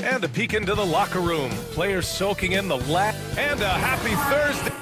And a peek into the locker room. Players soaking in the and a happy Thursday.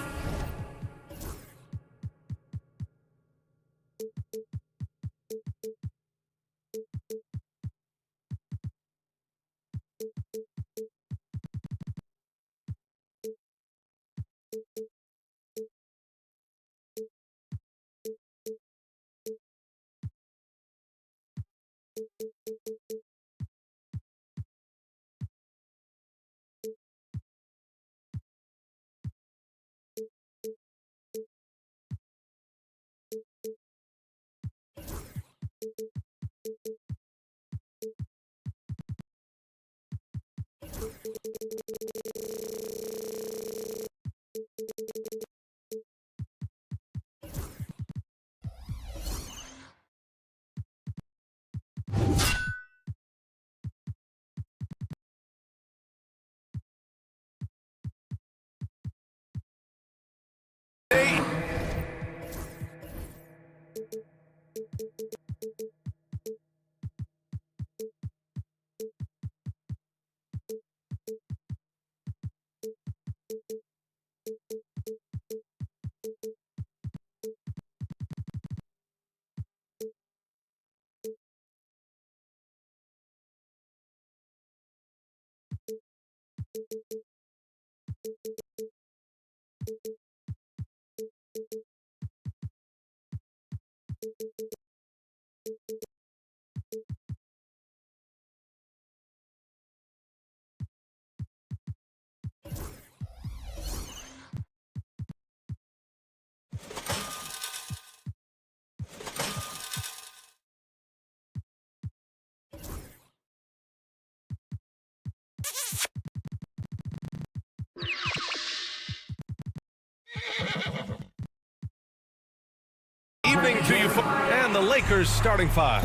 Evening to you, and the Lakers starting five.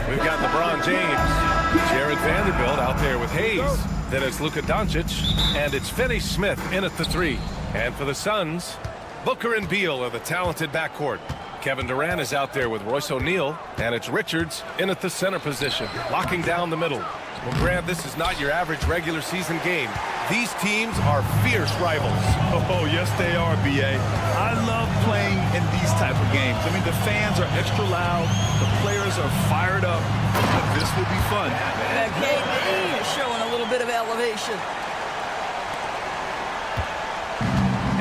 We've got LeBron James, Jared Vanderbilt out there with Hayes. Then it's Luka Doncic, and it's Finney Smith in at the three. And for the Suns, Booker and Beal are the talented backcourt. Kevin Durant is out there with Royce O'Neal, and it's Richards in at the center position, locking down the middle. Well, Grant, this is not your average regular season game. These teams are fierce rivals. Oh, yes, they are, B.A. I love playing in these type of games. I mean, the fans are extra loud. The players are fired up. This will be fun. KD is showing a little bit of elevation.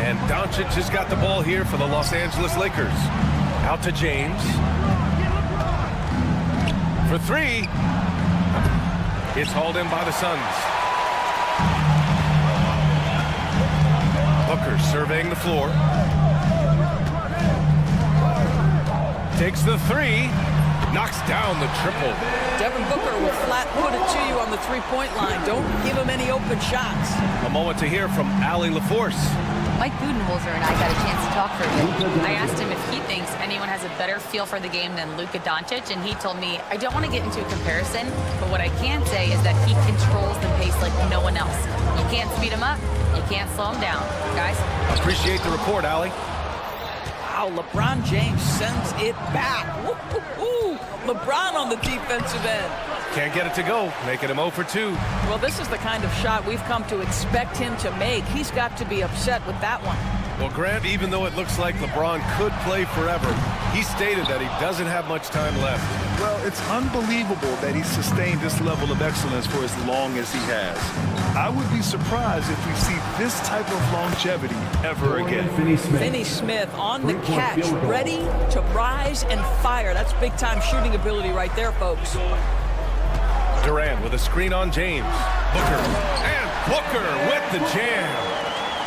And Doncic has got the ball here for the Los Angeles Lakers. Out to James. For three. It's hauled in by the Suns. Booker surveying the floor. Takes the three. Knocks down the triple. Devin Booker will flat put it to you on the three-point line. Don't give him any open shots. A moment to hear from Allie LaForce. Mike Budenholzer and I got a chance to talk for a bit. I asked him if he thinks anyone has a better feel for the game than Luka Doncic, and he told me, I don't want to get into a comparison, but what I can say is that he controls the pace like no one else. You can't speed him up, you can't slow him down. Guys? Appreciate the report, Allie. Wow, LeBron James sends it back. Woo-hoo-hoo. LeBron on the defensive end. Can't get it to go, making him 0 for 2. Well, this is the kind of shot we've come to expect him to make. He's got to be upset with that one. Well, Grant, even though it looks like LeBron could play forever, he stated that he doesn't have much time left. Well, it's unbelievable that he sustained this level of excellence for as long as he has. I would be surprised if we see this type of longevity ever again. Finney Smith on the catch, ready to rise and fire. That's big-time shooting ability right there, folks. Durant with a screen on James. Booker. And Booker with the jam.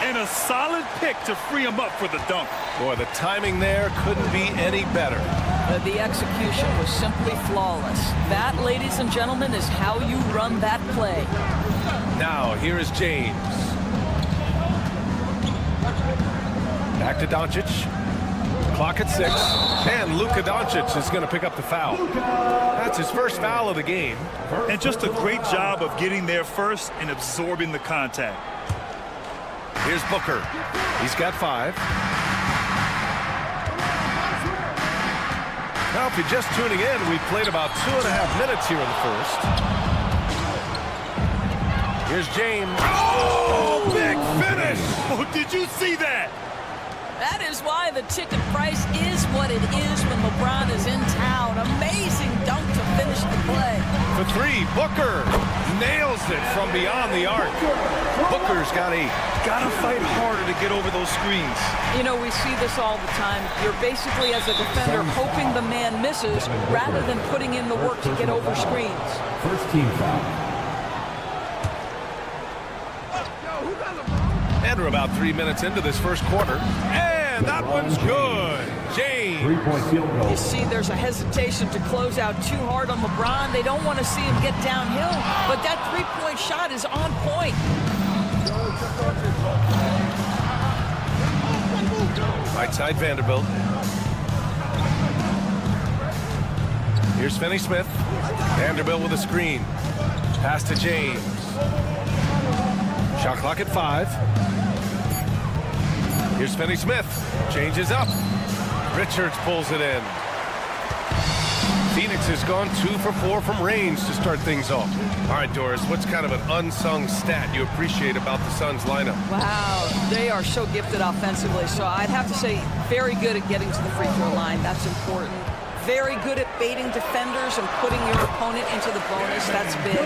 And a solid pick to free him up for the dunk. Boy, the timing there couldn't be any better. The execution was simply flawless. That, ladies and gentlemen, is how you run that play. Now, here is James. Back to Doncic. Clock at 6. And Luka Doncic is going to pick up the foul. That's his first foul of the game. And just a great job of getting there first and absorbing the contact. Here's Booker. He's got 5. Now, if you're just tuning in, we played about 2.5 minutes here in the first. Here's James. Oh, big finish! Oh, did you see that? That is why the ticket price is what it is when LeBron is in town. Amazing dunk to finish the play. For three, Booker nails it from beyond the arc. Booker's got 8. Gotta fight harder to get over those screens. You know, we see this all the time. You're basically, as a defender, hoping the man misses rather than putting in the work to get over screens. First team foul. And we're about 3 minutes into this first quarter. And that one's good. James. 3-point field goal. You see, there's a hesitation to close out too hard on LeBron. They don't want to see him get downhill, but that three-point shot is on point. Right side, Vanderbilt. Here's Finney Smith. Vanderbilt with a screen. Pass to James. Shot clock at 5. Here's Finney Smith. Changes up. Richards pulls it in. Phoenix has gone 2 for 4 from range to start things off. All right, Doris, what's kind of an unsung stat you appreciate about the Suns lineup? Wow, they are so gifted offensively. So I'd have to say very good at getting to the free throw line. That's important. Very good at baiting defenders and putting your opponent into the bonus. That's big.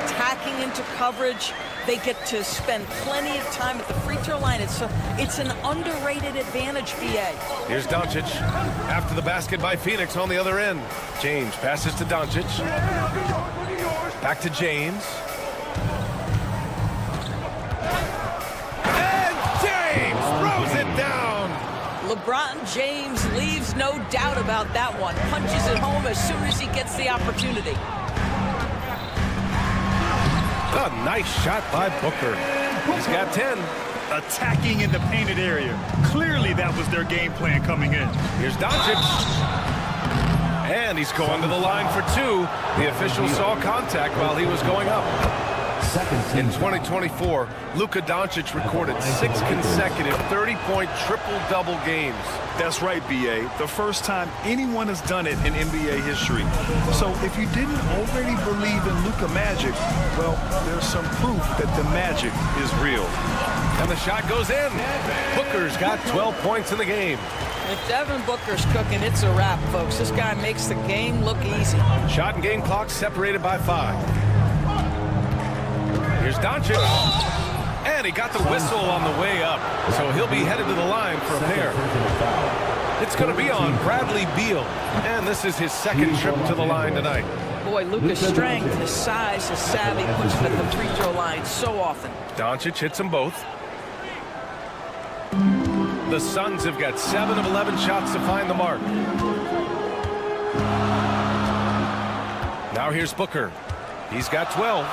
Attacking into coverage. They get to spend plenty of time at the free throw line. It's an underrated advantage, BA. Here's Doncic. After the basket by Phoenix on the other end. James passes to Doncic. Back to James. And James throws it down. LeBron James leaves no doubt about that one. Punches it home as soon as he gets the opportunity. A nice shot by Booker. He's got 10. Attacking in the painted area. Clearly that was their game plan coming in. Here's Doncic. And he's going to the line for 2. The official saw contact while he was going up. In 2024, Luka Doncic recorded 6 consecutive 30-point triple-double games. That's right, BA. The first time anyone has done it in NBA history. So if you didn't already believe in Luka magic, well, there's some proof that the magic is real. And the shot goes in. Booker's got 12 points in the game. If Devin Booker's cooking, it's a wrap, folks. This guy makes the game look easy. Shot and game clock separated by 5. Here's Doncic. And he got the whistle on the way up. So he'll be headed to the line for a pair. It's going to be on Bradley Beal. And this is his second trip to the line tonight. Boy, Luka's strength, his size, his savvy puts him at the free throw line so often. Doncic hits them both. The Suns have got 7 of 11 shots to find the mark. Now here's Booker. He's got 12.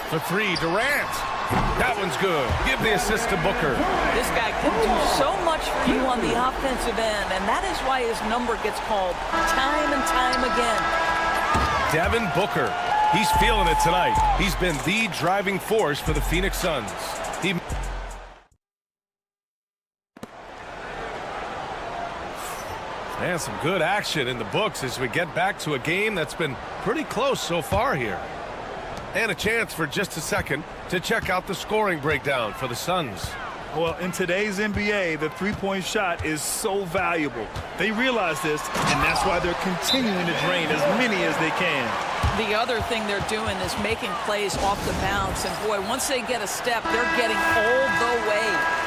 For 3, Durant. That one's good. Give the assist to Booker. This guy can do so much for you on the offensive end, and that is why his number gets called time and time again. Devin Booker. He's feeling it tonight. He's been the driving force for the Phoenix Suns. And some good action in the books as we get back to a game that's been pretty close so far here. And a chance for just a second to check out the scoring breakdown for the Suns. Well, in today's NBA, the three-point shot is so valuable. They realize this, and that's why they're continuing to drain as many as they can. The other thing they're doing is making plays off the bounce. And, boy, once they get a step, they're getting all the way.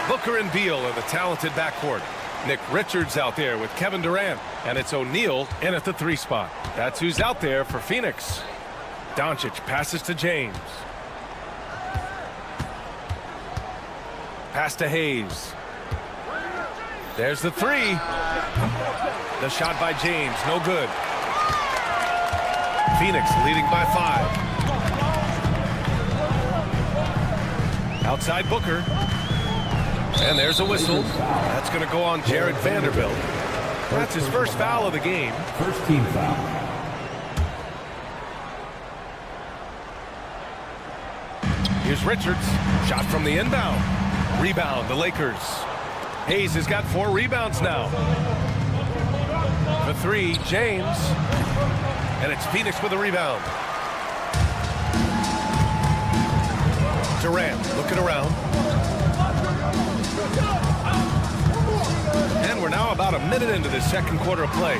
Booker and Beal in the talented backcourt. Nick Richards out there with Kevin Durant. And it's O'Neal in at the 3 spot. That's who's out there for Phoenix. Doncic passes to James. Pass to Hayes. There's the 3. The shot by James, no good. Phoenix leading by 5. Outside Booker. And there's a whistle. That's going to go on Jared Vanderbilt. That's his first foul of the game. First team foul. Here's Richards. Shot from the inbound. Rebound, the Lakers. Hayes has got 4 rebounds now. The three, James. And it's Phoenix with a rebound. Durant looking around. And we're now about a minute into the second quarter of play.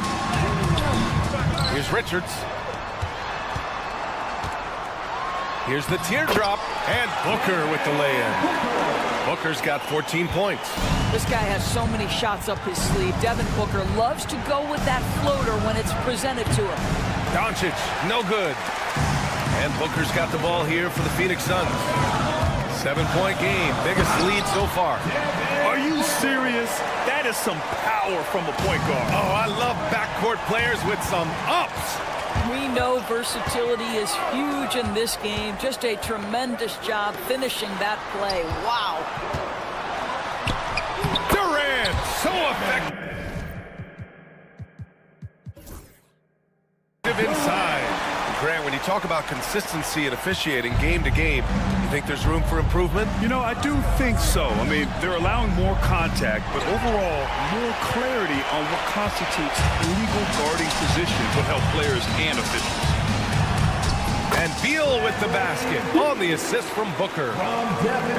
Here's Richards. Here's the teardrop, and Booker with the lay-in. Booker's got 14 points. This guy has so many shots up his sleeve. Devin Booker loves to go with that floater when it's presented to him. Doncic, no good. And Booker's got the ball here for the Phoenix Suns. 7-point game, biggest lead so far. Are you serious? That is some power from a point guard. Oh, I love backcourt players with some ups. We know versatility is huge in this game. Just a tremendous job finishing that play. Wow. Durant, so effective inside. Grant, when you talk about consistency and officiating game to game, you think there's room for improvement? You know, I do think so. I mean, they're allowing more contact, but overall, more clarity on what constitutes legal guarding positions will help players and officials. And Beal with the basket on the assist from Booker.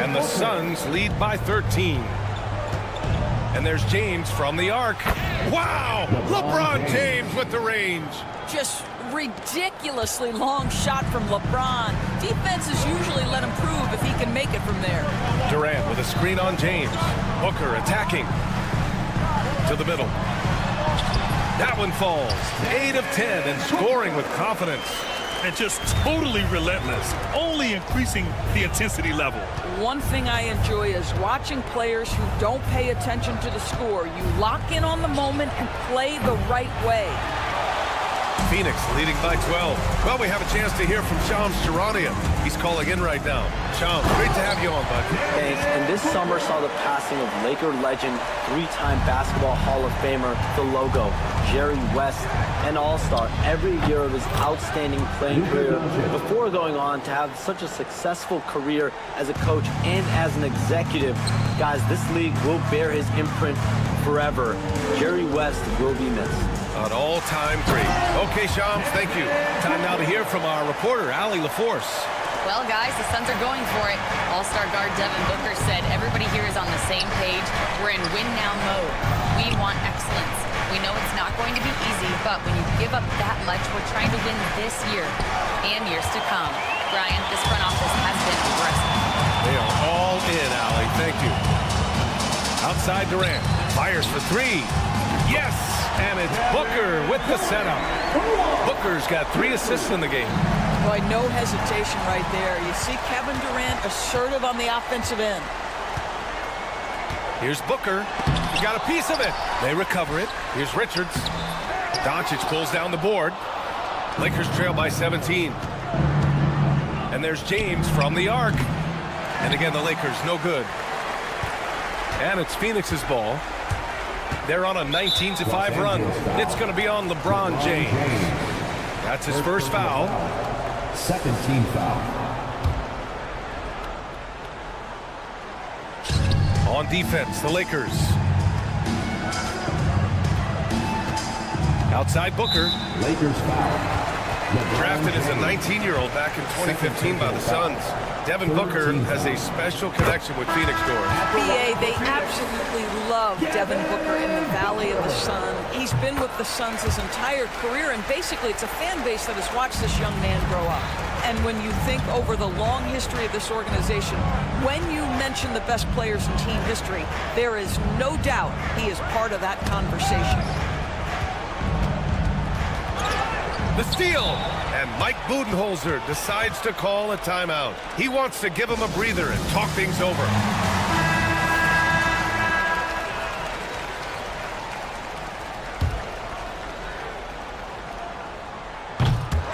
And the Suns lead by 13. And there's James from the arc. Wow! LeBron James with the range. Just ridiculously long shot from LeBron. Defenses usually let him prove if he can make it from there. Durant with a screen on James. Booker attacking. To the middle. That one falls. 8 of 10 and scoring with confidence. And just totally relentless, only increasing the intensity level. One thing I enjoy is watching players who don't pay attention to the score. You lock in on the moment and play the right way. Phoenix leading by 12. Well, we have a chance to hear from Shams Charania. He's calling in right now. Shams, great to have you on, bud. Thanks. And this summer saw the passing of Laker legend, 3-time Basketball Hall of Famer, the logo, Jerry West, an all-star every year of his outstanding playing career before going on to have such a successful career as a coach and as an executive. Guys, this league will bear his imprint forever. Jerry West will be missed. An all-time great. Okay, Shams, thank you. Time now to hear from our reporter, Allie LaForce. Well, guys, the Suns are going for it. All-star guard Devin Booker said everybody here is on the same page. We're in win-now mode. We want excellence. We know it's not going to be easy, but when you give up that much, we're trying to win this year and years to come. Brian, this front office has been aggressive. They are all in, Allie. Thank you. Outside Durant. Fires for 3. Yes! And it's Booker with the setup. Booker's got 3 assists in the game. Boy, no hesitation right there. You see Kevin Durant assertive on the offensive end. Here's Booker. He got a piece of it. They recover it. Here's Richards. Doncic pulls down the board. Lakers trail by 17. And there's James from the arc. And again, the Lakers no good. And it's Phoenix's ball. They're on a 19-5 run. It's going to be on LeBron James. That's his first foul. Second team foul. On defense, the Lakers. Outside Booker. Lakers foul. Drafted as a 19-year-old back in 2015 by the Suns. Devin Booker has a special connection with Phoenix doors. BA, they absolutely love Devin Booker in the Valley of the Sun. He's been with the Suns his entire career, and basically it's a fan base that has watched this young man grow up. And when you think over the long history of this organization, when you mention the best players in team history, there is no doubt he is part of that conversation. The steal, and Mike Budenholzer decides to call a timeout. He wants to give him a breather and talk things over.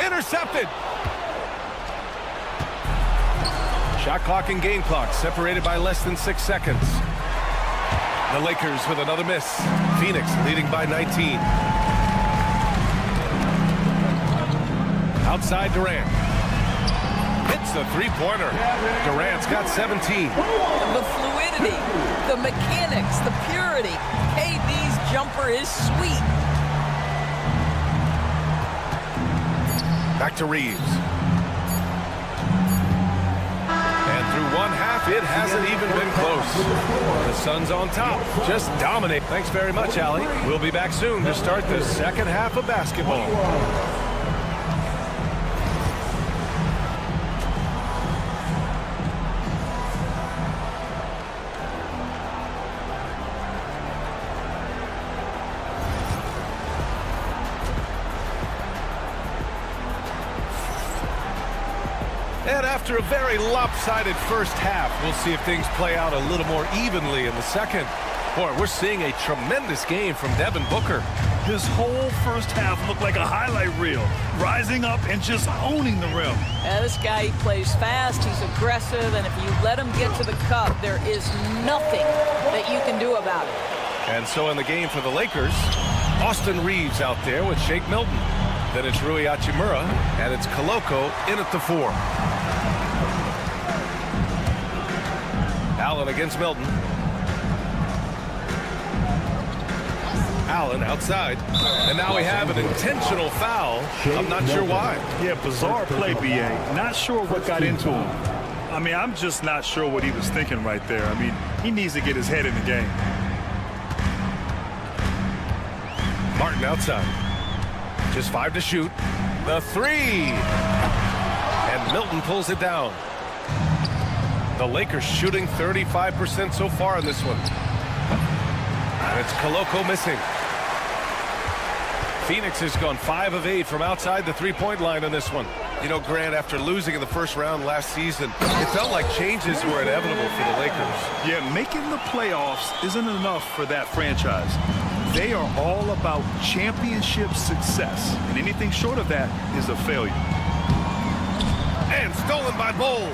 Intercepted. Shot clock and game clock separated by less than 6 seconds. The Lakers with another miss. Phoenix leading by 19. Outside Durant. Hits the three-pointer. Durant's got 17. The fluidity, the mechanics, the purity. KD's jumper is sweet. Back to Reeves. And through one half, it hasn't even been close. The Suns on top, just dominate. Thanks very much, Allie. We'll be back soon to start the second half of basketball. And after a very lopsided first half, we'll see if things play out a little more evenly in the second. Boy, we're seeing a tremendous game from Devin Booker. His whole first half looked like a highlight reel, rising up and just owning the rim. Yeah, this guy, he plays fast, he's aggressive, and if you let him get to the cup, there is nothing that you can do about it. And so in the game for the Lakers, Austin Reeves out there with Shake Milton. Then it's Rui Hachimura, and it's Koloko in at the 4. Allen against Milton. Allen outside. And now we have an intentional foul. I'm not sure why. Yeah, bizarre play, B.A. Not sure what got into him. I mean, I'm just not sure what he was thinking right there. I mean, he needs to get his head in the game. Martin outside. Just 5 to shoot. The 3. And Milton pulls it down. The Lakers shooting 35% so far in this one. And it's Koloko missing. Phoenix has gone 5 of 8 from outside the three-point line in this one. You know, Grant, after losing in the first round last season, it felt like changes were inevitable for the Lakers. Yeah, making the playoffs isn't enough for that franchise. They are all about championship success, and anything short of that is a failure. And stolen by Bull.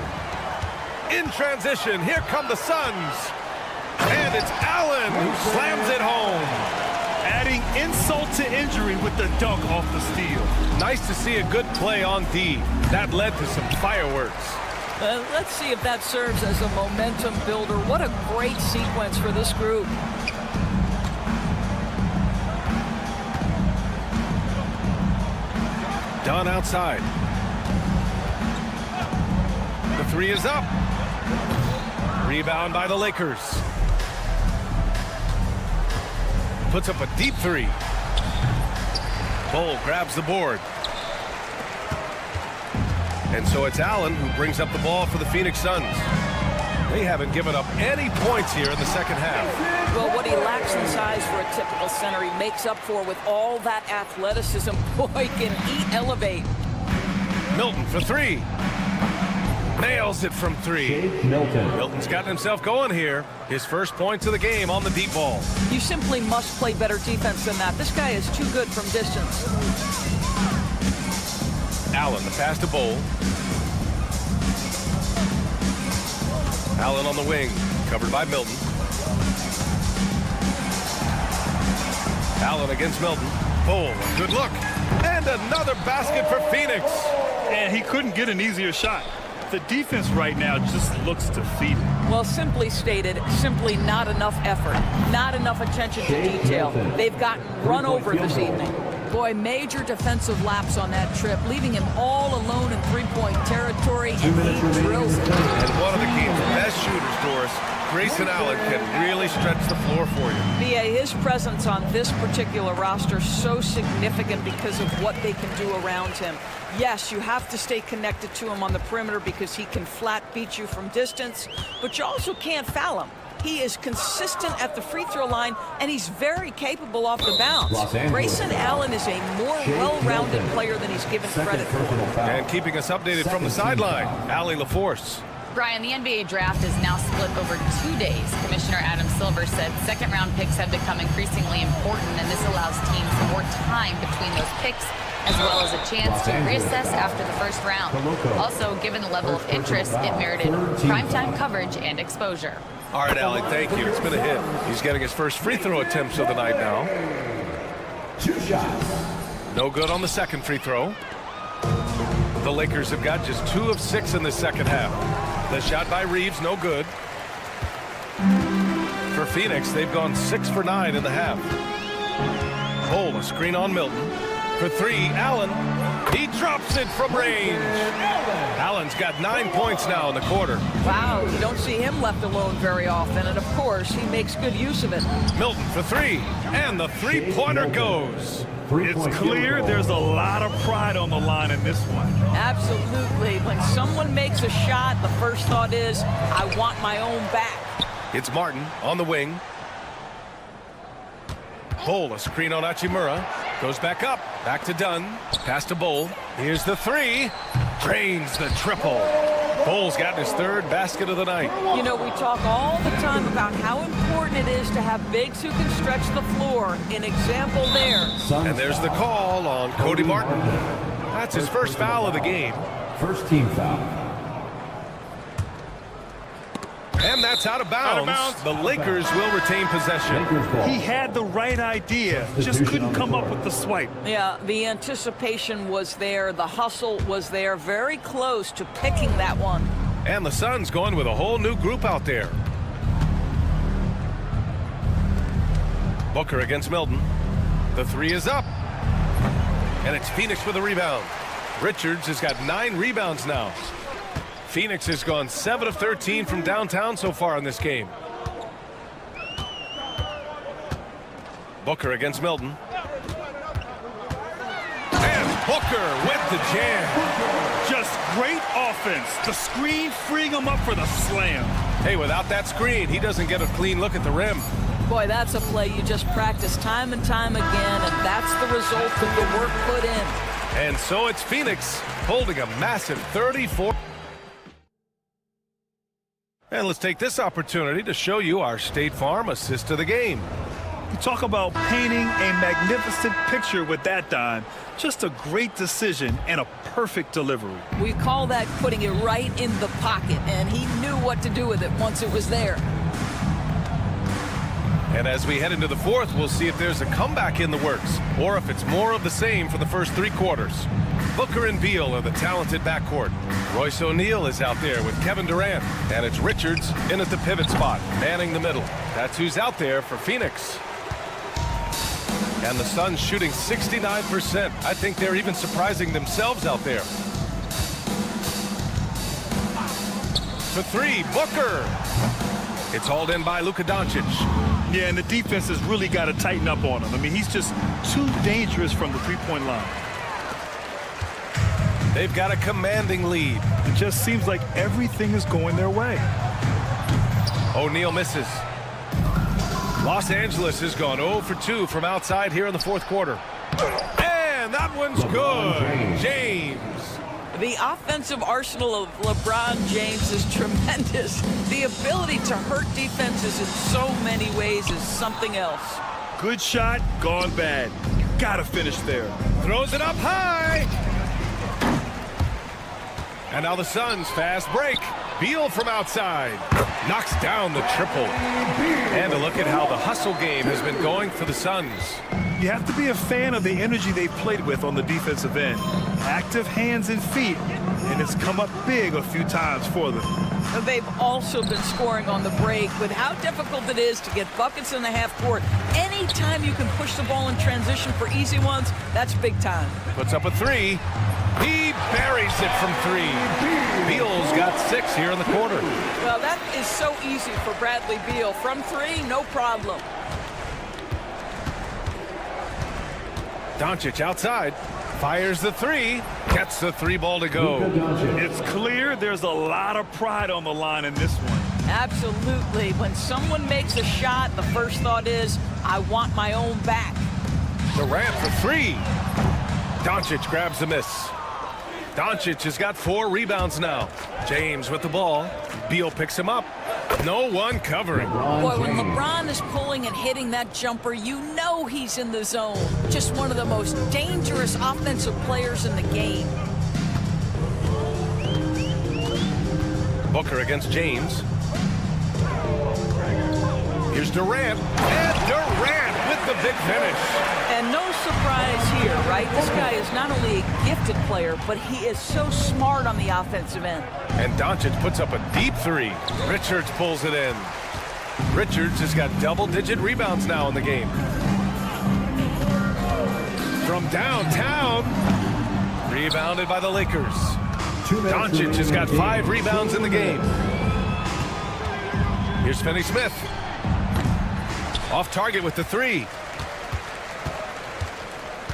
In transition, here come the Suns. And it's Allen who slams it home. Adding insult to injury with the dunk off the steal. Nice to see a good play on D. That led to some fireworks. Let's see if that serves as a momentum builder. What a great sequence for this group. Dunn outside. The 3 is up. Rebound by the Lakers. Puts up a deep 3. Bull grabs the board. And so it's Allen who brings up the ball for the Phoenix Suns. They haven't given up any points here in the second half. Well, what he lacks in size for a typical center, he makes up for with all that athleticism. Boy, can he elevate. Milton for 3. Nails it from 3. Milton's gotten himself going here. His first points of the game on the deep ball. You simply must play better defense than that. This guy is too good from distance. Allen, the pass to Bull. Allen on the wing, covered by Milton. Allen against Milton. Bull, a good look. And another basket for Phoenix. And he couldn't get an easier shot. The defense right now just looks defeated. Well, simply stated, simply not enough effort, not enough attention to detail. They've gotten run over this evening. Boy, major defensive lapse on that trip, leaving him all alone in three-point territory, and he drills it. And one of the game's best shooters, Doris, Grayson Allen, can really stretch the floor for you. B.A., his presence on this particular roster is so significant because of what they can do around him. Yes, you have to stay connected to him on the perimeter because he can flat beat you from distance, but you also can't foul him. He is consistent at the free throw line, and he's very capable off the bounce. Grayson Allen is a more well-rounded player than he's given credit for. And keeping us updated from the sideline, Allie LaForce. Brian, the NBA draft is now split over 2 days. Commissioner Adam Silver said second-round picks have become increasingly important, and this allows teams more time between those picks, as well as a chance to reassess after the first round. Also, given the level of interest, it merited primetime coverage and exposure. All right, Allie, thank you. It's been a hit. He's getting his first free throw attempts of the night now. 2 shots. No good on the second free throw. The Lakers have got just 2 of 6 in the second half. The shot by Reeves, no good. For Phoenix, they've gone 6 for 9 in the half. Bull, a screen on Milton. for three, Allen. He drops it from range. Allen's got 9 points now in the quarter. Wow, you don't see him left alone very often, and of course, he makes good use of it. Milton for three, and the three-pointer goes. It's clear there's a lot of pride on the line in this one. Absolutely. When someone makes a shot, the first thought is, I want my own back. It's Martin on the wing. Bowl, a screen on Achimura. Goes back up. Back to Dunn. Pass to Bowl. Here's the three. Drains the triple. Bowl's got his third basket of the night. You know, we talk all the time about how important it is to have bigs who can stretch the floor. An example there. And there's the call on Cody Martin. That's his first foul of the game. First team foul. And that's out of bounds. The Lakers will retain possession. He had the right idea, just couldn't come up with the swipe. Yeah, the anticipation was there. The hustle was there. Very close to picking that one. And the Suns going with a whole new group out there. Booker against Milton. The three is up. And it's Phoenix with a rebound. Richards has got 9 rebounds now. Phoenix has gone 7 of 13 from downtown so far in this game. Booker against Milton. And Booker with the jam. Just great offense. The screen freeing him up for the slam. Hey, without that screen, he doesn't get a clean look at the rim. Boy, that's a play you just practice time and time again, and that's the result of the work put in. And so it's Phoenix holding a massive 34. And let's take this opportunity to show you our State Farm assist of the game. You talk about painting a magnificent picture with that dime. Just a great decision and a perfect delivery. We call that putting it right in the pocket, and he knew what to do with it once it was there. And as we head into the fourth, we'll see if there's a comeback in the works or if it's more of the same for the first 3 quarters. Booker and Beal are the talented backcourt. Royce O'Neal is out there with Kevin Durant. And it's Richards in at the pivot spot, manning the middle. That's who's out there for Phoenix. And the Suns shooting 69%. I think they're even surprising themselves out there. For three, Booker. It's hauled in by Luka Doncic. Yeah, and the defense has really got to tighten up on him. I mean, he's just too dangerous from the three-point line. They've got a commanding lead. It just seems like everything is going their way. O'Neal misses. Los Angeles has gone 0 for 2 from outside here in the fourth quarter. And that one's good. James. The offensive arsenal of LeBron James is tremendous. The ability to hurt defenses in so many ways is something else. Good shot, gone bad. You gotta finish there. Throws it up high. And now the Suns fast break. Beal from outside. Knocks down the triple. And a look at how the hustle game has been going for the Suns. You have to be a fan of the energy they've played with on the defensive end. Active hands and feet, and it's come up big a few times for them. They've also been scoring on the break. With how difficult it is to get buckets in the half court, anytime you can push the ball in transition for easy ones, that's big time. Puts up a three. He buries it from 3. Beal's got 6 here in the quarter. Well, that is so easy for Bradley Beal. From 3, no problem. Doncic outside. Fires the 3. Gets the 3 ball to go. It's clear there's a lot of pride on the line in this one. Absolutely. When someone makes a shot, the first thought is, I want my own back. Durant for 3. Doncic grabs the miss. Doncic has got 4 rebounds now. James with the ball. Beal picks him up. No one covering. Boy, when LeBron is pulling and hitting that jumper, you know he's in the zone. Just one of the most dangerous offensive players in the game. Booker against James. Here's Durant. And Durant with the big finish. And no surprise here, right? This guy is not only a gifted player, but he is so smart on the offensive end. And Doncic puts up a deep 3. Richards pulls it in. Richards has got double-digit rebounds now in the game. from downtown. Rebounded by the Lakers. Doncic has got 5 rebounds in the game. Here's Finney-Smith. Off target with the 3.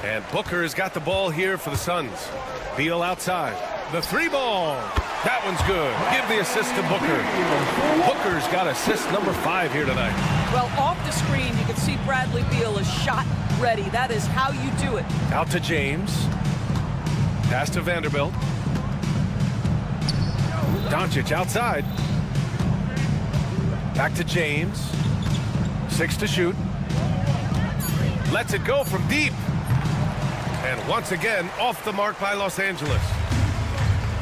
And Booker has got the ball here for the Suns. Beal outside. The 3 ball. That one's good. Give the assist to Booker. Booker's got assist number 5 here tonight. Well, off the screen, you can see Bradley Beal is shot ready. That is how you do it. Out to James. Pass to Vanderbilt. Doncic outside. Back to James. 6 to shoot. Lets it go from deep. And once again, off the mark by Los Angeles.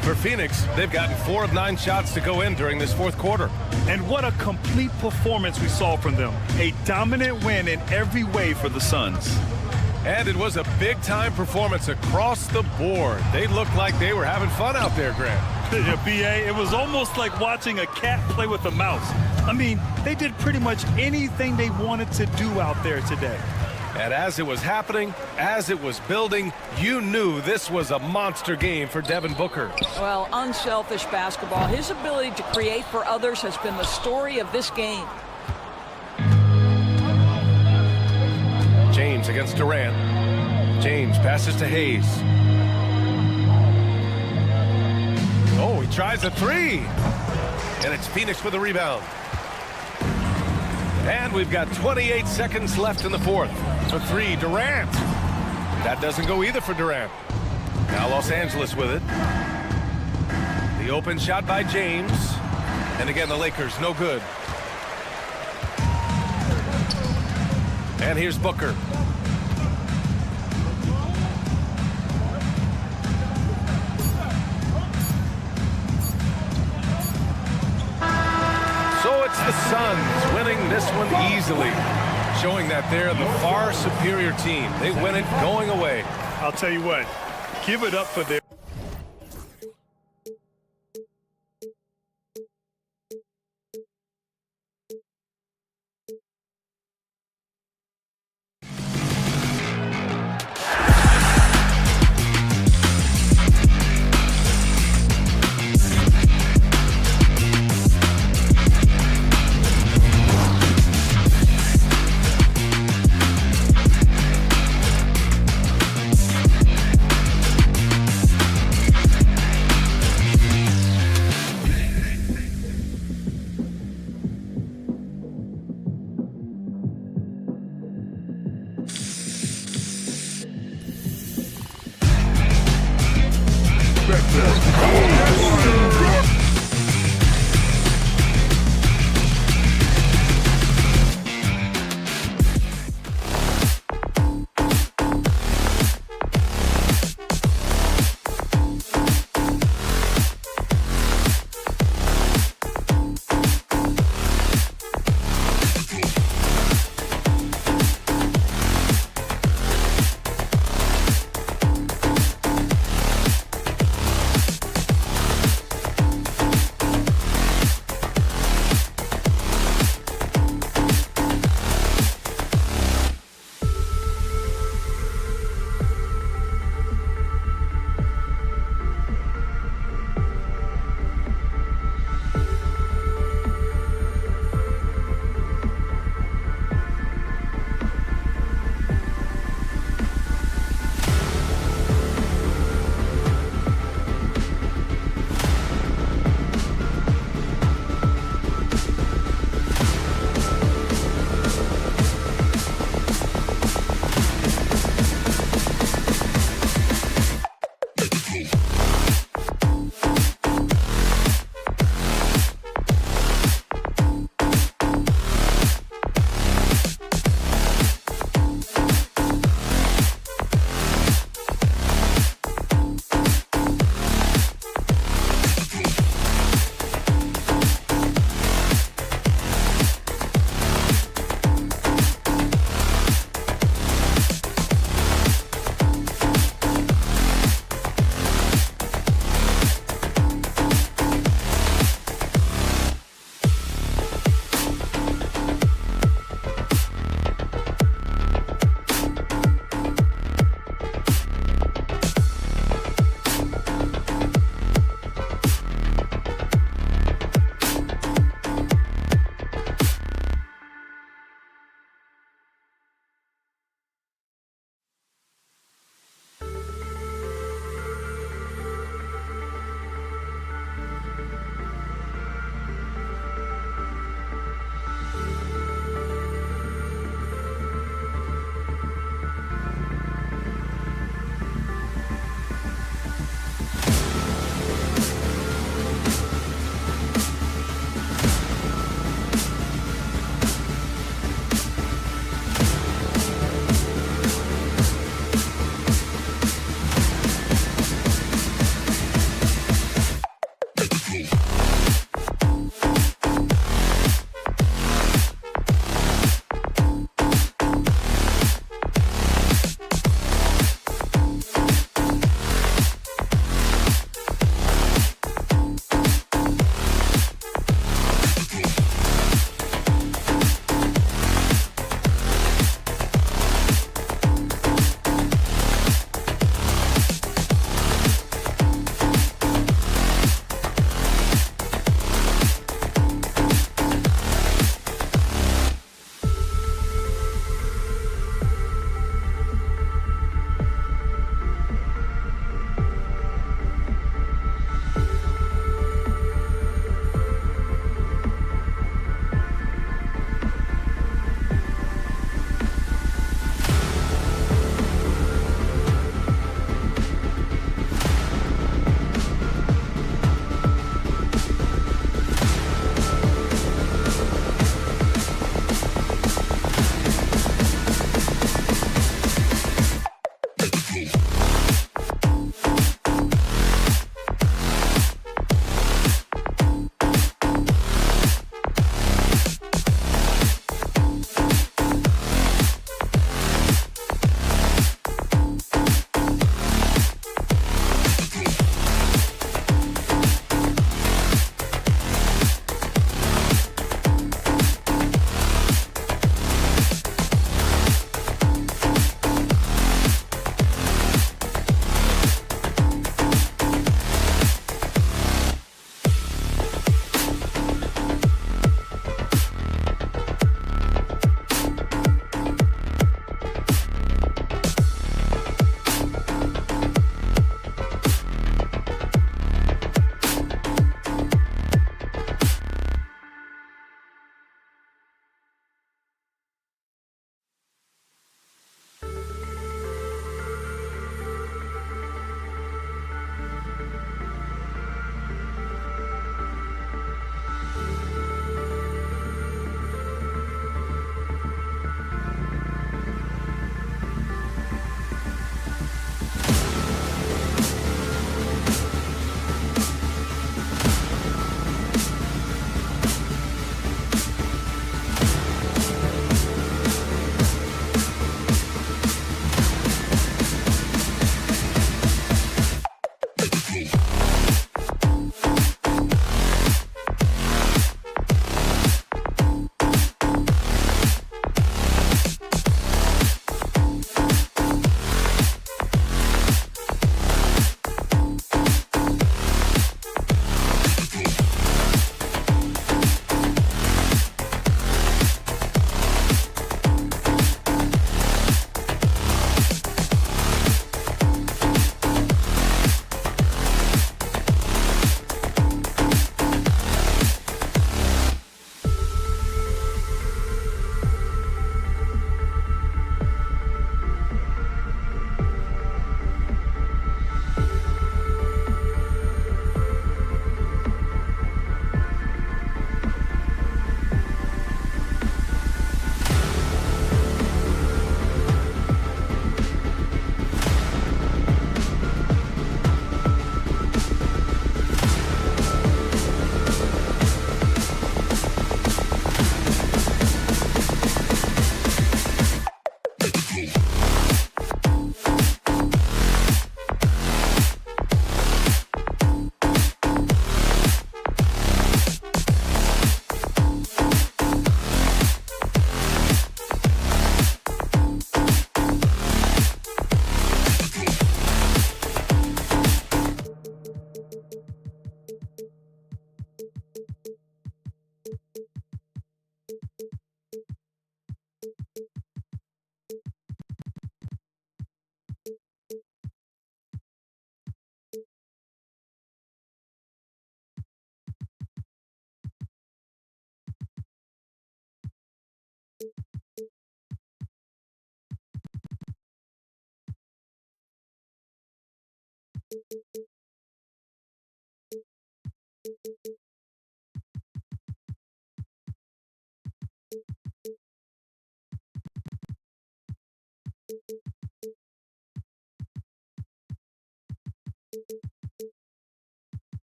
For Phoenix, they've gotten 4 of 9 shots to go in during this 4th quarter. And what a complete performance we saw from them. A dominant win in every way for the Suns. And it was a big-time performance across the board. They looked like they were having fun out there, Grant. Yeah, B.A., it was almost like watching a cat play with a mouse. I mean, they did pretty much anything they wanted to do out there today. And as it was happening, as it was building, you knew this was a monster game for Devin Booker. Well, unselfish basketball. His ability to create for others has been the story of this game. James against Durant. James passes to Hayes. Oh, he tries a 3. And it's Phoenix with a rebound. And we've got 28 seconds left in the 4th. For 3, Durant. That doesn't go either for Durant. Now Los Angeles with it. The open shot by James. And again, the Lakers, no good. And here's Booker. So it's the Suns winning this one easily, showing that they're the far superior team. They win it going away. I'll tell you what, give it up for their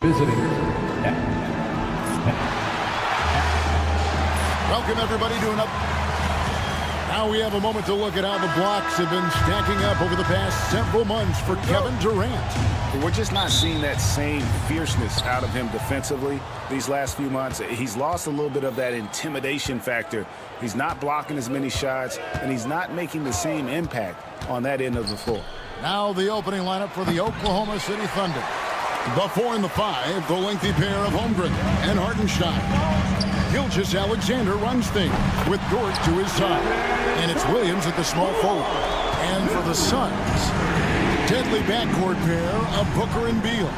Visiting. Welcome, everybody, to Now we have a moment to look at how the blocks have been stacking up over the past several months for Kevin Durant. We're just not seeing that same fierceness out of him defensively these last few months. He's lost a little bit of that intimidation factor. He's not blocking as many shots, and he's not making the same impact on that end of the floor. Now the opening lineup for the Oklahoma City Thunder. The 4 and the 5, the lengthy pair of Holmgren and Hartenstein. Gilgeous-Alexander runs things with Dort to his side. And it's Williams at the small forward. And for the Suns, deadly backcourt pair of Booker and Beal.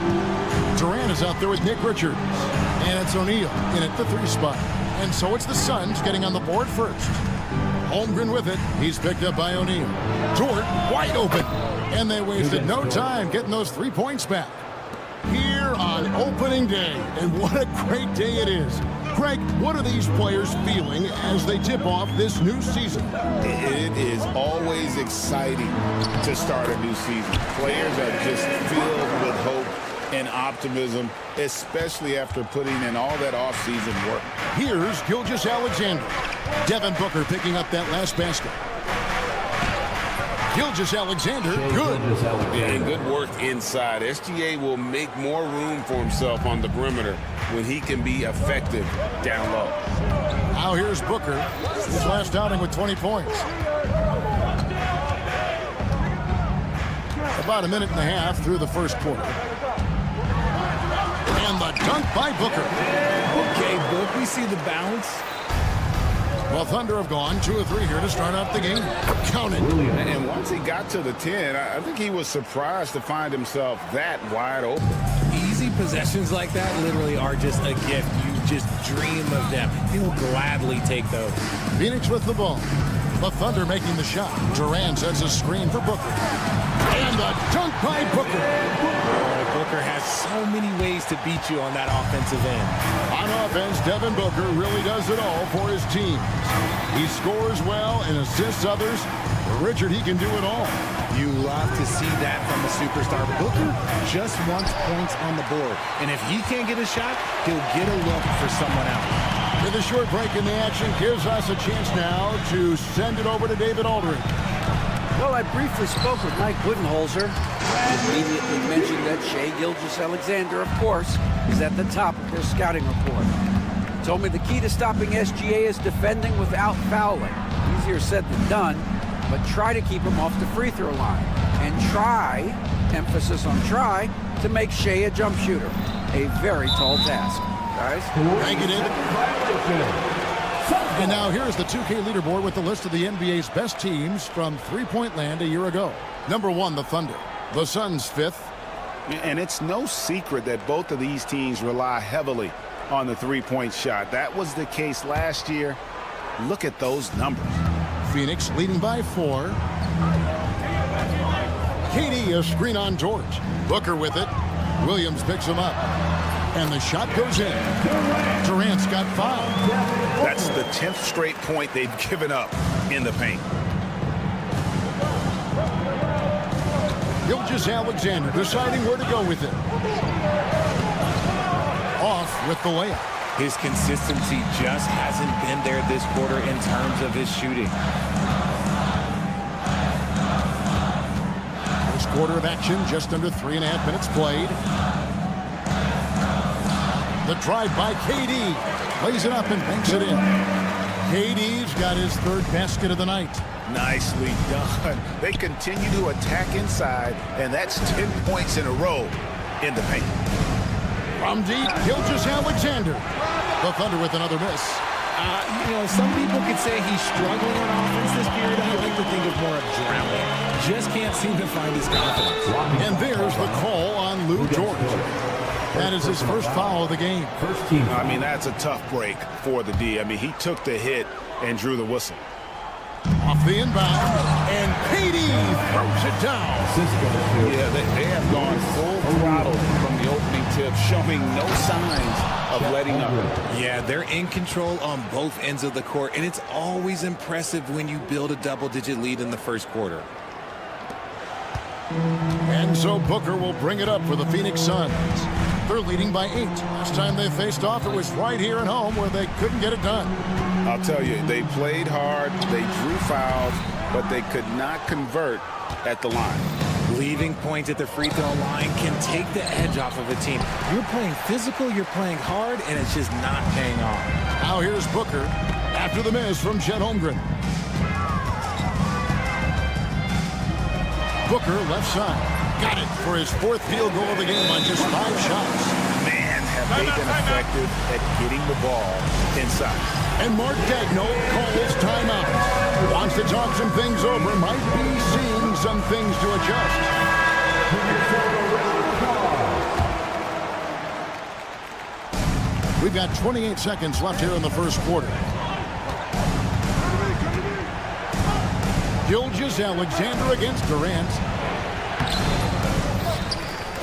Durant is out there with Nick Richards. And it's O'Neal in at the 3 spot. And so it's the Suns getting on the board first. Holmgren with it. He's picked up by O'Neal. Dort wide open. And they wasted no time getting those 3 points back. Here on opening day, and what a great day it is. Greg, what are these players feeling as they tip off this new season? It is always exciting to start a new season. Players are just filled with hope and optimism, especially after putting in all that offseason work. Here's Gilgeous-Alexander. Devin Booker picking up that last basket. Gilgeous-Alexander, good. And good work inside. SGA will make more room for himself on the perimeter when he can be effective down low. Now here's Booker. His last outing with 20 points. About a minute and a half through the first quarter. And the dunk by Booker. Okay, Book, we see the bounce. Well, Thunder have gone 2 of 3 here to start out the game. Count it. And once he got to the 10, I think he was surprised to find himself that wide open. Easy possessions like that literally are just a gift. You just dream of them. He'll gladly take those. Phoenix with the ball. The Thunder making the shot. Durant sets a screen for Booker. And the dunk by Booker. Booker has so many ways to beat you on that offensive end. On offense, Devin Booker really does it all for his team. He scores well and assists others. For Richard, he can do it all. You love to see that from a superstar. Booker just wants points on the board. And if he can't get a shot, he'll get a look for someone else. With a short break in the action gives us a chance now to send it over to David Aldridge. Well, I briefly spoke with Mike Budenholzer. He immediately mentioned that Shai Gilgeous-Alexander, of course, is at the top of their scouting report. He told me the key to stopping SGA is defending without fouling. Easier said than done, but try to keep him off the free throw line. And try, emphasis on try, to make Shai a jump shooter. A very tall task. Guys? Thank you, David. And now here's the 2K leaderboard with the list of the NBA's best teams from three-point land a year ago. Number 1, the Thunder. The Suns 5th. And it's no secret that both of these teams rely heavily on the three-point shot. That was the case last year. Look at those numbers. Phoenix leading by 4. KD a screen on George. Booker with it. Williams picks him up. And the shot goes in. Durant's got 5. That's the 10th straight point they've given up in the paint. Gilgeous-Alexander deciding where to go with it. Off with the layup. His consistency just hasn't been there this quarter in terms of his shooting. First quarter of action, just under 3.5 minutes played. The drive by KD. Plays it up and banks it in. KD's got his 3rd basket of the night. Nicely done. They continue to attack inside, and that's 10 points in a row in the paint. From deep, Gilgeous-Alexander. The Thunder with another miss. Some people could say he's struggling on offense this period. I like to think of more of drowning. Just can't seem to find his confidence. And there's the call on Lou George. That is his first foul of the game. First team. I mean, that's a tough break for the D. I mean, he took the hit and drew the whistle. Off the inbound, and Katie throws it down. Yeah, they have gone full throttle from the opening tip, showing no signs of letting up. Yeah, they're in control on both ends of the court, and it's always impressive when you build a double-digit lead in the first quarter. And so Booker will bring it up for the Phoenix Suns. They're leading by 8. Last time they faced off, it was right here at home where they couldn't get it done. I'll tell you, they played hard, they drew fouls, but they could not convert at the line. Leaving points at the free throw line can take the edge off of a team. You're playing physical, you're playing hard, and it's just not paying off. Now here's Booker after the miss from Chet Holmgren. Booker left side. Got it for his 4th field goal of the game on just 5 shots. Man, have they been effective at getting the ball inside. And Mark Daigneault calls timeout. Wants to talk some things over. Might be seeing some things to adjust. We've got 28 seconds left here in the first quarter. Gilgeous-Alexander against Durant.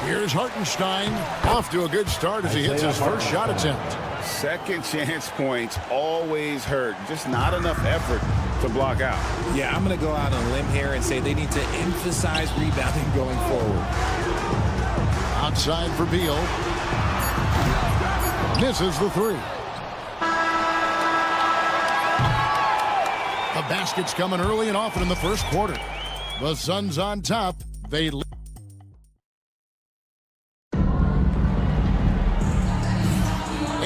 Here's Hartenstein, off to a good start as he hits his first shot attempt. Second chance points always hurt. Just not enough effort to block out. Yeah, I'm going to go out on a limb here and say they need to emphasize rebounding going forward. Outside for Beal. Misses the 3. The basket's coming early and often in the first quarter. The Suns on top. They lead.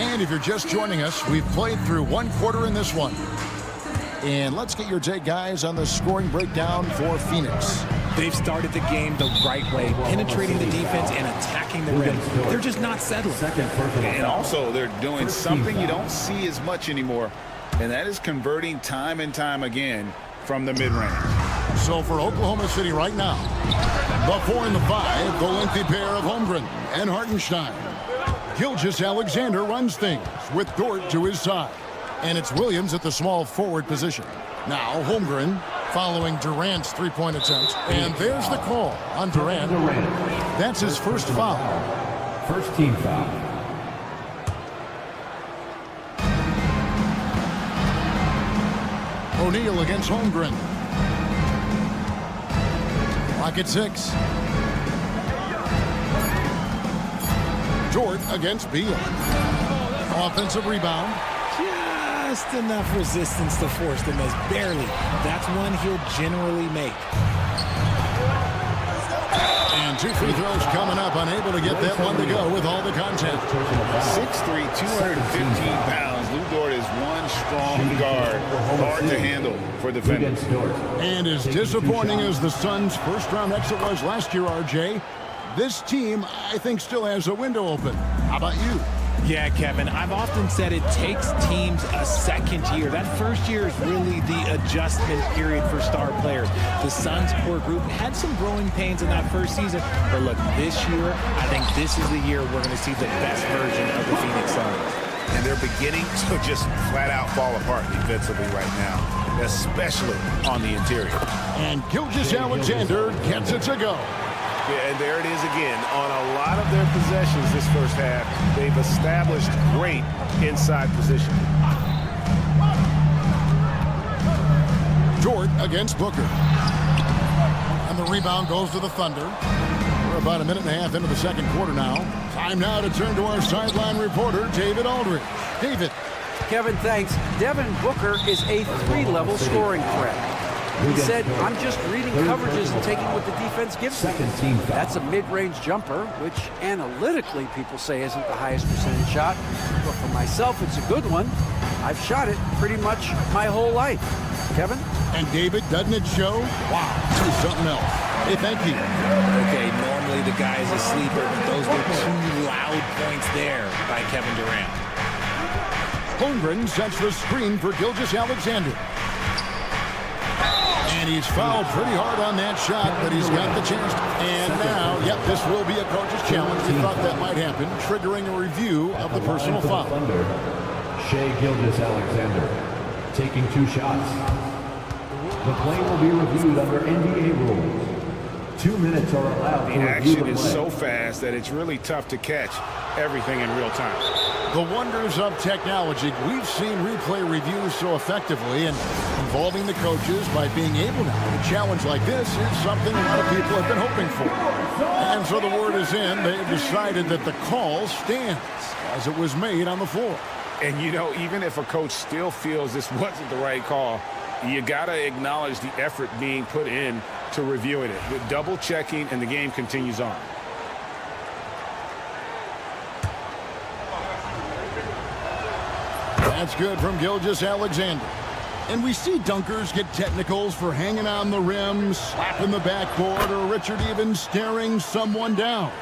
And if you're just joining us, we've played through 1 quarter in this one. And let's get your take, guys, on the scoring breakdown for Phoenix. They've started the game the right way, penetrating the defense and attacking the rim. They're just not settling. And also, they're doing something you don't see as much anymore, and that is converting time and time again from the mid-range. So for Oklahoma City right now, the 4 and the 5, the lengthy pair of Holmgren and Hartenstein. Gilgeous-Alexander runs things with Dort to his side. And it's Williams at the small forward position. Now Holmgren following Durant's 3-point attempt. And there's the call on Durant. That's his first foul. First team foul. O'Neal against Holmgren. Clock at 6. Dort against Beal. Offensive rebound. Just enough resistance to force the miss. Barely. That's one he'll generally make. And 2 free throws coming up. Unable to get that one to go with all the contact. 6'3", 215 pounds. Lou Dort is one strong guard. Hard to handle for defenders. And as disappointing as the Suns' first-round exit was last year, RJ, this team, I think, still has a window open. How about you? Yeah, Kevin, I've often said it takes teams a second year. That first year is really the adjustment period for star players. The Suns core group had some growing pains in that first season, but look, this year, I think this is the year we're going to see the best version of the Phoenix Suns. And they're beginning to just flat out fall apart defensively right now, especially on the interior. And Gilgeous-Alexander gets it to go. Yeah, and there it is again. On a lot of their possessions this first half, they've established great inside position. Dort against Booker. And the rebound goes to the Thunder. We're about a minute and a half into the second quarter now. Time now to turn to our sideline reporter, David Aldridge. David. Kevin, thanks. Devin Booker is a 3-level scoring threat. He said, I'm just reading coverages and taking what the defense gives me. That's a mid-range jumper, which analytically people say isn't the highest percentage shot. But for myself, it's a good one. I've shot it pretty much my whole life. Kevin? And David, doesn't it show? Wow, this is something else. Hey, thank you. Okay, normally the guy is a sleeper, but those were 2 loud points there by Kevin Durant. Holmgren sets the screen for Gilgeous-Alexander. And he's fouled pretty hard on that shot, but he's got the chance. And now, yep, this will be a coach's challenge. We thought that might happen, triggering a review of the personal foul. Shai Gilgeous-Alexander taking 2 shots. The play will be reviewed under NBA rules. 2 minutes are allowed. The action is so fast that it's really tough to catch everything in real time. The wonders of technology. We've seen replay reviews so effectively, and involving the coaches by being able now to challenge like this is something a lot of people have been hoping for. And so the word is in. They've decided that the call stands as it was made on the floor. And, you know, even if a coach still feels this wasn't the right call, you got to acknowledge the effort being put in to reviewing it. With double checking, and the game continues on. That's good from Gilgeous-Alexander. And we see dunkers get technicals for hanging on the rim, slapping the backboard, or Richard even staring someone down.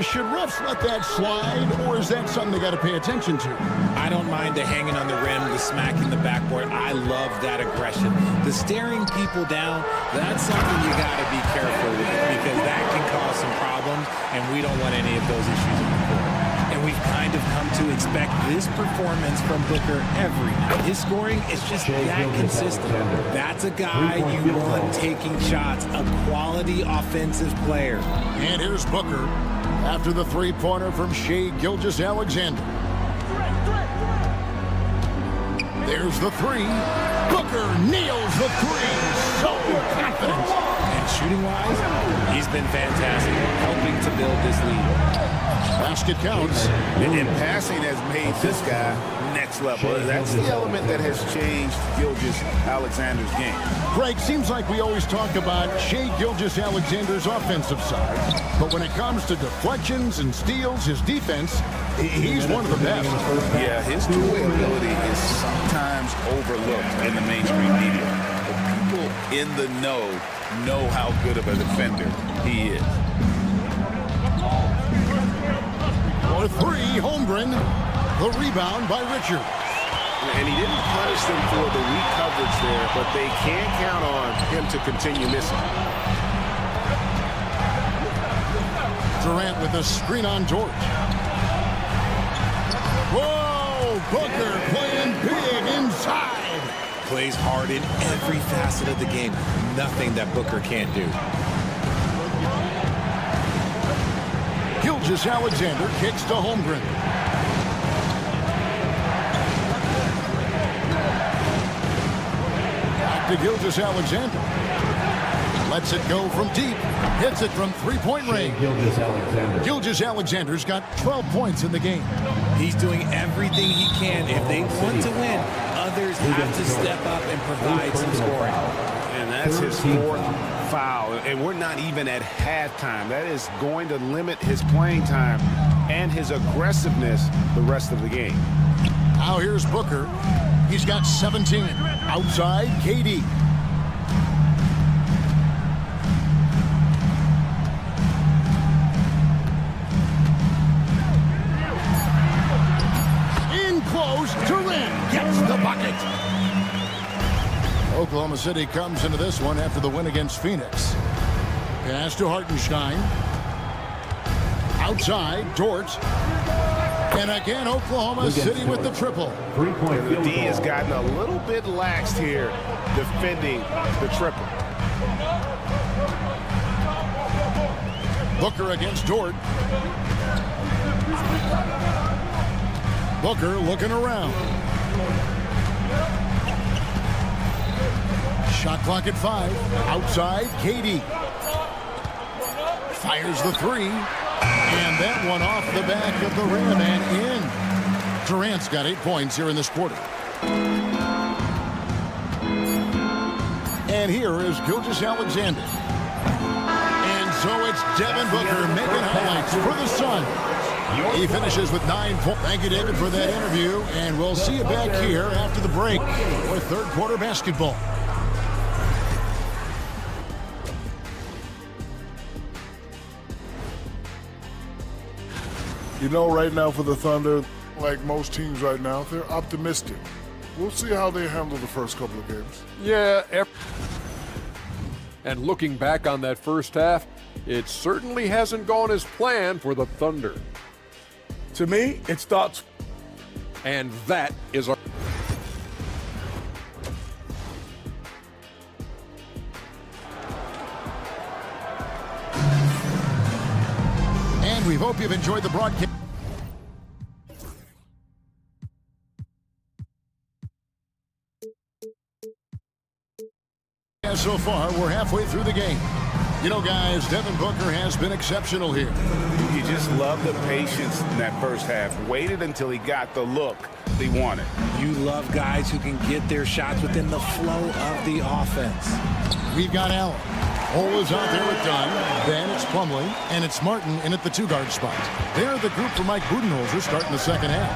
Should refs let that slide, or is that something they got to pay attention to? I don't mind the hanging on the rim, the smacking the backboard. I love that aggression. The staring people down, that's something you got to be careful with, because that can cause some problems, and we don't want any of those issues in the court. And we've kind of come to expect this performance from Booker every night. His scoring is just that consistent. That's a guy you want taking shots, a quality offensive player. And here's Booker after the three-pointer from Shai Gilgeous-Alexander. There's the three. Booker nails the three. So confident. And shooting-wise, he's been fantastic, helping to build this lead. Basket counts. And passing has made this guy next level. That's the element that has changed Gilgeous-Alexander's game. Greg, seems like we always talk about Shai Gilgeous-Alexander's offensive side, but when it comes to deflections and steals, his defense, he's one of the best. Yeah, his two-way ability is sometimes overlooked in the mainstream media. But people in the know how good of a defender he is. For three, Holmgren. The rebound by Richard. And he didn't punish them for the weak coverage there, but they can't count on him to continue missing. Durant with a screen on George. Whoa! Booker playing big inside. Plays hard in every facet of the game. Nothing that Booker can't do. Gilgeous-Alexander kicks to Holmgren. Back to Gilgeous-Alexander. Lets it go from deep. Hits it from three-point range. Gilgeous-Alexander's got 12 points in the game. He's doing everything he can. If they want to win, others have to step up and provide some scoring. And that's his fourth foul. And we're not even at halftime. That is going to limit his playing time and his aggressiveness the rest of the game. Now here's Booker. He's got 17. Outside, KD. In close, Durant gets the bucket. Oklahoma City comes into this one after the win against Phoenix. Pass to Hartenstein. Outside, Dort. And again, Oklahoma City with the triple. And the D has gotten a little bit laxed here defending the triple. Booker against Dort. Booker looking around. Shot clock at 5. Outside, KD. Fires the three. And that one off the back of the rim and in. Durant's got 8 points here in this quarter. And here is Gilgeous-Alexander. And so it's Devin Booker making highlights for the Suns. He finishes with 9 points. Thank you, David, for that interview. And we'll see you back here after the break for third quarter basketball. You know, right now for the Thunder, like most teams right now. They're optimistic. We'll see how they handle the first couple of games. Yeah. And looking back on that first half, it certainly hasn't gone as planned for the Thunder. To me, it starts. And that is our... And we hope you've enjoyed the broadcast. So far, we're halfway through the game. You know, guys, Devin Booker has been exceptional here. You just love the patience in that first half. Waited until he got the look he wanted. You love guys who can get their shots within the flow of the offense. We've got Allen. Hole is out there with Dunn. Then it's Plumlee, and it's Martin in at the two-guard spot. They're the group for Mike Budenholzer starting the second half.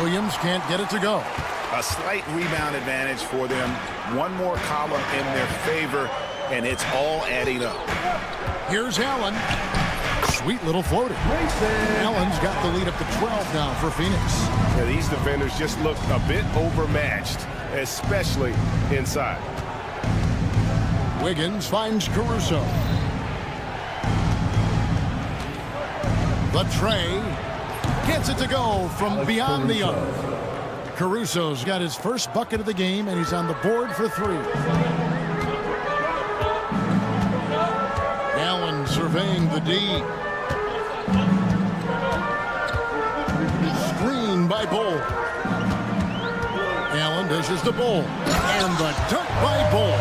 Williams can't get it to go. A slight rebound advantage for them. One more column in their favor, and it's all adding up. Here's Allen. Sweet little floater. Allen's got the lead up to 12 now for Phoenix. Yeah, these defenders just look a bit overmatched, especially inside. Wiggins finds Caruso. The tray gets it to go from beyond the arc. Caruso's got his first bucket of the game, and he's on the board for three. Allen surveying the D. Screen by Bull. Allen dishes to Bull. And the dunk by Bull.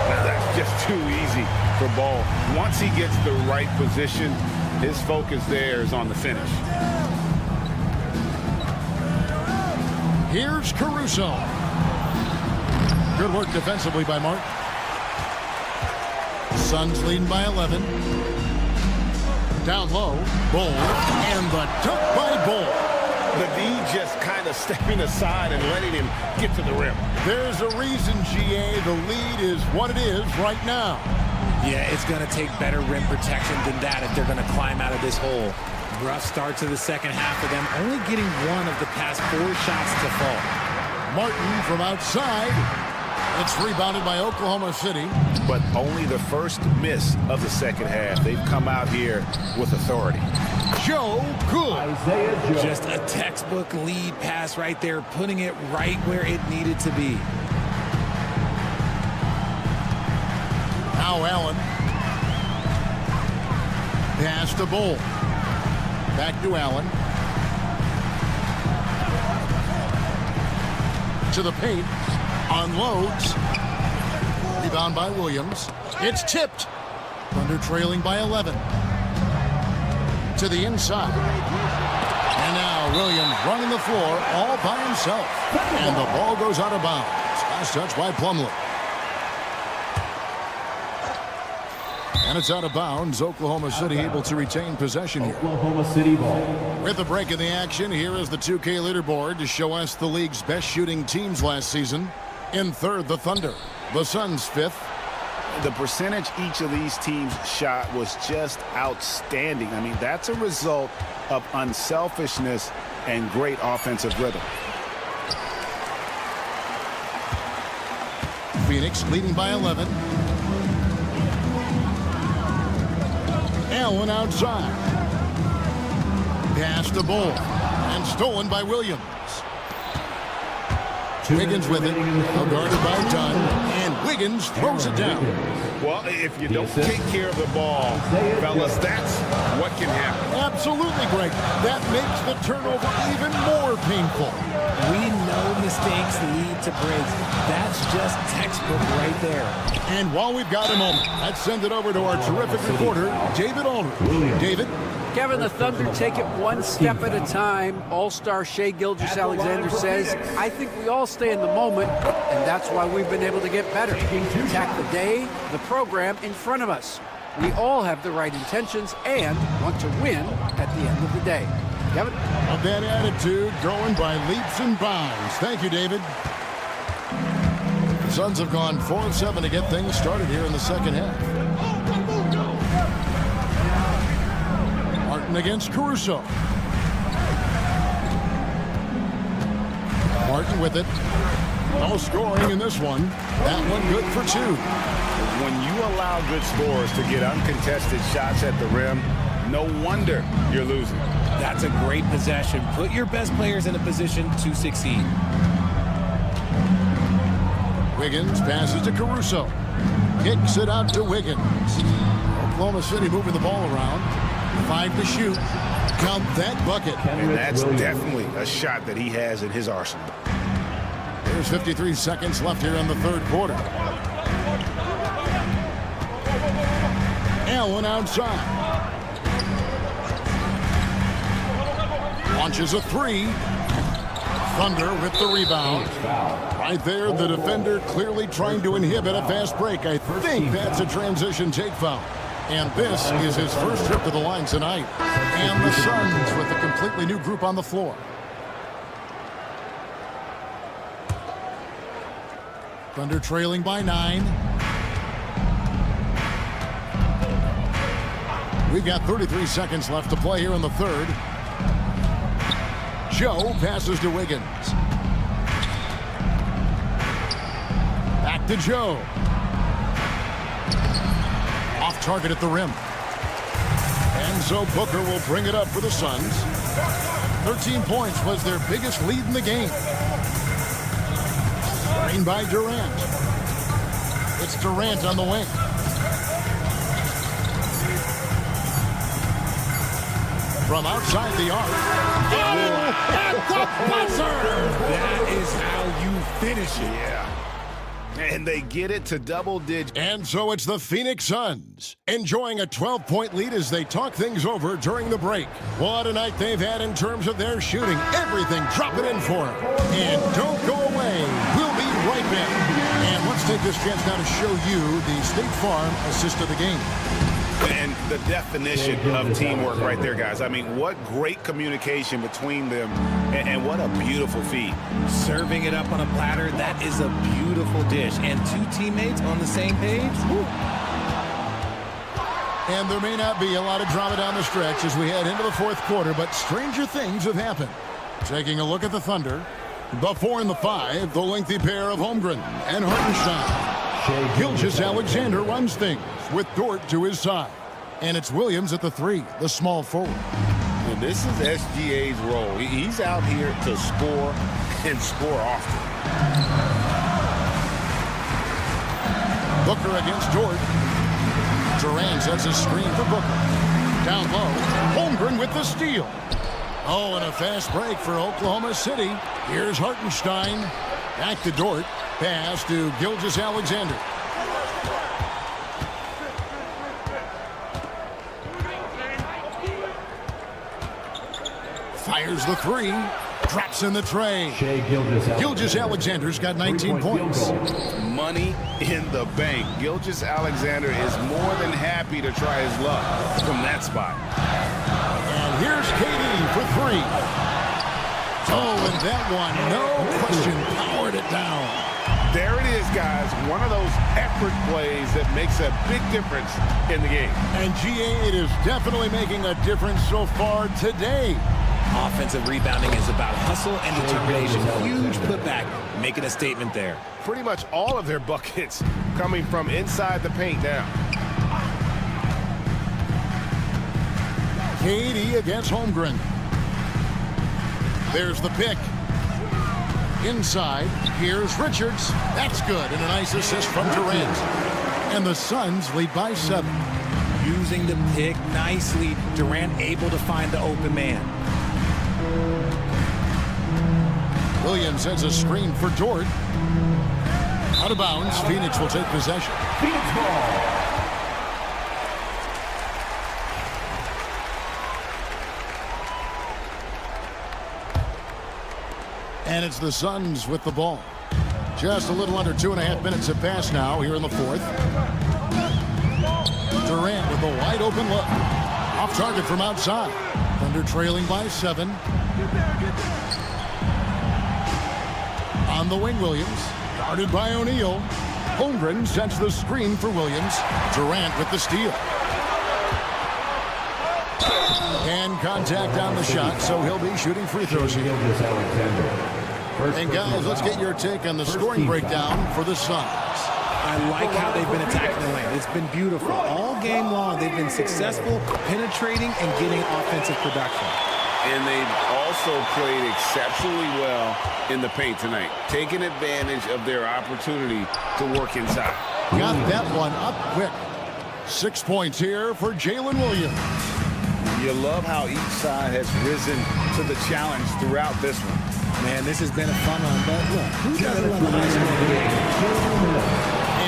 Now that's just too easy for Ball. Once he gets the right position, his focus there is on the finish. Here's Caruso. Good work defensively by Martin. Suns leading by 11. Down low, Bull, and the dunk by Bull. The D just kind of stepping aside and letting him get to the rim. There's a reason, GA, the lead is what it is right now. Yeah, it's going to take better rim protection than that if they're going to climb out of this hole. Rough start to the second half for them, only getting one of the past 4 shots to fall. Martin from outside. It's rebounded by Oklahoma City. But only the first miss of the second half. They've come out here with authority. Joe Good. Just a textbook lead pass right there, putting it right where it needed to be. Now Allen. Pass to Bull. Back to Allen. To the paint. Unloads. Rebound by Williams. It's tipped. Thunder trailing by 11. To the inside. And now Williams running the floor all by himself. And the ball goes out of bounds. Last touch by Plumlee. And it's out of bounds. Oklahoma City able to retain possession here. Oklahoma City ball. With the break in the action, here is the 2K leaderboard to show us the league's best shooting teams last season. In third, the Thunder. The Suns, fifth. The percentage each of these teams shot was just outstanding. I mean, that's a result of unselfishness and great offensive rhythm. Phoenix leading by 11. Allen outside. Pass to Bull. And stolen by Williams. Wiggins with it. Guarded by Dunn. And Wiggins throws it down. Well, if you don't take care of the ball, fellas, that's what can happen. Absolutely, Greg. That makes the turnover even more painful. We know mistakes lead to breaks. That's just textbook right there. And while we've got a moment, let's send it over to our terrific reporter, David Aldridge. David? Kevin, the Thunder take it one step at a time. All-star Shai Gilgeous-Alexander says, I think we all stay in the moment, and that's why we've been able to get better. Attack the day, the program in front of us. We all have the right intentions and want to win at the end of the day. Kevin? Of that attitude, growing by leaps and bounds. Thank you, David. The Suns have gone 4 of 7 to get things started here in the second half. Martin against Caruso. Harden with it. No scoring in this one. That one good for 2. When you allow good scorers to get uncontested shots at the rim, no wonder you're losing. That's a great possession. Put your best players in a position to succeed. Wiggins passes to Caruso. Kicks it out to Wiggins. Oklahoma City moving the ball around. 5 to shoot. Count that bucket. And that's definitely a shot that he has in his arsenal. There's 53 seconds left here in the third quarter. Allen outside. Launches a 3. Thunder with the rebound. Right there, the defender clearly trying to inhibit a fast break. I think that's a transition take foul. And this is his first trip to the line tonight. And the Suns with a completely new group on the floor. Thunder trailing by 9. We've got 33 seconds left to play here in the third. Joe passes to Wiggins. Back to Joe. Off target at the rim. And so Booker will bring it up for the Suns. 13 points was their biggest lead in the game. Screen by Durant. It's Durant on the wing. From outside the arc. Oh, at the buzzer! That is how you finish it. Yeah. And they get it to double digits. And so it's the Phoenix Suns enjoying a 12-point lead as they talk things over during the break. What a night they've had in terms of their shooting. Everything dropping in for them. And don't go away. We'll be right back. And let's take this chance now to show you the State Farm assist of the game. And the definition of teamwork right there, guys. I mean, what great communication between them, and what a beautiful feed. Serving it up on a platter, that is a beautiful dish. And 2 teammates on the same page. Woo. And there may not be a lot of drama down the stretch as we head into the fourth quarter, but stranger things have happened. Taking a look at the Thunder. The 4 and the 5, the lengthy pair of Holmgren and Hartenstein. Gilgeous-Alexander runs things with Dort to his side. And it's Williams at the 3, the small forward. And this is SGA's role. He's out here to score and score often. Booker against Dort. Durant sets a screen for Booker. Down low, Holmgren with the steal. Oh, and a fast break for Oklahoma City. Here's Hartenstein. Back to Dort. Pass to Gilgeous-Alexander. Fires the 3. Drops in the tray. Gilgeous-Alexander's got 19 points. Money in the bank. Gilgeous-Alexander is more than happy to try his luck from that spot. And here's KD for 3. Oh, and that one, no question, powered it down. There it is, guys. One of those effort plays that makes a big difference in the game. And GA, it is definitely making a difference so far today. Offensive rebounding is about hustle and determination. Huge putback, making a statement there. Pretty much all of their buckets coming from inside the paint now. KD against Holmgren. There's the pick. Inside, here's Richards. That's good, and a nice assist from Durant. And the Suns lead by 7. Using the pick nicely, Durant able to find the open man. Williams sends a screen for Dort. Out of bounds, Phoenix will take possession. Phoenix ball. And it's the Suns with the ball. Just a little under 2.5 minutes have passed now here in the fourth. Durant with a wide open look. Off target from outside. Thunder trailing by 7. On the wing, Williams. Guarded by O'Neal. Holmgren sets the screen for Williams. Durant with the steal. And contact on the shot, so he'll be shooting free throws here. And guys, let's get your take on the scoring breakdown for the Suns. I like how they've been attacking the lane. It's been beautiful. All game long, they've been successful penetrating and getting offensive production. And they've also played exceptionally well in the paint tonight, taking advantage of their opportunity to work inside. Got that one up quick. 6 points here for Jalen Williams. You love how each side has risen to the challenge throughout this one. Man, this has been a fun one, but look, who doesn't love a high-scoring game?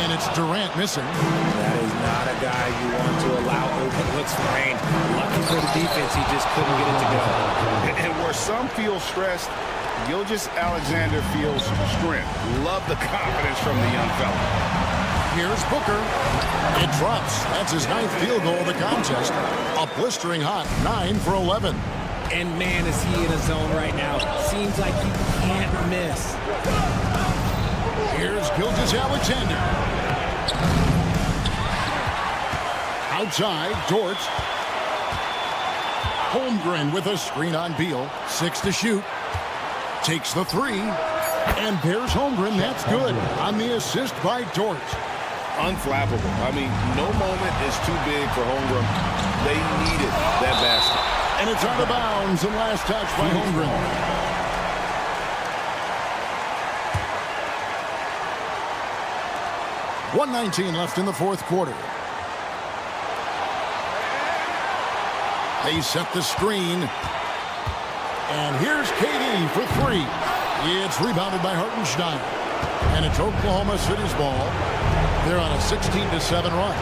And it's Durant missing. That is not a guy you want to allow open looks for Payne. Lucky for the defense, he just couldn't get it to go. And where some feel stressed, Gilgeous-Alexander feels strength. Love the confidence from the young fella. Here's Booker. It drops. That's his 9th field goal of the contest. A blistering hot 9 for 11. And man, is he in a zone right now. Seems like he can't miss. Here's Gilgeous-Alexander. Outside, Dort. Holmgren with a screen on Beal. 6 to shoot. Takes the 3. And bears Holmgren. That's good. On the assist by Dort. Unflappable. I mean, no moment is too big for Holmgren. They needed that basket. And it's out of bounds. And last touch by Holmgren. 1:19 left in the fourth quarter. They set the screen. And here's KD for 3. It's rebounded by Hartenstein. And it's Oklahoma City's ball. They're on a 16-7 run.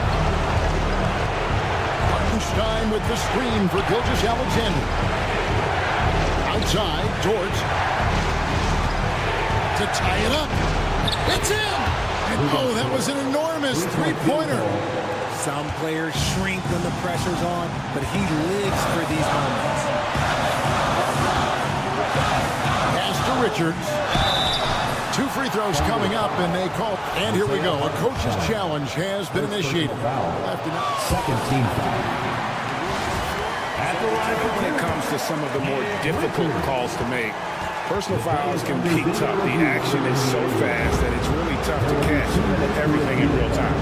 Hartenstein with the screen for Gilgeous-Alexander. Outside, Dort. To tie it up. It's in! And oh, that was an enormous three-pointer. Some players shrink when the pressure's on, but he lives for these moments. Pass to Richards. 2 free throws coming up, and they call. And here we go. A coach's challenge has been initiated. Second team foul. When it comes to some of the more difficult calls to make, personal fouls can be tough. The action is so fast that it's really tough to catch everything in real time.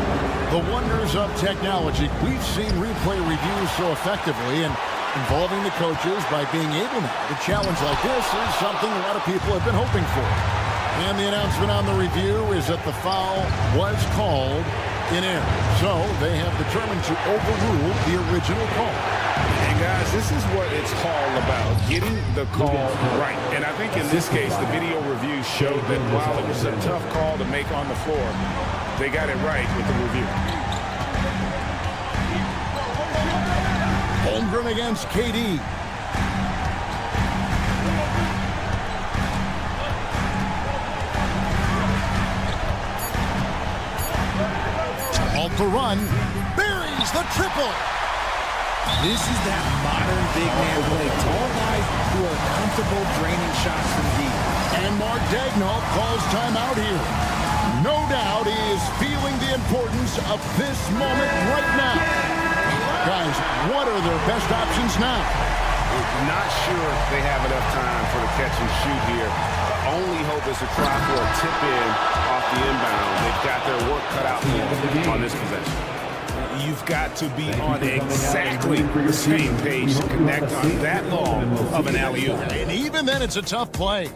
The wonders of technology. We've seen replay reviews so effectively, and involving the coaches by being able to challenge like this is something a lot of people have been hoping for. And the announcement on the review is that the foul was called in error. So they have determined to overrule the original call. And guys, this is what it's all about, getting the call right. And I think in this case, the video review showed that while it was a tough call to make on the floor, they got it right with the review. Holmgren against KD. Off the run, buries the triple. This is that modern big man play. Tall guys who are comfortable draining shots from deep. And Mark Daigneault calls timeout here. No doubt he is feeling the importance of this moment right now. Guys, what are their best options now? Not sure they have enough time for the catch and shoot here. The only hope is to try for a tip in off the inbound. They've got their work cut out for them on this possession. You've got to be on exactly the same page to connect on that long of an alley-oop. And even then, it's a tough play.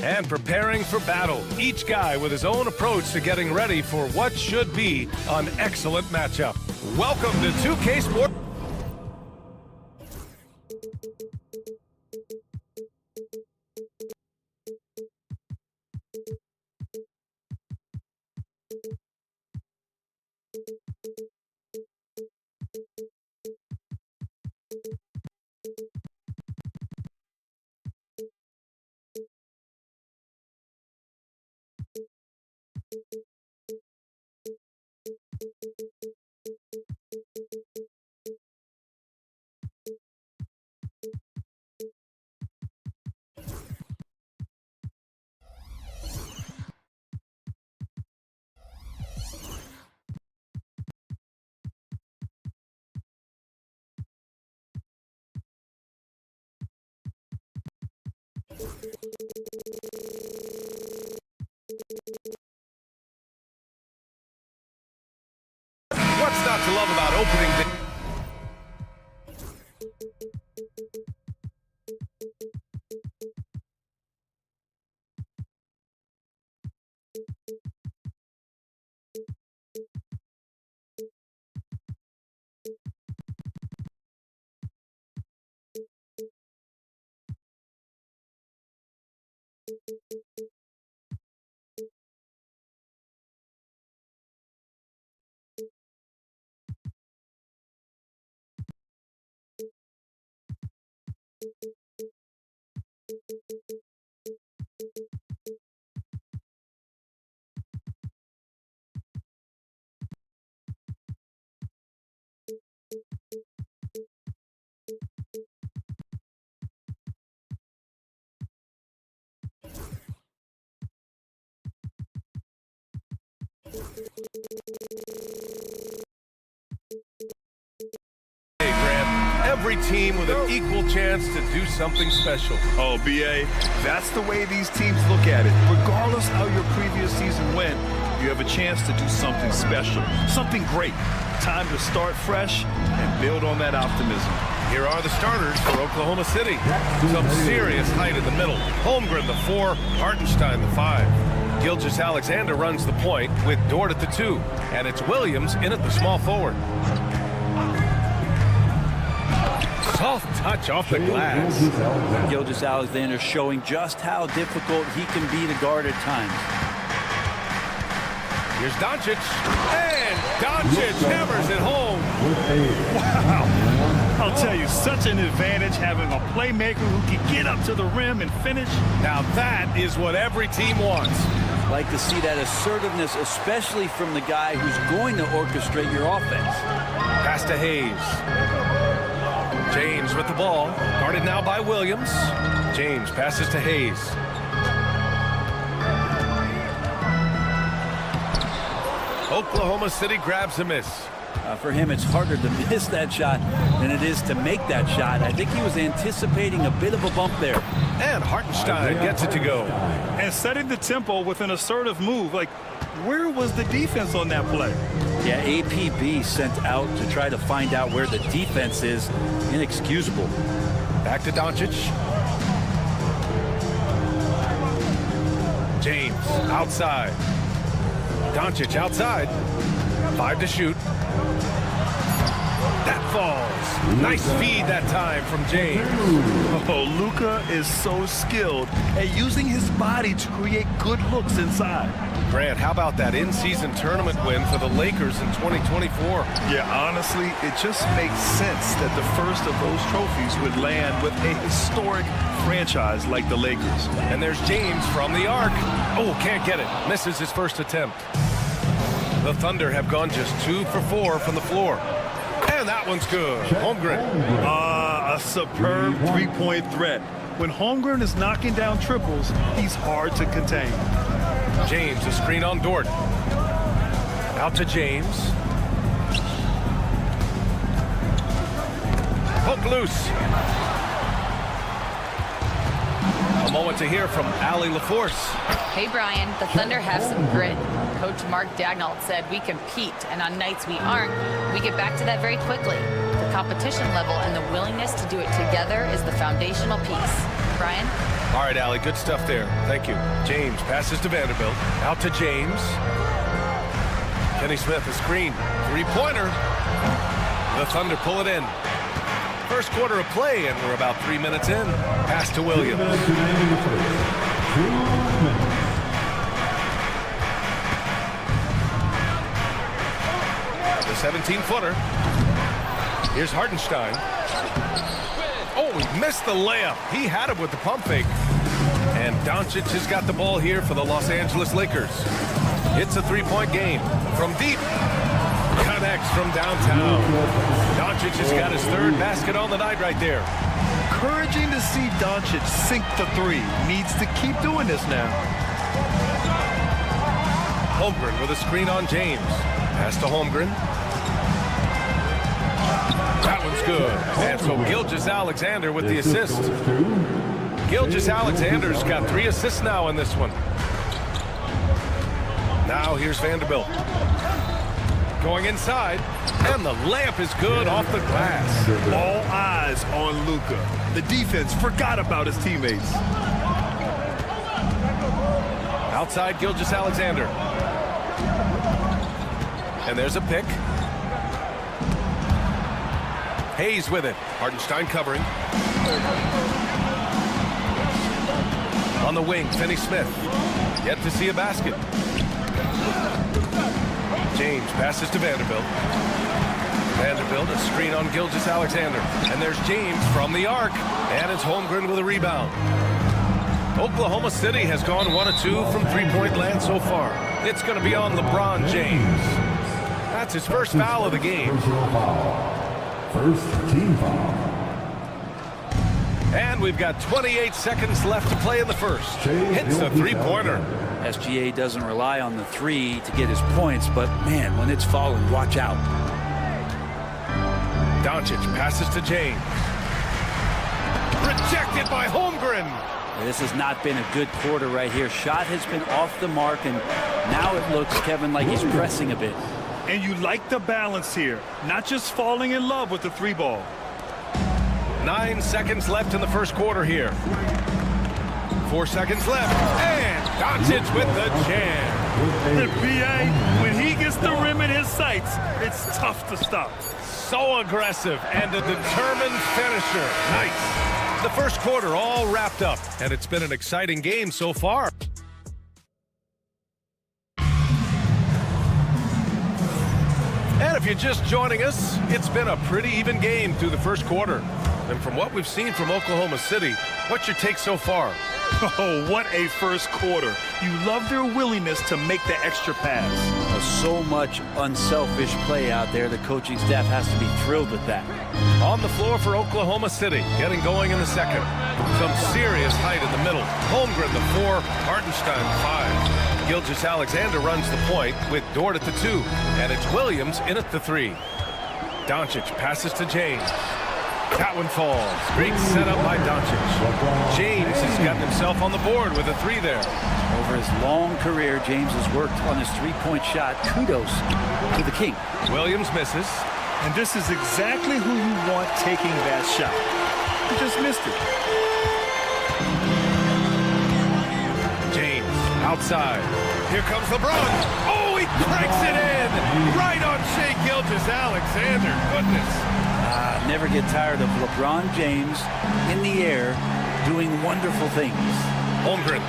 And preparing for battle, each guy with his own approach to getting ready for what should be an excellent matchup. Welcome to 2K Sports. What's not to love about opening day? Every team with an equal chance to do something special. Oh, B.A., that's the way these teams look at it. Regardless how your previous season went, you have a chance to do something special, something great. Time to start fresh and build on that optimism. Here are the starters for Oklahoma City. Some serious height in the middle. Holmgren, the 4, Hartenstein, the 5. Gilgeous-Alexander runs the point with Dort at the 2. And it's Williams in at the small forward. Soft touch off the glass. Gilgeous-Alexander showing just how difficult he can be to guard at times. Here's Doncic. And Doncic hammers it home Wow. I'll tell you, such an advantage having a playmaker who can get up to the rim and finish. Now that is what every team wants. Like to see that assertiveness, especially from the guy who's going to orchestrate your offense. Pass to Hayes. James with the ball. Guarded now by Williams. James passes to Hayes. Oklahoma City grabs a miss. For him, it's harder to miss that shot than it is to make that shot. I think he was anticipating a bit of a bump there. And Hartenstein gets it to go. And setting the tempo with an assertive move. Like, where was the defense on that play? Yeah, APB sent out to try to find out where the defense is. Inexcusable. Back to Doncic. James outside. Doncic outside. 5 to shoot. That falls. Nice feed that time from James. Oh, Luka is so skilled at using his body to create good looks inside. Grant, how about that in-season tournament win for the Lakers in 2024? Yeah, honestly, it just makes sense that the first of those trophies would land with a historic franchise like the Lakers. And there's James from the arc. Oh, can't get it. Misses his first attempt. The Thunder have gone just 2 for 4 from the floor. And that one's good. Holmgren. A superb three-point threat. When Holmgren is knocking down triples, he's hard to contain. James, a screen on Dort. Out to James. Hook loose. A moment to hear from Allie LaForce. Hey, Brian, the Thunder have some grit. Coach Mark Daigneault said we compete, and on nights we aren't, we get back to that very quickly. The competition level and the willingness to do it together is the foundational piece. Brian? All right, Allie, good stuff there. Thank you. James passes to Vanderbilt. Out to James. Kenny Smith, a screen. Three-pointer. The Thunder pull it in. First quarter of play, and we're about 3 minutes in. Pass to Williams. The 17-footer. Here's Hartenstein. Oh, he missed the layup. He had it with the pump fake. And Doncic has got the ball here for the Los Angeles Lakers. It's a three-point game. From deep. Connects from downtown. Doncic has got his third basket on the night right there. Encouraging to see Doncic sink the three. Needs to keep doing this now. Holmgren with a screen on James. Pass to Holmgren. That one's good. And so Gilgeous-Alexander with the assist. Gilgeous-Alexander's got 3 assists now in this one. Now here's Vanderbilt. Going inside. And the layup is good off the glass. All eyes on Luka. The defense forgot about his teammates. Outside Gilgeous-Alexander. And there's a pick. Hayes with it. Hartenstein covering. On the wing, Finney Smith. Yet to see a basket. James passes to Vanderbilt. Vanderbilt, a screen on Gilgeous-Alexander. And there's James from the arc. And it's Holmgren with a rebound. Oklahoma City has gone 1 of 2 from three-point land so far. It's going to be on LeBron James. That's his first foul of the game. First team foul. And we've got 28 seconds left to play in the first. Hits the three-pointer. SGA doesn't rely on the three to get his points, but man, when it's falling, watch out. Doncic passes to James. Rejected by Holmgren. This has not been a good quarter right here. Shot has been off the mark, and now it looks, Kevin, like he's pressing a bit. And you like the balance here, not just falling in love with the three ball. 9 seconds left in the first quarter here. 4 seconds left. And Doncic with the jam. The PA, when he gets the rim in his sights, it's tough to stop. So aggressive and a determined finisher. Nice. The first quarter all wrapped up, and it's been an exciting game so far. And if you're just joining us, it's been a pretty even game through the first quarter. And from what we've seen from Oklahoma City, what's your take so far? Oh, what a first quarter. You love their willingness to make the extra pass. So much unselfish play out there. The coaching staff has to be thrilled with that. On the floor for Oklahoma City, getting going in the second. Some serious height in the middle. Holmgren, the 4, Hartenstein, 5. Gilgeous-Alexander runs the point with Dort at the 2. And it's Williams in at the 3. Doncic passes to James. That one falls. Great setup by Doncic. James has gotten himself on the board with a 3 there. Over his long career, James has worked on his three-point shot. Kudos to the King. Williams misses. And this is exactly who you want taking that shot. He just missed it. James outside. Here comes LeBron. Oh, he cranks it in. Right on Shai Gilgeous-Alexander. Goodness. Never get tired of LeBron James in the air doing wonderful things. Holmgren,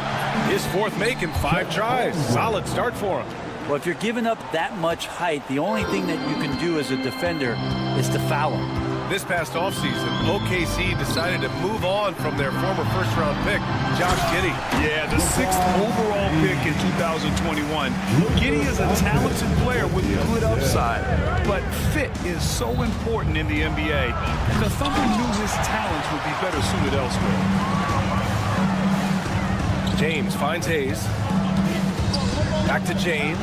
his 4th make in 5 tries. Solid start for him. Well, if you're giving up that much height, the only thing that you can do as a defender is to foul him. This past offseason, OKC decided to move on from their former first-round pick, Josh Giddey. Yeah, the 6th overall pick in 2021. Giddey is a talented player with good upside, but fit is so important in the NBA. The Thunder knew his talents would be better suited elsewhere. James finds Hayes. Back to James.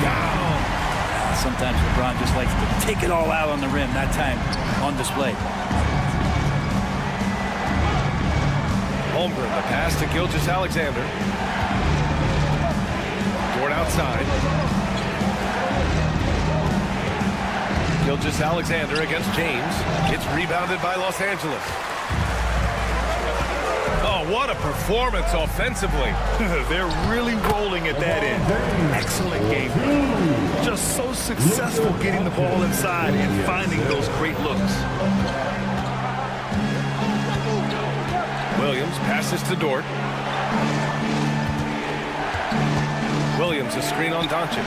Down. Sometimes LeBron just likes to take it all out on the rim. That time on display. Holmgren, the pass to Gilgeous-Alexander. Dort outside. Gilgeous-Alexander against James. It's rebounded by Los Angeles. Oh, what a performance offensively. They're really rolling at that end. Excellent game. Just so successful getting the ball inside and finding those great looks. Williams passes to Dort. Williams a screen on Doncic.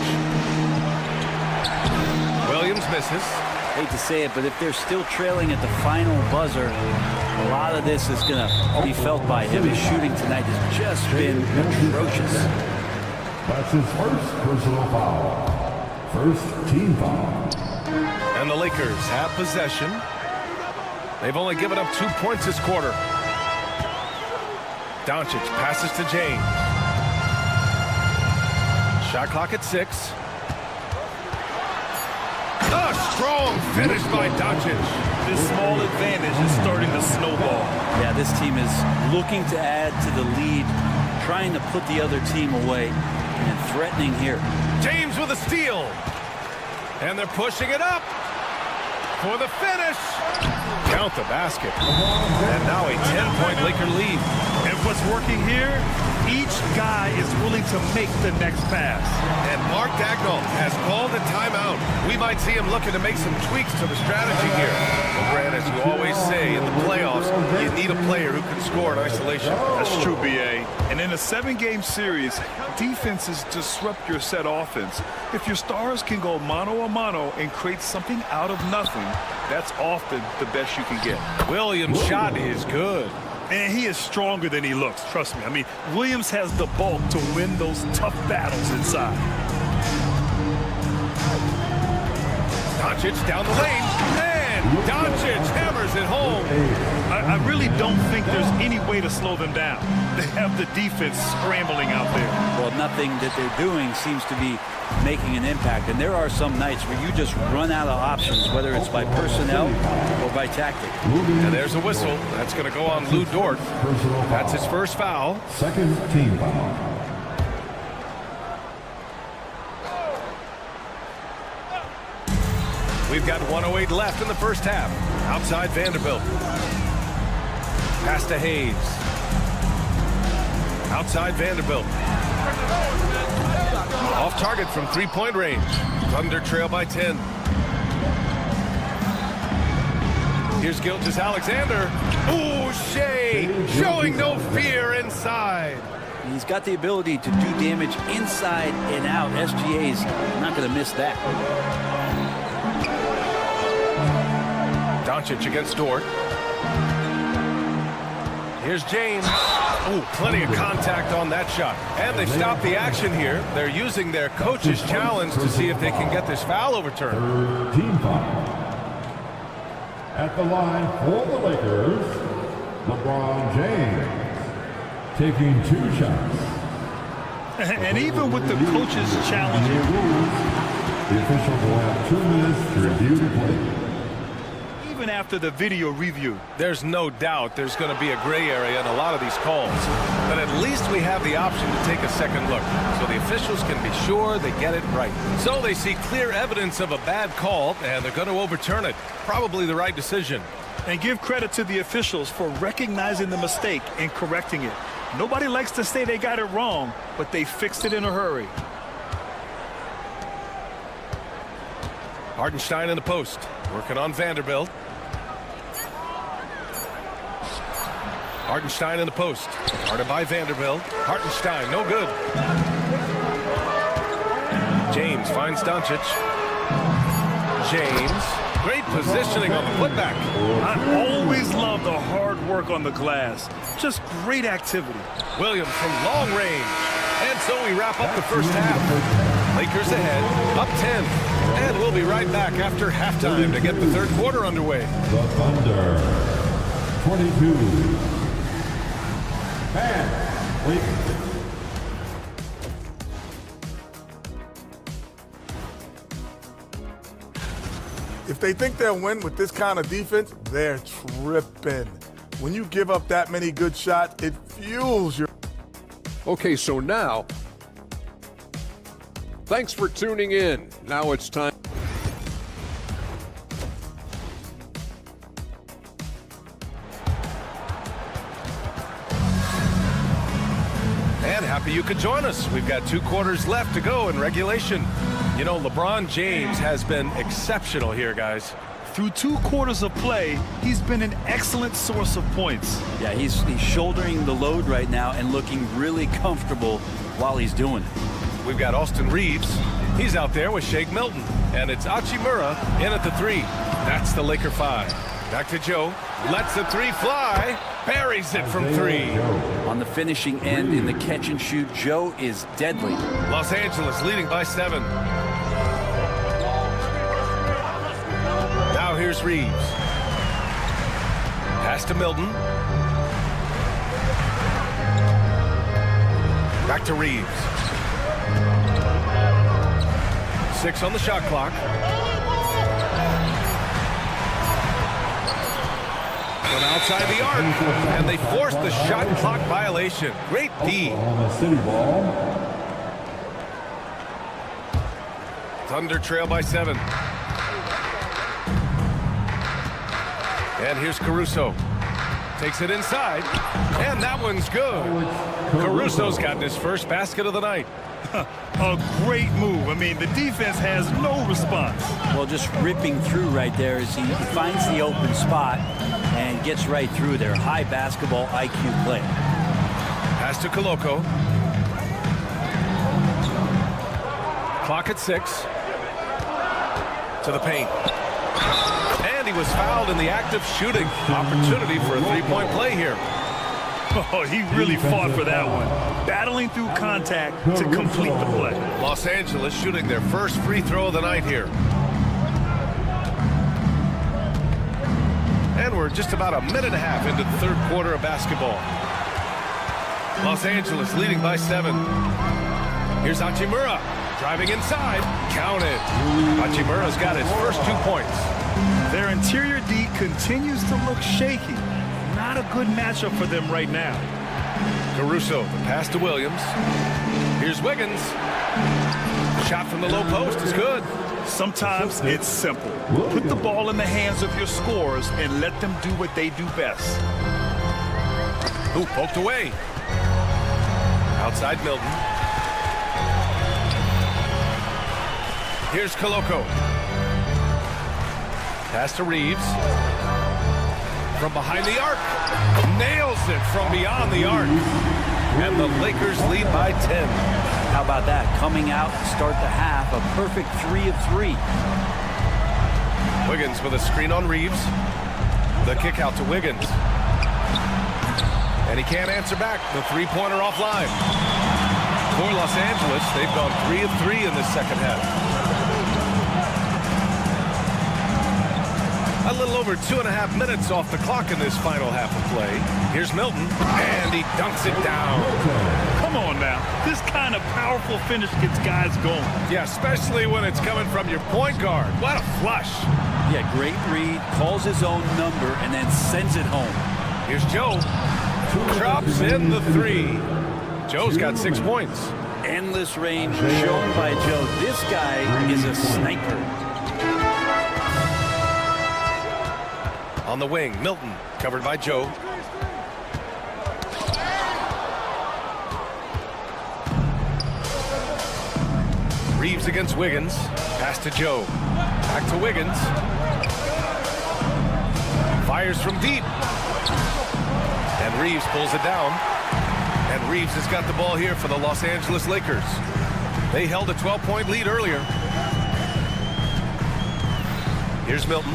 Williams misses. Hate to say it, but if they're still trailing at the final buzzer, a lot of this is going to be felt by him. His shooting tonight has just been atrocious. That's his first personal foul. First team foul. And the Lakers have possession. They've only given up 2 points this quarter. Doncic passes to James. Shot clock at 6. A strong finish by Doncic. This small advantage is starting to snowball. Yeah, this team is looking to add to the lead, trying to put the other team away, and threatening here. James with a steal. And they're pushing it up for the finish. Count the basket. And now a 10-point Laker lead. And what's working here? Each guy is willing to make the next pass. And Mark Dagnall has called a timeout. We might see him looking to make some tweaks to the strategy here. Well, Grant, as you always say, in the playoffs, you need a player who can score in isolation. That's true, B.A. And in a 7-game series, defenses disrupt your set offense. If your stars can go mano-a-mano and create something out of nothing, that's often the best you can get. Williams' shot is good. And he is stronger than he looks, trust me. I mean, Williams has the bulk to win those tough battles inside. Doncic down the lane, and Doncic hammers it home. I really don't think there's any way to slow them down. They have the defense scrambling out there. Well, nothing that they're doing seems to be making an impact. And there are some nights where you just run out of options, whether it's by personnel or by tactic. And there's a whistle. That's going to go on Lou Dort. That's his first foul. Second team foul. We've got 1:08 left in the first half. Outside Vanderbilt. Pass to Hayes. Outside Vanderbilt. Off target from three-point range. Thunder trail by 10. Here's Gilgeous-Alexander. Ooh, Shea showing no fear inside. He's got the ability to do damage inside and out. SGA's not going to miss that. Doncic against Dort. Here's James. Ooh, plenty of contact on that shot. And they stop the action here. They're using their coach's challenge to see if they can get this foul overturned. Team foul. At the line for the Lakers, LeBron James taking 2 shots. And even with the coach's challenge, the officials will have 2 minutes to review the play. even after the video review. There's no doubt there's going to be a gray area in a lot of these calls. But at least we have the option to take a second look, so the officials can be sure they get it right. So they see clear evidence of a bad call, and they're going to overturn it. Probably the right decision. And give credit to the officials for recognizing the mistake and correcting it. Nobody likes to say they got it wrong, but they fixed it in a hurry. Hartenstein in the post, working on Vanderbilt. Hartenstein in the post, guarded by Vanderbilt. Hartenstein, no good. James finds Doncic. James, great positioning on the putback. I always love the hard work on the glass. Just great activity. Williams from long range. And so we wrap up the first half. Lakers ahead, up 10. And we'll be right back after halftime to get the third quarter underway. The Thunder, 22. And Lakers. If they think they'll win with this kind of defense, they're tripping. When you give up that many good shots, it fuels your... Okay, so now, thanks for tuning in. Now it's time. And happy you could join us. We've got 2 quarters left to go in regulation. You know, LeBron James has been exceptional here, guys. Through 2 quarters of play, he's been an excellent source of points. Yeah, he's shouldering the load right now and looking really comfortable while he's doing it. We've got Austin Reeves. He's out there with Shake Milton. And it's Hachimura in at the 3. That's the Laker 5. Back to Joe. Lets the 3 fly. Buries it from 3. On the finishing end in the catch and shoot, Joe is deadly. Los Angeles leading by 7. Now here's Reeves. Pass to Milton. Back to Reeves. 6 on the shot clock. From outside the arc, and they forced the shot clock violation. Great D. City ball. Thunder trail by 7. And here's Caruso. Takes it inside, and that one's good. Caruso's gotten his first basket of the night. A great move. I mean, the defense has no response. Well, just ripping through right there as he finds the open spot and gets right through there. High basketball IQ play. Pass to Koloko. Clock at 6. To the paint. And he was fouled in the act of shooting. Opportunity for a 3-point play here. Oh, he really fought for that one. Battling through contact to complete the play. Los Angeles shooting their first free throw of the night here. And we're just about a minute and a half into the third quarter of basketball. Los Angeles leading by 7. Here's Hachimura driving inside. Counted. Hachimura's got his first 2 points. Their interior D continues to look shaky. Not a good matchup for them right now. Caruso, the pass to Williams. Here's Wiggins. Shot from the low post is good. Sometimes it's simple. Put the ball in the hands of your scorers and let them do what they do best. Ooh, poked away. Outside Milton. Here's Koloko. Pass to Reeves. from behind the arc. Nails it from beyond the arc. And the Lakers lead by 10. How about that? Coming out to start the half, a perfect 3 of 3. Wiggins with a screen on Reeves. The kick out to Wiggins. And he can't answer back. The three-pointer offline. For Los Angeles, they've gone 3 of 3 in this second half. A little over 2.5 minutes off the clock in this final half of play. Here's Milton, and he dunks it down. Come on now. This kind of powerful finish gets guys going. Yeah, especially when it's coming from your point guard. What a flush. Yeah, great read, calls his own number, and then sends it home. Here's Joe. Drops in the 3. Joe's got 6 points. Endless range shown by Joe. This guy is a sniper. On the wing, Milton, covered by Joe. Reeves against Wiggins. Pass to Joe. Back to Wiggins. Fires from deep. And Reeves pulls it down. And Reeves has got the ball here for the Los Angeles Lakers. They held a 12-point lead earlier. Here's Milton.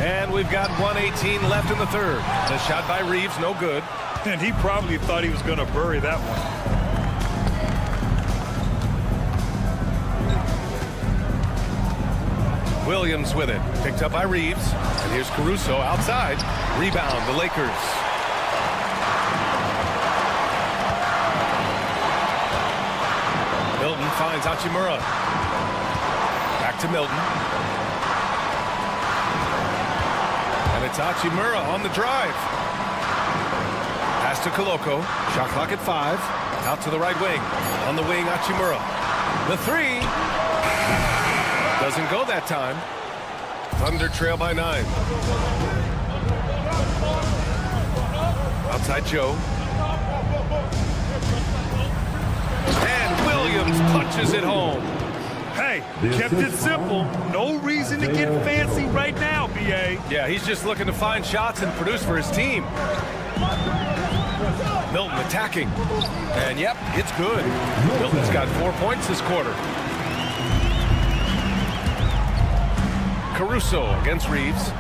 And we've got 1:18 left in the third. The shot by Reeves, no good. And he probably thought he was going to bury that one. Williams with it. Picked up by Reeves. And here's Caruso outside. Rebound, the Lakers. Milton finds Hachimura. Back to Milton. And it's Hachimura on the drive. Pass to Koloko. Shot clock at 5. Out to the right wing. On the wing, Hachimura. The 3. Doesn't go that time. Thunder trail by 9. Outside Joe. And Williams punches it home. Hey, kept it simple. No reason to get fancy right now, B.A. Yeah, he's just looking to find shots and produce for his team. Milton attacking. And yep, it's good. Milton's got 4 points this quarter. Caruso against Reeves.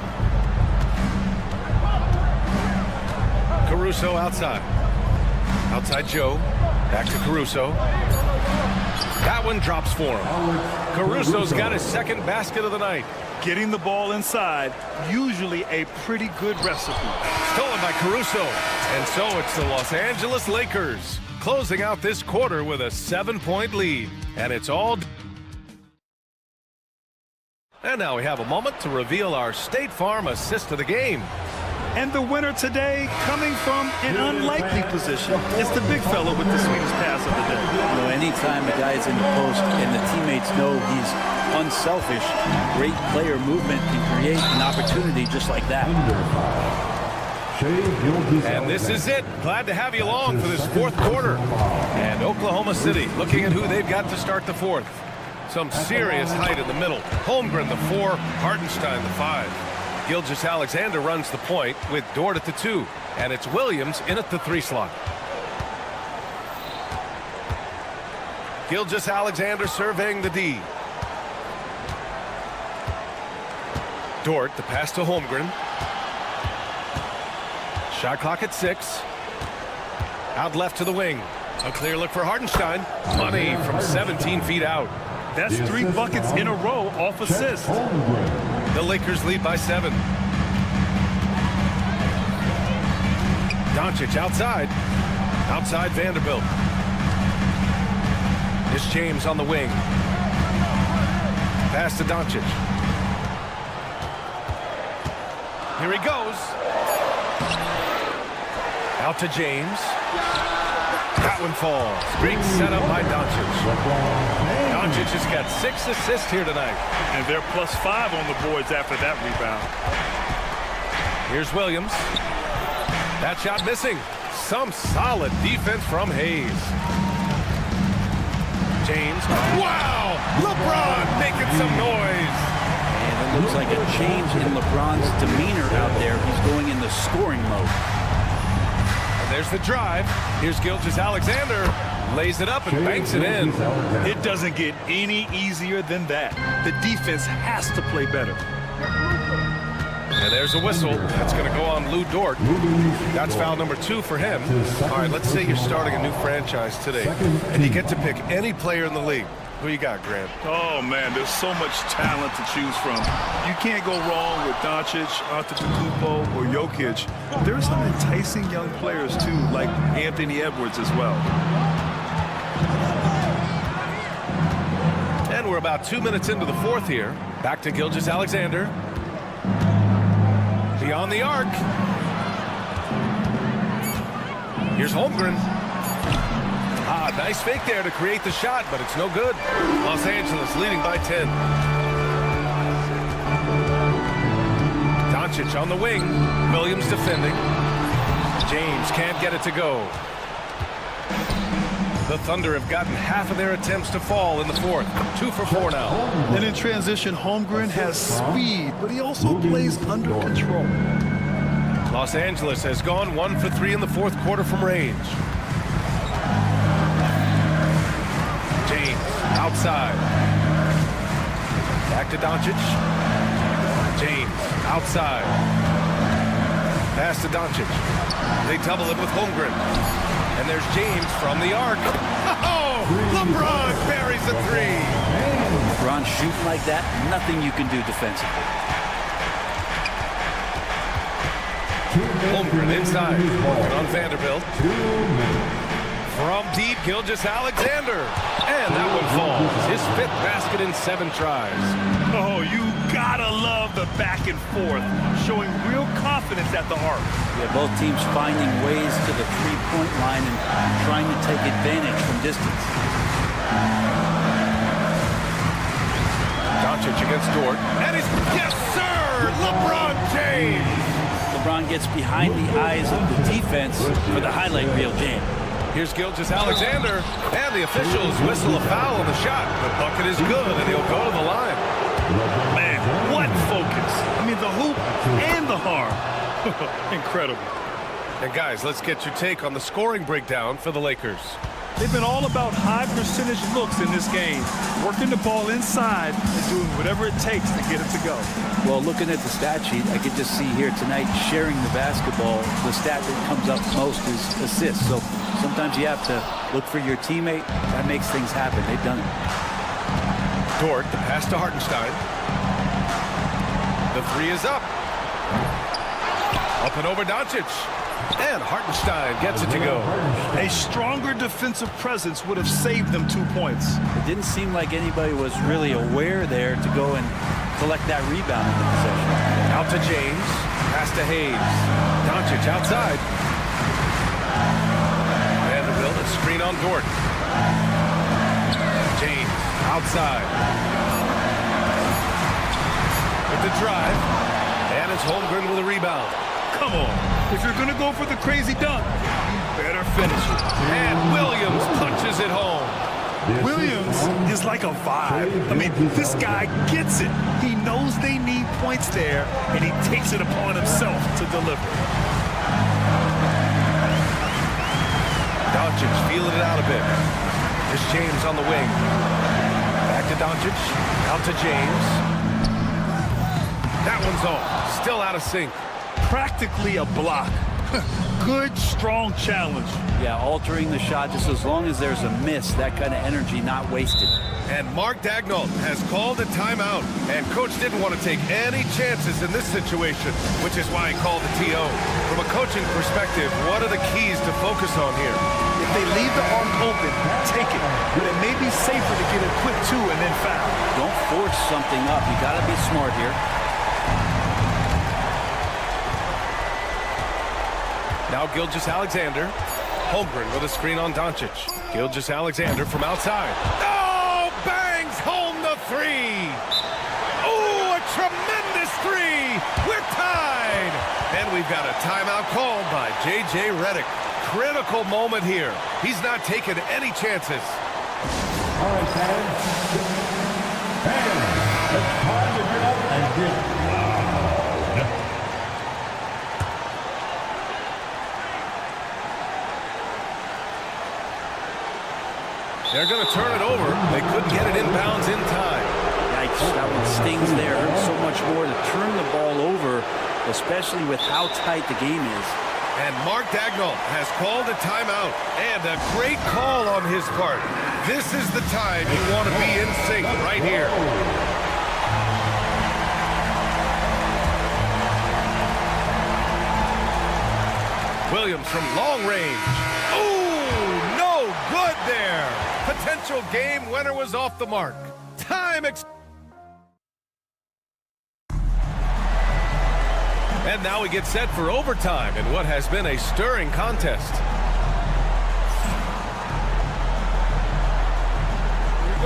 Caruso outside. Outside Joe. Back to Caruso. That one drops for him. Caruso's got his second basket of the night. Getting the ball inside, usually a pretty good recipe. Stolen by Caruso. And so it's the Los Angeles Lakers closing out this quarter with a 7-point lead. And it's all... And now we have a moment to reveal our State Farm assist of the game. And the winner today, coming from an unlikely position, is the big fella with the sweetest pass of the day. You know, anytime the guy's in the post and the teammates know he's unselfish, great player movement can create an opportunity just like that. And this is it. Glad to have you along for this fourth quarter. And Oklahoma City looking at who they've got to start the fourth. Some serious height in the middle. Holmgren, the 4. Hartenstein, the 5. Gilgeous-Alexander runs the point with Dort at the 2. And it's Williams in at the 3 slot. Gilgeous-Alexander surveying the D. Dort, the pass to Holmgren. Shot clock at 6. Out left to the wing. A clear look for Hartenstein. Money from 17 feet out. That's 3 buckets in a row off assist. The Lakers lead by 7. Doncic outside. Outside Vanderbilt. It's James on the wing. Pass to Doncic. Here he goes. Out to James. That one falls. Great setup by Doncic. Doncic has got 6 assists here tonight. And they're +5 on the boards after that rebound. Here's Williams. That shot missing. Some solid defense from Hayes. James. Wow! LeBron making some noise. And the looks like a change in LeBron's demeanor out there. He's going into scoring mode. And there's the drive. Here's Gilgeous-Alexander. Lays it up and banks it in. It doesn't get any easier than that. The defense has to play better. And there's a whistle. That's going to go on Lou Dort. That's foul number 2 for him. All right, let's say you're starting a new franchise today, and you get to pick any player in the league. Who you got, Grant? Oh, man, there's so much talent to choose from. You can't go wrong with Doncic, Antetokounmpo, or Jokic. There's some enticing young players, too, like Anthony Edwards as well. And we're about 2 minutes into the fourth here. Back to Gilgeous-Alexander. Beyond the arc. Here's Holmgren. Nice fake there to create the shot, but it's no good. Los Angeles leading by 10. Doncic on the wing. Williams defending. James can't get it to go. The Thunder have gotten half of their attempts to fall in the fourth. 2 for 4 now. And in transition, Holmgren has speed, but he also plays under control. Los Angeles has gone 1 for 3 in the fourth quarter from range. James outside. Back to Doncic. James outside. Pass to Doncic. They double it with Holmgren. And there's James from the arc. Oh, LeBron buries a 3. LeBron shooting like that, nothing you can do defensively. Holmgren inside. Working on Vanderbilt. From deep, Gilgeous-Alexander. And that one falls. His 5th basket in 7 tries. Oh, you gotta love the back and forth, showing real confidence at the arc. Yeah, both teams finding ways to the three-point line and trying to take advantage from distance. Doncic against Dort. And he's, yes, sir! LeBron James! LeBron gets behind the eyes of the defense for the highlight reel jam. Here's Gilgeous-Alexander, and the officials whistle a foul on the shot. The bucket is good, and he'll go to the line. Man, what focus. I mean, the hoop and the harm. Incredible. And guys, let's get your take on the scoring breakdown for the Lakers. They've been all about high percentage looks in this game, working the ball inside and doing whatever it takes to get it to go. Well, looking at the stat sheet, I could just see here tonight sharing the basketball. The stat that comes up most is assists. So sometimes you have to look for your teammate. That makes things happen. They've done it. Dort, the pass to Hartenstein. The 3 is up. Up and over Doncic. And Hartenstein gets it to go. A stronger defensive presence would have saved them 2 points. It didn't seem like anybody was really aware there to go and collect that rebound in the possession. Out to James. Pass to Hayes. Doncic outside. Vanderbilt, a screen on Dort. James outside. With the drive. And it's Holmgren with a rebound. Come on. If you're going to go for the crazy dunk, you better finish it. And Williams punches it home. Williams is like a vibe. I mean, this guy gets it. He knows they need points there, and he takes it upon himself to deliver. Doncic feeling it out a bit. Here's James on the wing. Back to Doncic. Out to James. That one's off. Still out of sync. Practically a block. Good, strong challenge. Yeah, altering the shot just as long as there's a miss, that kind of energy not wasted. And Mark Daigneault has called a timeout. And coach didn't want to take any chances in this situation, which is why he called the TO. From a coaching perspective, what are the keys to focus on here? If they leave the arm open, take it. But it may be safer to get a quick 2 and then foul. Don't force something up. You got to be smart here. Now Gilgeous-Alexander. Holmgren with a screen on Doncic. Gilgeous-Alexander from outside. Oh, bangs home the 3. Oh, a tremendous 3. We're tied. And we've got a timeout called by J.J. Redick. Critical moment here. He's not taking any chances. All right, fans. Fans, it's time to get up and They're going to turn it over. They couldn't get it inbounds in time. Yikes, that one stings there. Hurts so much more to turn the ball over, especially with how tight the game is. And Mark Dagnall has called a timeout, and a great call on his part. This is the time you want to be in sync right here. Williams from long range. Ooh, no good there. Potential game winner was off the mark. And now we get set for overtime in what has been a stirring contest. Here we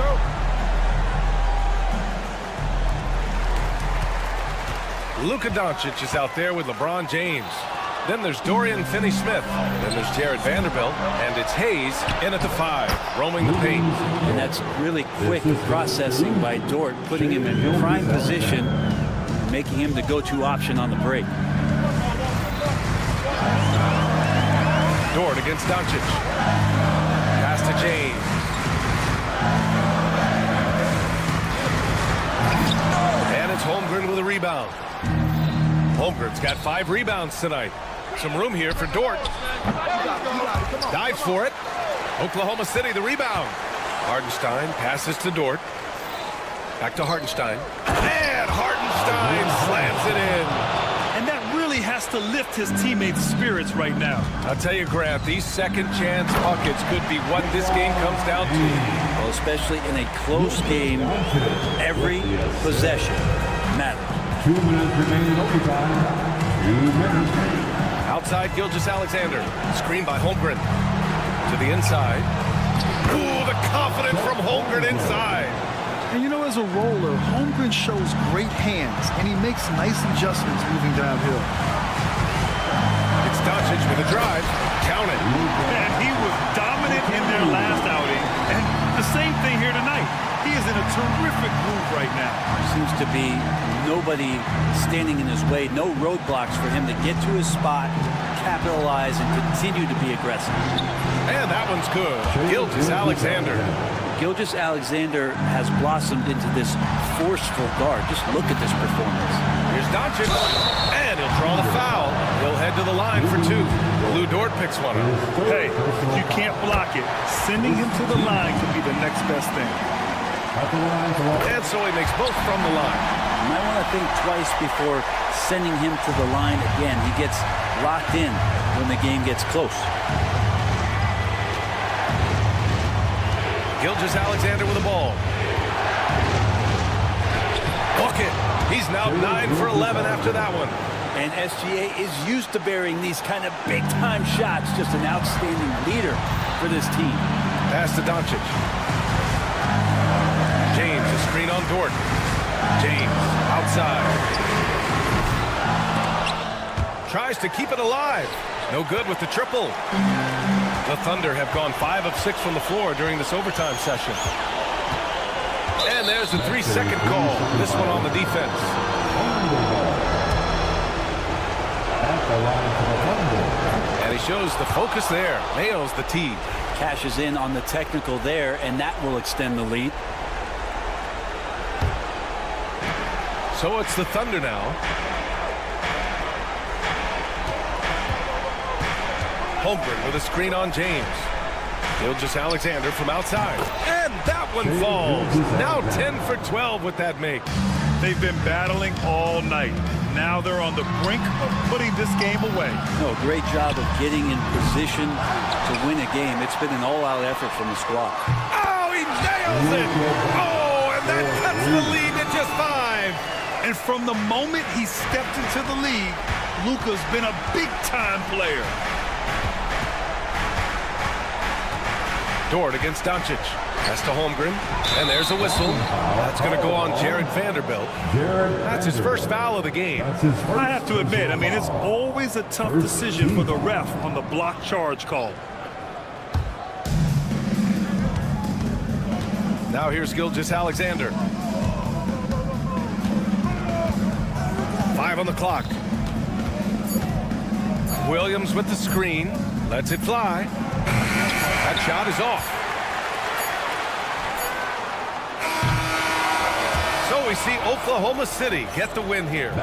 go. Luka Doncic is out there with LeBron James. Then there's Dorian Finney-Smith. Then there's Jared Vanderbilt. And it's Hayes in at the 5, roaming the paint. And that's really quick processing by Dort, putting him in prime position, making him the go-to option on the break. Dort against Doncic. Pass to James. And it's Holmgren with a rebound. Holmgren's got 5 rebounds tonight. Some room here for Dort. Dives for it. Oklahoma City the rebound. Hartenstein passes to Dort. Back to Hartenstein. And Hartenstein slams it in. And that really has to lift his teammates' spirits right now. I'll tell you, Grant, these second chance buckets could be what this game comes down to. Well, especially in a close game, every possession matters. 2 minutes remaining in overtime. 2 minutes. Outside Gilgeous-Alexander. Screen by Holmgren. To the inside. Ooh, the confidence from Holmgren inside. And you know, as a roller, Holmgren shows great hands, and he makes nice adjustments moving downhill. It's Doncic with a drive. Count it. And he was dominant in their last outing, and the same thing here tonight. He is in a terrific groove right now. Seems to be nobody standing in his way, no roadblocks for him to get to his spot, capitalize, and continue to be aggressive. And that one's good. Gilgeous-Alexander. Gilgeous-Alexander has blossomed into this forceful guard. Just look at this performance. Here's Doncic, and he'll draw the foul. He'll head to the line for 2. Lou Dort picks one up. Hey, if you can't block it, sending him to the line could be the next best thing. And so he makes both from the line. You might want to think twice before sending him to the line again. He gets locked in when the game gets close. Gilgeous-Alexander with the ball. Bucket. He's now 9 for 11 after that one. And SGA is used to bearing these kind of big-time shots. Just an outstanding leader for this team. Pass to Doncic. James, a screen on Dort. James, outside. Tries to keep it alive. No good with the triple. The Thunder have gone 5 of 6 from the floor during this overtime session. And there's a 3-second call. This one on the defense. And he shows the focus there. Nails the tee. Cashes in on the technical there, and that will extend the lead. So it's the Thunder now. Holmgren with a screen on James. Gilgeous-Alexander from outside. And that one falls. Now 10 for 12 with that make. They've been battling all night. Now they're on the brink of putting this game away. No, great job of getting in position to win a game. It's been an all-out effort from the squad. Oh, he nails it. Oh, and that cuts the lead to just 5. And from the moment he stepped into the league, Luka's been a big-time player. Dort against Doncic. Pass to Holmgren. And there's a whistle. That's going to go on Jared Vanderbilt. That's his first foul of the game. I have to admit, I mean, it's always a tough decision for the ref on the block charge call. Now here's Gilgeous-Alexander. 5 on the clock. Williams with the screen. Lets it fly. That shot is off. So we see Oklahoma City get the win here.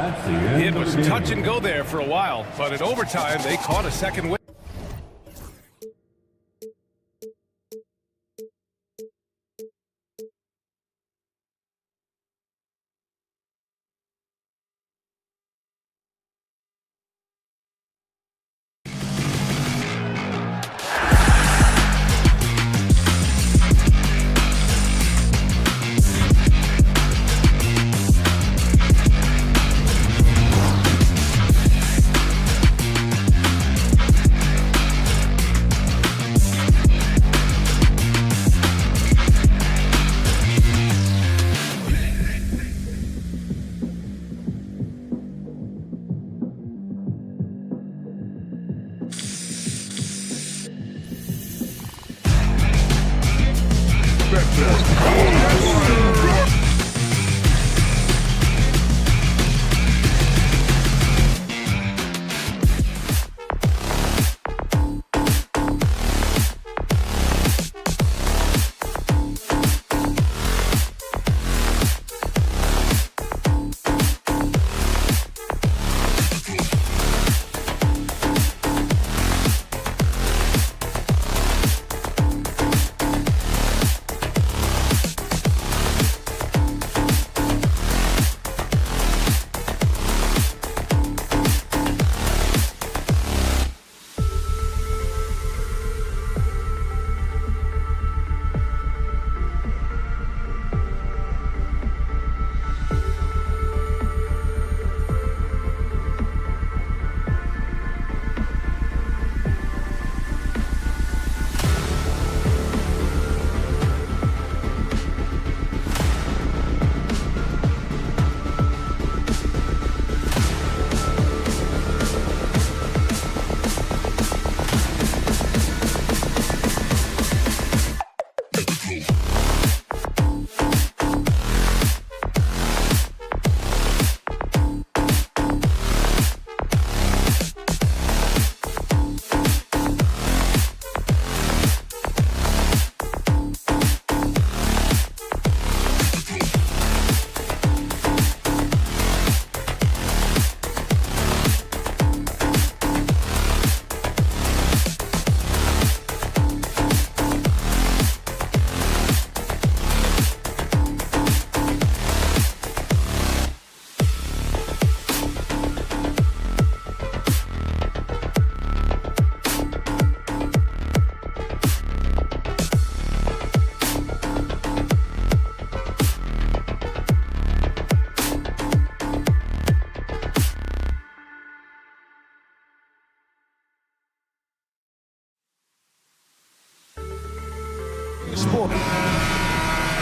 It was touch and go there for a while, but in overtime, they caught a second win.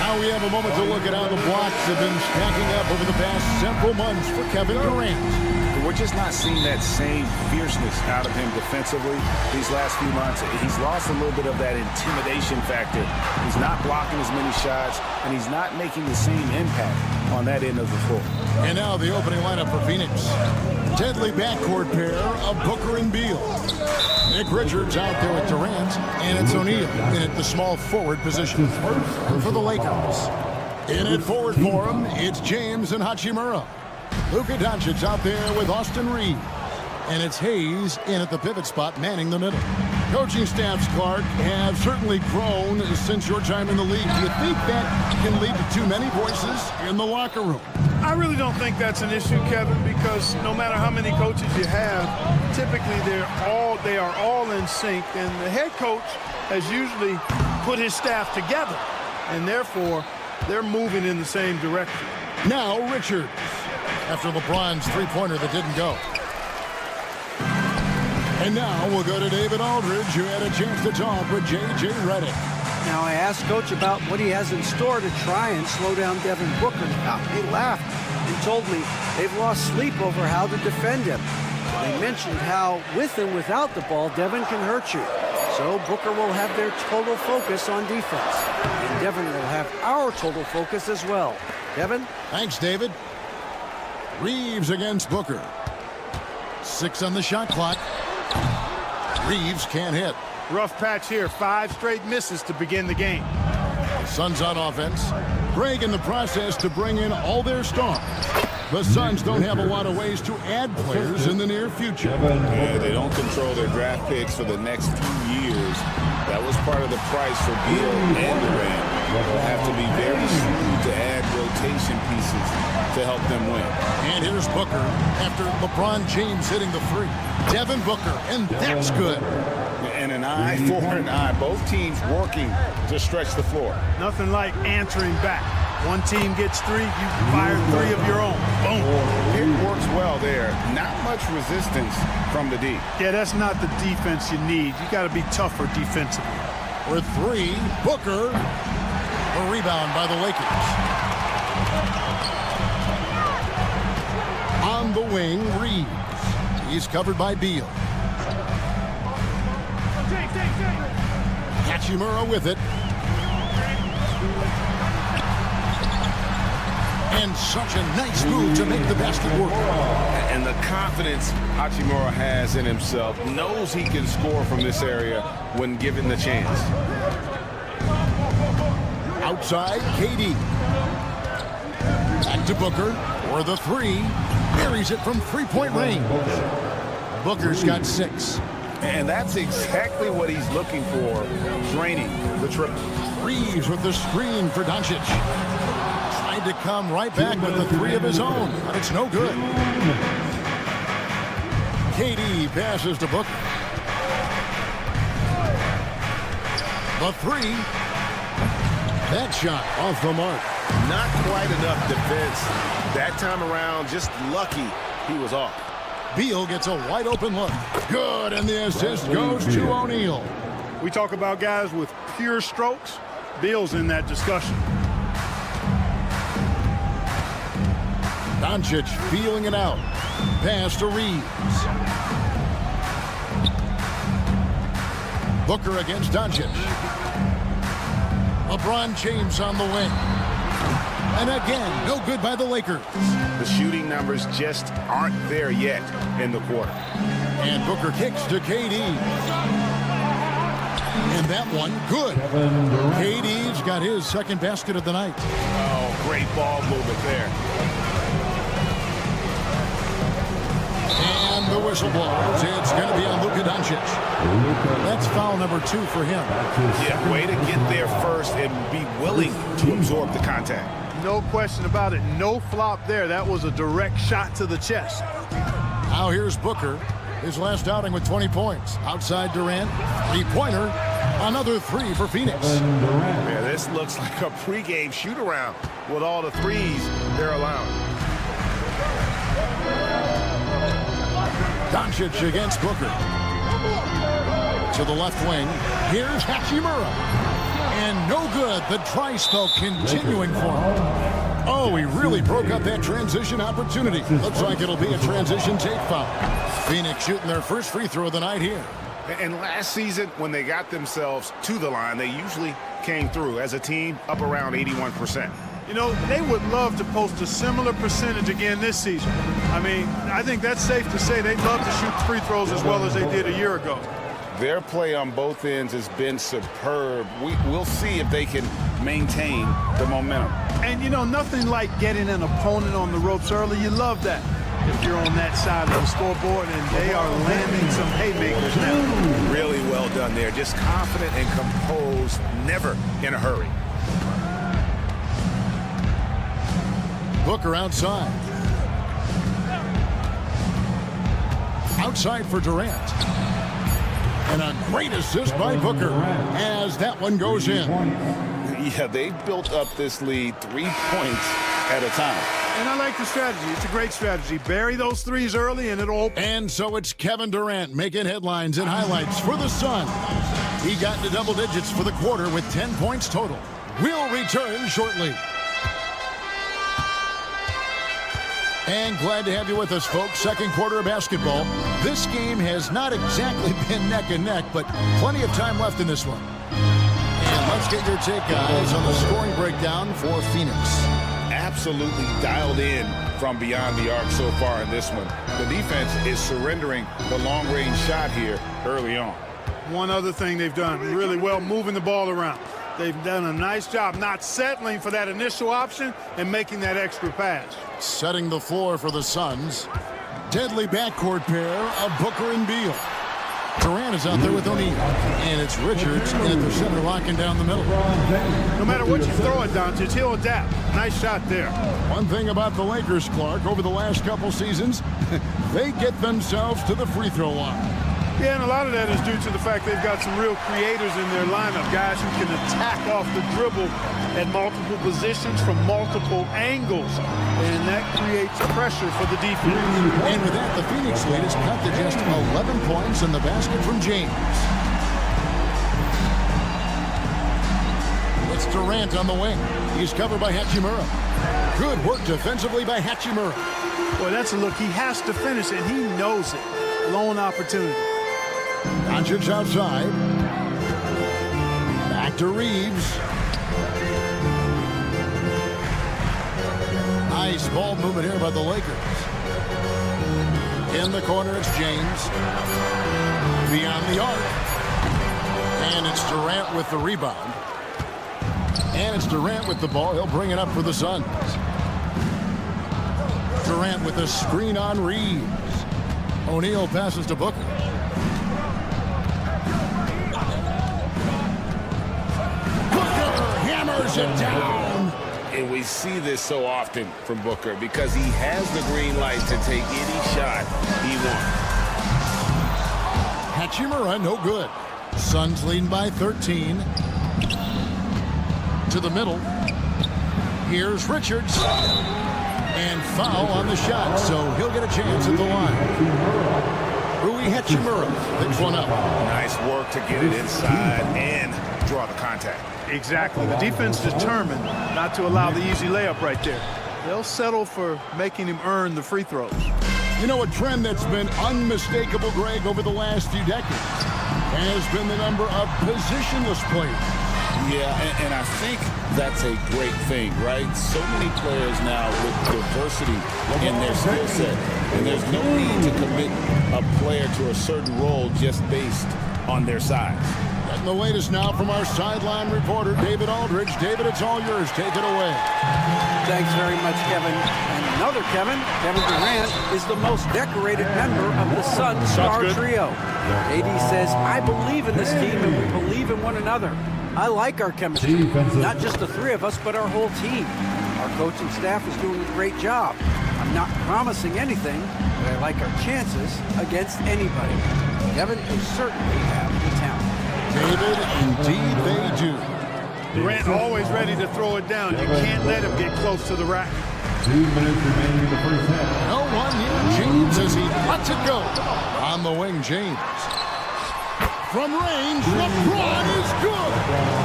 Now we have a moment to look at how the blocks have been stacking up over the past several months for Kevin Durant. We're just not seeing that same fierceness out of him defensively these last few months. He's lost a little bit of that intimidation factor. He's not blocking as many shots, and he's not making the same impact on that end of the floor. And now the opening lineup for Phoenix. Deadly backcourt pair of Booker and Beal. Nick Richards out there with Durant, and it's O'Neal in at the small forward position for the Lakers. In at forward for him, it's James and Hachimura. Luka Doncic out there with Austin Reeves. And it's Hayes in at the pivot spot, manning the middle. Coaching staffs, Clark, have certainly grown since your time in the league. Do you think that can lead to too many voices in the locker room? I really don't think that's an issue, Kevin, because no matter how many coaches you have, typically they are all in sync, and the head coach has usually put his staff together, and therefore they're moving in the same direction. Now Richards, after LeBron's three-pointer that didn't go. And now we'll go to David Aldridge, who had a chance to talk with J.J. Redick. Now, I asked Coach about what he has in store to try and slow down Devin Booker. Now, he laughed and told me they've lost sleep over how to defend him. They mentioned how, with and without the ball, Devin can hurt you. So Booker will have their total focus on defense. And Devin will have our total focus as well. Devin? Thanks, David. Reeves against Booker. 6 on the shot clock. Reeves can't hit. Rough patch here. 5 straight misses to begin the game. The Suns on offense. Greg in the process to bring in all their stars. The Suns don't have a lot of ways to add players in the near future. Yeah, they don't control their draft picks for the next few years. That was part of the price for Beal and Durant. They'll have to be very shrewd to add rotation pieces to help them win. And here's Booker after LeBron James hitting the 3. Devin Booker, and that's good. And an eye for an eye. Both teams working to stretch the floor. Nothing like answering back. One team gets 3, you fire 3 of your own. Boom. It works well there. Not much resistance from the D. Yeah, that's not the defense you need. You got to be tougher defensively. For 3, Booker. A rebound by the Lakers. On the wing, Reeves. He's covered by Beal. Hachimura with it. And such a nice move to make the basket work. And the confidence Hachimura has in himself, knows he can score from this area when given the chance. Outside, KD. Back to Booker for the 3. Buries it from 3-point range. Booker's got 6. And that's exactly what he's looking for, draining the triple. Reeves with the screen for Doncic. Tried to come right back with the 3 of his own, but it's no good. KD passes to Booker. The 3. That shot off the mark. Not quite enough defense. That time around, just lucky he was off. Beal gets a wide open look. Good, and the assist goes to O'Neal. We talk about guys with pure strokes. Beal's in that discussion. Doncic feeling it out. Pass to Reeves. Booker against Doncic. LeBron James on the wing. And again, no good by the Lakers. The shooting numbers just aren't there yet in the quarter. And Booker kicks to KD. And that one, good. KD's got his second basket of the night. Oh, great ball movement there. And the whistle blows. It's going to be on Luka Doncic. That's foul number 2 for him. Yeah, way to get there first and be willing to absorb the contact. No question about it. No flop there. That was a direct shot to the chest. Now here's Booker. His last outing with 20 points. Outside Durant. 3-pointer. Another 3 for Phoenix. Yeah, this looks like a pregame shoot-around with all the threes they're allowing. Doncic against Booker. To the left wing. Here's Hachimura. And no good. The dry spell continuing for him. Oh, he really broke up that transition opportunity. Looks like it'll be a transition take foul. Phoenix shooting their first free throw of the night here. And last season, when they got themselves to the line, they usually came through as a team up around 81%. You know, they would love to post a similar percentage again this season. I mean, I think that's safe to say they'd love to shoot free throws as well as they did a year ago. Their play on both ends has been superb. We'll see if they can maintain the momentum. And, you know, nothing like getting an opponent on the ropes early. You love that if you're on that side of the scoreboard, and they are landing some haymakers now. Really well done there. Just confident and composed, never in a hurry. Booker outside. Outside for Durant. And a great assist by Booker as that one goes in. Yeah, they built up this lead 3 points at a time. And I like the strategy. It's a great strategy. Bury those threes early and it'll open. And so it's Kevin Durant making headlines and highlights for the Suns. He got into double digits for the quarter with 10 points total. We'll return shortly. And glad to have you with us, folks. Second quarter of basketball. This game has not exactly been neck and neck, but plenty of time left in this one. And let's get your take, guys, on the scoring breakdown for Phoenix. absolutely dialed in from beyond the arc so far in this one. The defense is surrendering the long-range shot here early on. One other thing they've done really well, moving the ball around. They've done a nice job not settling for that initial option and making that extra pass. Setting the floor for the Suns. Deadly backcourt pair of Booker and Beal. Durant is out there with O'Neal. And it's Richards in at the center, locking down the middle. No matter what you throw at Doncic, he'll adapt. Nice shot there. One thing about the Lakers, Clark, over the last couple seasons, they get themselves to the free throw line. Yeah, and a lot of that is due to the fact they've got some real creators in their lineup, guys who can attack off the dribble at multiple positions from multiple angles, and that creates pressure for the defense. And with that, the Phoenix lead is cut to just 11 points in the basket from James. It's Durant on the wing. He's covered by Hachimura. Good work defensively by Hachimura. Boy, that's a look he has to finish, and he knows it. Lone opportunity. Doncic outside. Back to Reeves. Nice ball movement here by the Lakers. In the corner, it's James. Beyond the arc. And it's Durant with the rebound. And it's Durant with the ball. He'll bring it up for the Suns. Durant with the screen on Reeves. O'Neal passes to Booker. Hammers it down. And we see this so often from Booker because he has the green light to take any shot he wants. Hachimura, no good. Suns leading by 13. To the middle. Here's Richards. And foul on the shot, so he'll get a chance at the line. Rui Hachimura picks one up. Nice work to get it inside and draw the contact. Exactly. The defense determined not to allow the easy layup right there. They'll settle for making him earn the free throws. You know, a trend that's been unmistakable, Greg, over the last few decades has been the number of positionless players. Yeah, and I think that's a great thing, right? So many players now with diversity in their skill set. And there's no need to commit a player to a certain role just based on their size. And the latest now from our sideline reporter, David Aldridge. David, it's all yours. Take it away. Thanks very much, Kevin. And another Kevin Durant, is the most decorated member of the Suns star trio. AD says, I believe in this team and we believe in one another. I like our chemistry. Not just the three of us, but our whole team. Our coaching staff is doing a great job. I'm not promising anything, but I like our chances against anybody. Kevin, they certainly have the talent. David, indeed they do. Durant always ready to throw it down. You can't let him get close to the rack. 2 minutes remaining in the first half. No one near James as he lets it go. On the wing, James. From range, LeBron is good.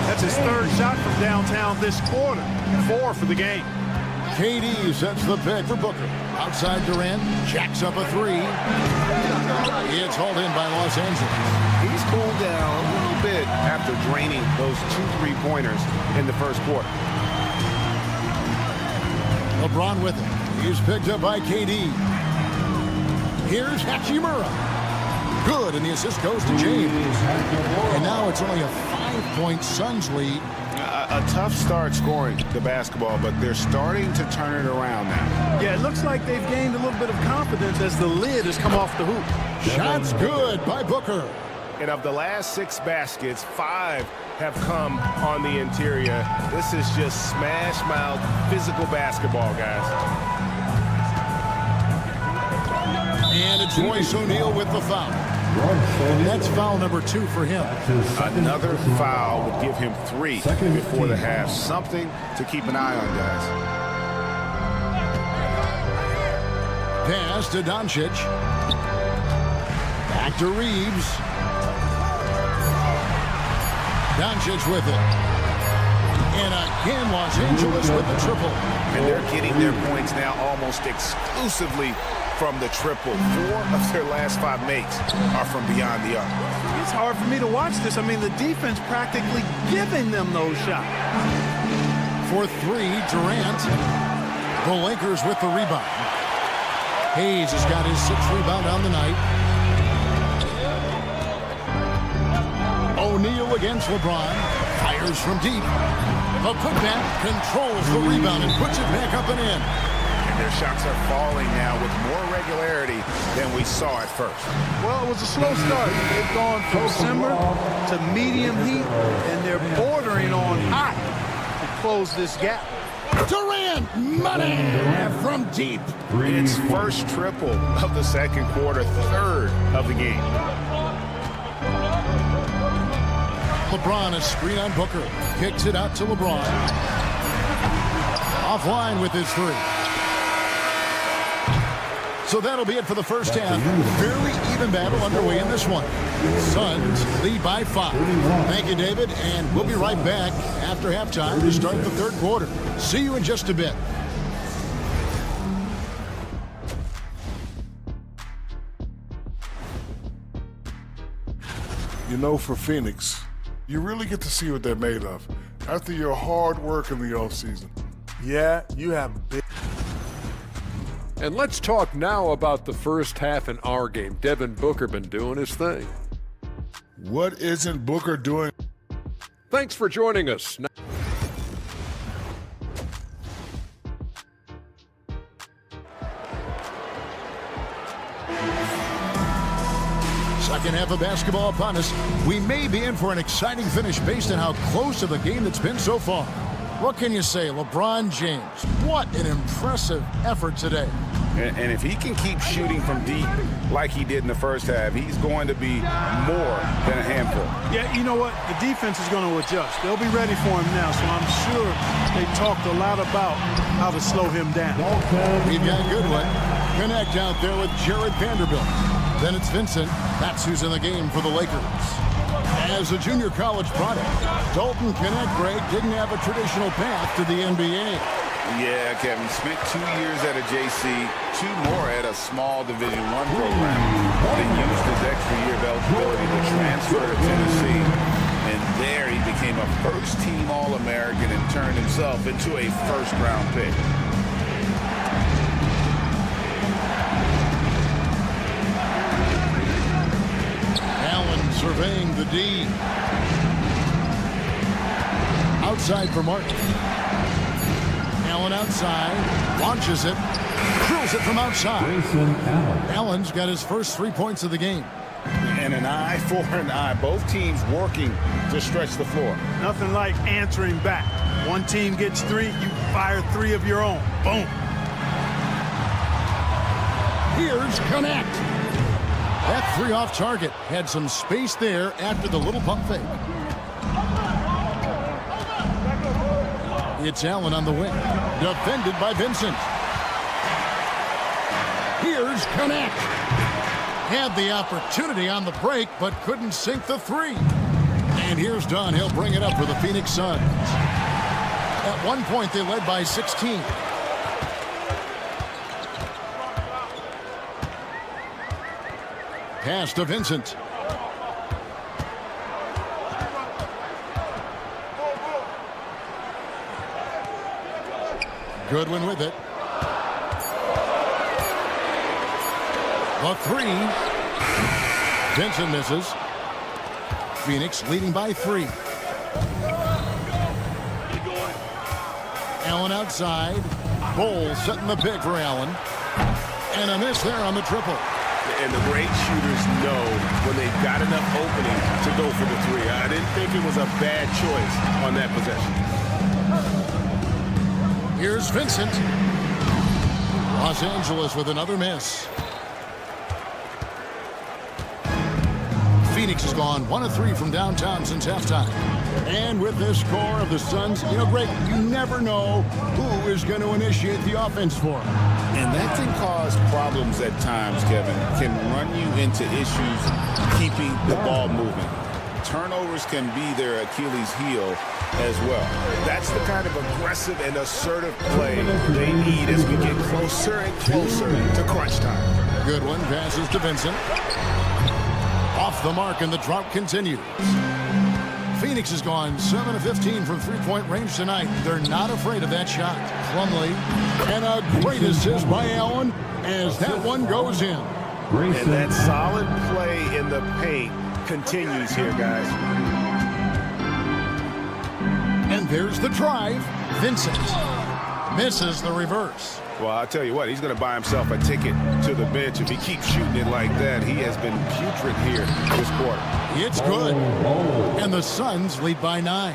That's his third shot from downtown this quarter. 4 for the game. KD sets the pick for Booker. Outside Durant, jacks up a 3. It's hauled in by Los Angeles. He's cooled down a little bit after draining those 2 3-pointers in the first quarter. LeBron with it. He's picked up by KD. Here's Hachimura. Good, and the assist goes to James. And now it's only a 5-point Suns lead. A tough start scoring the basketball, but they're starting to turn it around now. Yeah, it looks like they've gained a little bit of confidence as the lid has come off the hoop. Shots good by Booker. And of the last 6 baskets, 5 have come on the interior. This is just smash-mouth physical basketball, guys. And it's Royce O'Neal with the foul. That's foul number 2 for him. Another foul would give him 3 before the half. Something to keep an eye on, guys. Pass to Doncic. Back to Reeves. Doncic with it. And again, Los Angeles with the triple. And they're getting their points now almost exclusively from the triple. 4 of their last 5 makes are from beyond the arc. It's hard for me to watch this. I mean, the defense practically giving them those shots. For 3, Durant. The Lakers with the rebound. Hayes has got his 6th rebound on the night. O'Neal against LeBron. Fires from deep. The putback controls the rebound and puts it back up and in. And their shots are falling now with more regularity than we saw at first. Well, it was a slow start. They've gone from simmer to medium heat, and they're bordering on hot to close this gap. Durant, money from deep. It's first triple of the second quarter, 3rd of the game. LeBron, a screen on Booker. Kicks it out to LeBron. Offline with his 3. So that'll be it for the first half. Fairly even battle underway in this one. Suns lead by 5. Thank you, David, and we'll be right back after halftime to start the 3rd quarter. See you in just a bit. You know, for Phoenix, you really get to see what they're made of after your hard work in the offseason. Yeah, you have big. And let's talk now about the first half in our game. Devin Booker been doing his thing. What isn't Booker doing? Thanks for joining us. Second half of basketball upon us. We may be in for an exciting finish based on how close to the game it's been so far. What can you say, LeBron James? What an impressive effort today. And if he can keep shooting from deep like he did in the first half, he's going to be more than a handful. Yeah, you know what? The defense is going to adjust. They'll be ready for him now, so I'm sure they talked a lot about how to slow him down. We've got a good one. Connect out there with Jared Vanderbilt. Then it's Vincent. That's who's in the game for the Lakers. As a junior college product, Dalton Connect, Greg, didn't have a traditional path to the NBA. Yeah, Kevin, spent 2 years at a JC, 2 more at a small Division I program. Then used his extra year of eligibility to transfer to Tennessee. And there he became a first-team All-American and turned himself into a first-round pick. Allen surveying the D. Outside for Martin. Allen outside, launches it, drills it from outside. Allen's got his first 3 points of the game. And an eye for an eye. Both teams working to stretch the floor. Nothing like answering back. One team gets 3, you fire 3 of your own. Boom. Here's Connect. That 3 off target. Had some space there after the little pump fake. It's Allen on the wing. Defended by Vincent. Here's Connect. Had the opportunity on the break, but couldn't sink the 3. And here's Dunn. He'll bring it up for the Phoenix Suns. At one point, they led by 16. Pass to Vincent. Goodwin with it. The 3. Vincent misses. Phoenix leading by 3. Allen outside. Bowles setting the pick for Allen. And a miss there on the triple. And the great shooters know when they've got enough opening to go for the 3. I didn't think it was a bad choice on that possession. Here's Vincent. Los Angeles with another miss. Phoenix has gone 1 of 3 from downtown since halftime. And with this score of the Suns, you know, Greg, you never know who is going to initiate the offense for them. And that can cause problems at times, Kevin. Can run you into issues keeping the ball moving. Turnovers can be their Achilles heel as well. That's the kind of aggressive and assertive play they need as we get closer and closer to crunch time. Good one. Passes to Vincent. Off the mark, and the drought continues. Phoenix has gone 7 of 15 from three-point range tonight. They're not afraid of that shot. Plumlee, and a great assist by Allen as that one goes in. And that solid play in the paint continues here, guys. And there's the drive. Vincent misses the reverse. Well, I'll tell you what, he's going to buy himself a ticket to the bench. If he keeps shooting it like that, he has been putrid here this quarter. It's good. And the Suns lead by 9.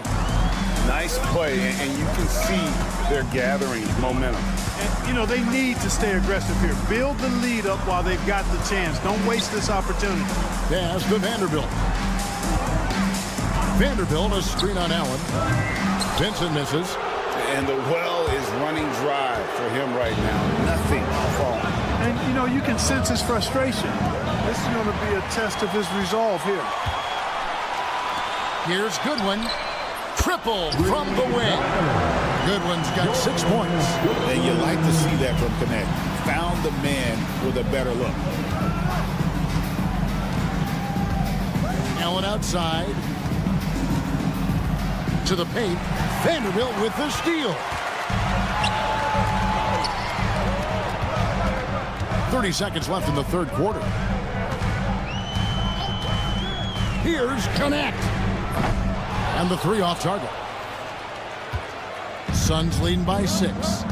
Nice play, and you can see they're gathering momentum. And, you know, they need to stay aggressive here. Build the lead up while they've got the chance. Don't waste this opportunity. Pass to Vanderbilt. Vanderbilt, a screen on Allen. Vincent misses. And the well is running dry for him right now. Nothing falling. And, you know, you can sense his frustration. This is going to be a test of his resolve here. Here's Goodwin. Triple from the wing. Goodwin's got 6 points. And you like to see that from Connect. Found the man with a better look. Allen outside. To the paint. Vanderbilt with the steal. 30 seconds left in the third quarter. Here's Connect. And the 3 off target. Suns leading by 6.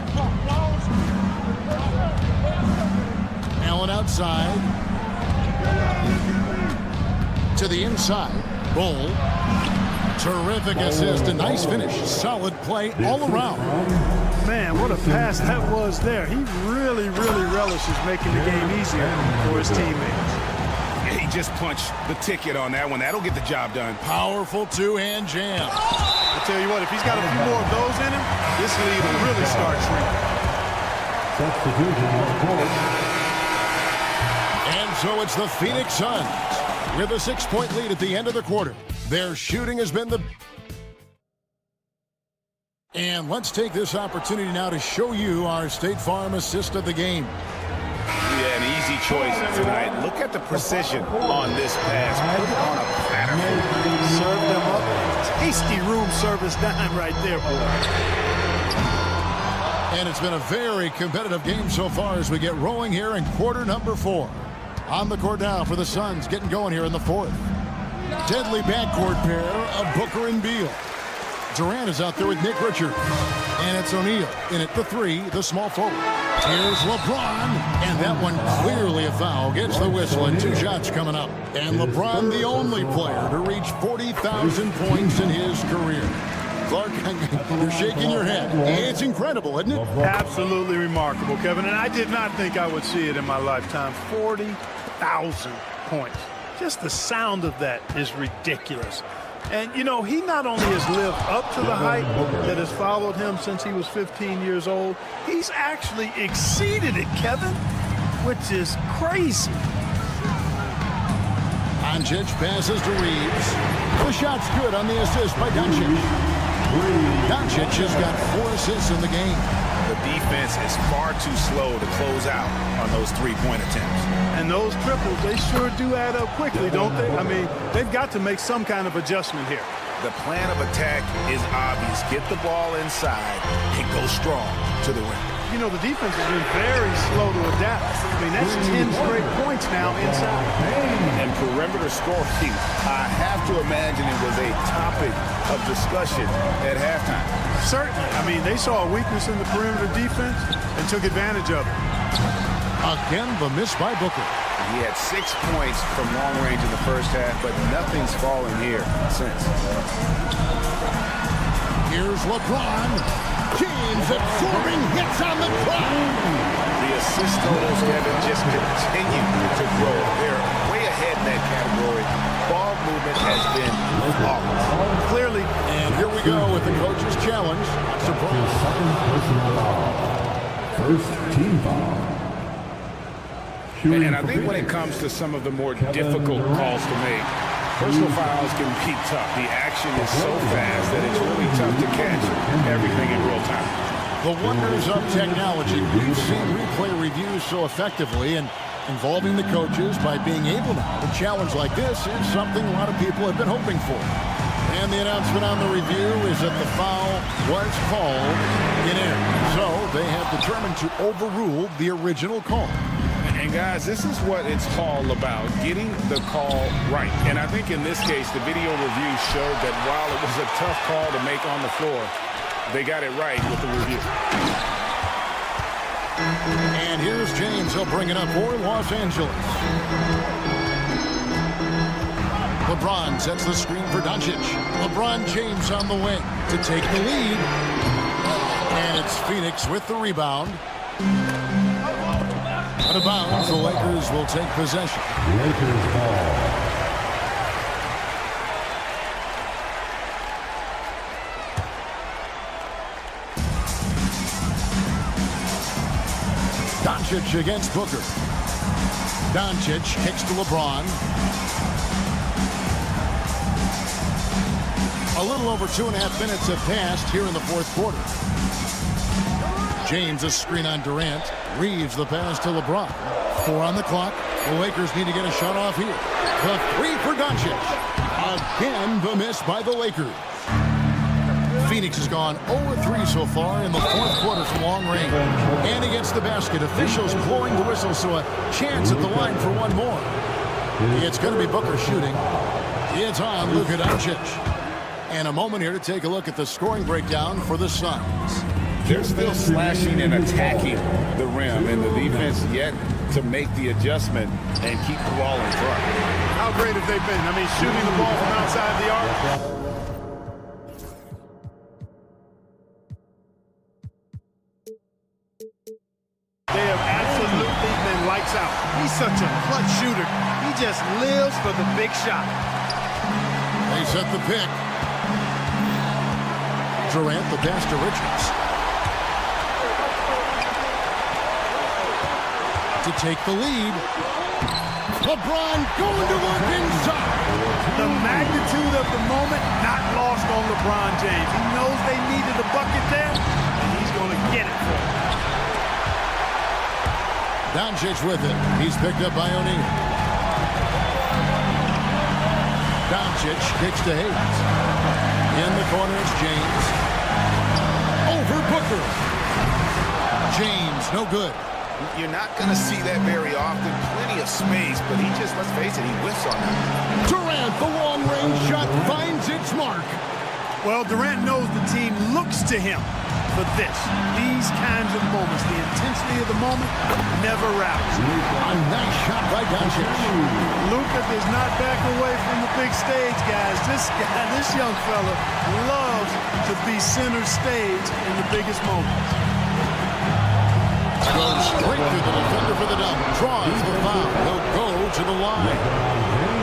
Allen outside. To the inside. Bull. Terrific assist, a nice finish. Solid play all around. Man, what a pass that was there. He really, really relishes making the game easier for his teammates. He just punched the ticket on that one. That'll get the job done. Powerful two-hand jam. I tell you what, if he's got a few more of those in him, this lead will really start shrinking. Substitution on court. And so it's the Phoenix Suns with a 6-point lead at the end of the quarter. Their shooting has been the... And let's take this opportunity now to show you our State Farm assist of the game. Yeah, an easy choice tonight. Look at the precision on this pass. Put it on a platter. Serve them up. Tasty room service dime right there, boy. And it's been a very competitive game so far as we get rolling here in quarter number 4. On the court now for the Suns, getting going here in the 4th. Deadly backcourt pair of Booker and Beal. Durant is out there with Nick Richards. And it's O'Neal in at the 3, the small forward. Here's LeBron. And that one clearly a foul. Gets the whistle and 2 shots coming up. And LeBron, the only player to reach 40,000 points in his career. Clark, you're shaking your head. It's incredible, isn't it? Absolutely remarkable, Kevin. And I did not think I would see it in my lifetime. 40,000 points. Just the sound of that is ridiculous. And, you know, he not only has lived up to the hype that has followed him since he was 15 years old, he's actually exceeded it, Kevin, which is crazy. Doncic passes to Reeves. The shot's good on the assist by Doncic. Doncic has got 4 assists in the game. The defense is far too slow to close out on those 3-point attempts. And those triples, they sure do add up quickly, don't they? I mean, they've got to make some kind of adjustment here. The plan of attack is obvious. Get the ball inside and go strong to the rim. You know, the defense has been very slow to adapt. I mean, that's 10 straight points now inside. And perimeter scoring, I have to imagine it was a topic of discussion at halftime. Certainly. I mean, they saw a weakness in the perimeter defense and took advantage of it. Again, the miss by Booker. He had 6 points from long range in the first half, but nothing's fallen here since. Here's LeBron. James absorbing hits on the clock. The assist totals, Kevin, just continue to grow. They're way ahead in that category. Ball movement has been flawless. Clearly. And here we go with the coach's challenge. Surprise. First team foul. And I think when it comes to some of the more difficult calls to make, personal fouls can be tough. The action is so fast that it's really tough to catch everything in real time. The wonders of technology. We've seen replay reviews so effectively, and involving the coaches by being able now to challenge like this is something a lot of people have been hoping for. And the announcement on the review is that the foul was called in air. So they have determined to overrule the original call. And guys, this is what it's all about, getting the call right. And I think in this case, the video review showed that while it was a tough call to make on the floor, they got it right with the review. And here's James. He'll bring it up for Los Angeles. LeBron sets the screen for Doncic. LeBron James on the wing to take the lead. And it's Phoenix with the rebound. Out of bounds, the Lakers will take possession. Lakers ball. Doncic against Booker. Doncic kicks to LeBron. A little over 2.5 minutes have passed here in the fourth quarter. James a screen on Durant. Reeves the pass to LeBron. 4 on the clock. The Lakers need to get a shot off here. The 3 for Doncic. Again, the miss by the Lakers. Phoenix has gone 0-3 so far in the fourth quarter from long range. And he gets the basket. Officials blowing the whistle, so a chance at the line for one more. It's going to be Booker shooting. It's on Luka Doncic. And a moment here to take a look at the scoring breakdown for the Suns. They're still slashing and attacking the rim, and the defense yet to make the adjustment and keep the ball in front. How great have they been? I mean, shooting the ball from outside the arc. They have absolutely been lights out. He's such a clutch shooter. He just lives for the big shot. They set the pick. Durant the pass to Richards. To take the lead. LeBron going to work inside. The magnitude of the moment not lost on LeBron James. He knows they needed a bucket there, and he's going to get it for them. Doncic with it. He's picked up by O'Neal. Doncic kicks to Hayes. In the corner it's James. Over Booker. James, no good. You're not going to see that very often. Plenty of space, but he just, let's face it, he whiffs on that. Durant, the long-range shot finds its mark. Well, Durant knows the team looks to him for this. These kinds of moments, the intensity of the moment, never rattles. A nice shot by Doncic. Luka does not back away from the big stage, guys. This guy, this young fella, loves to be center stage in the biggest moments. Goes straight through the defender for the dunk. Draws the foul. He'll go to the line.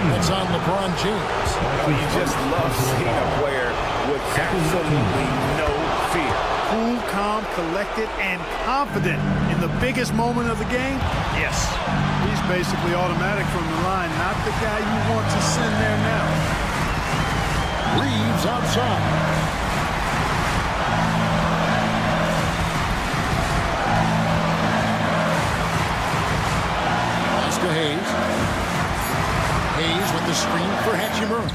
That's on LeBron James. You just love seeing a player with absolutely no fear. Cool, calm, collected, and confident in the biggest moment of the game? Yes. He's basically automatic from the line, not the guy you want to send there now. Reeves outside. To Hayes. Hayes with the screen for Hachimura.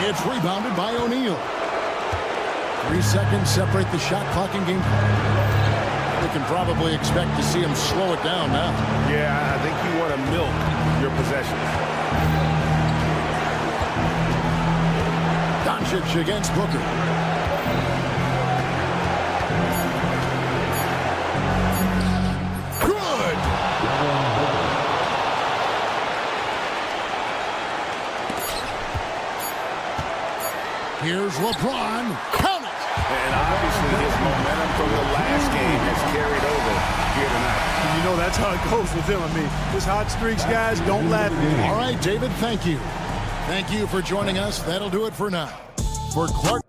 It's rebounded by O'Neal. 3 seconds separate the shot clock and game clock. We can probably expect to see him slow it down now. Yeah, I think you want to milk your possessions. Doncic against Booker. Here's LeBron. Count it! And obviously his momentum from the last game has carried over here tonight. And you know that's how it goes with him. I mean, his hot streaks, guys, don't laugh. All right, David, thank you. Thank you for joining us. That'll do it for now. For Clark.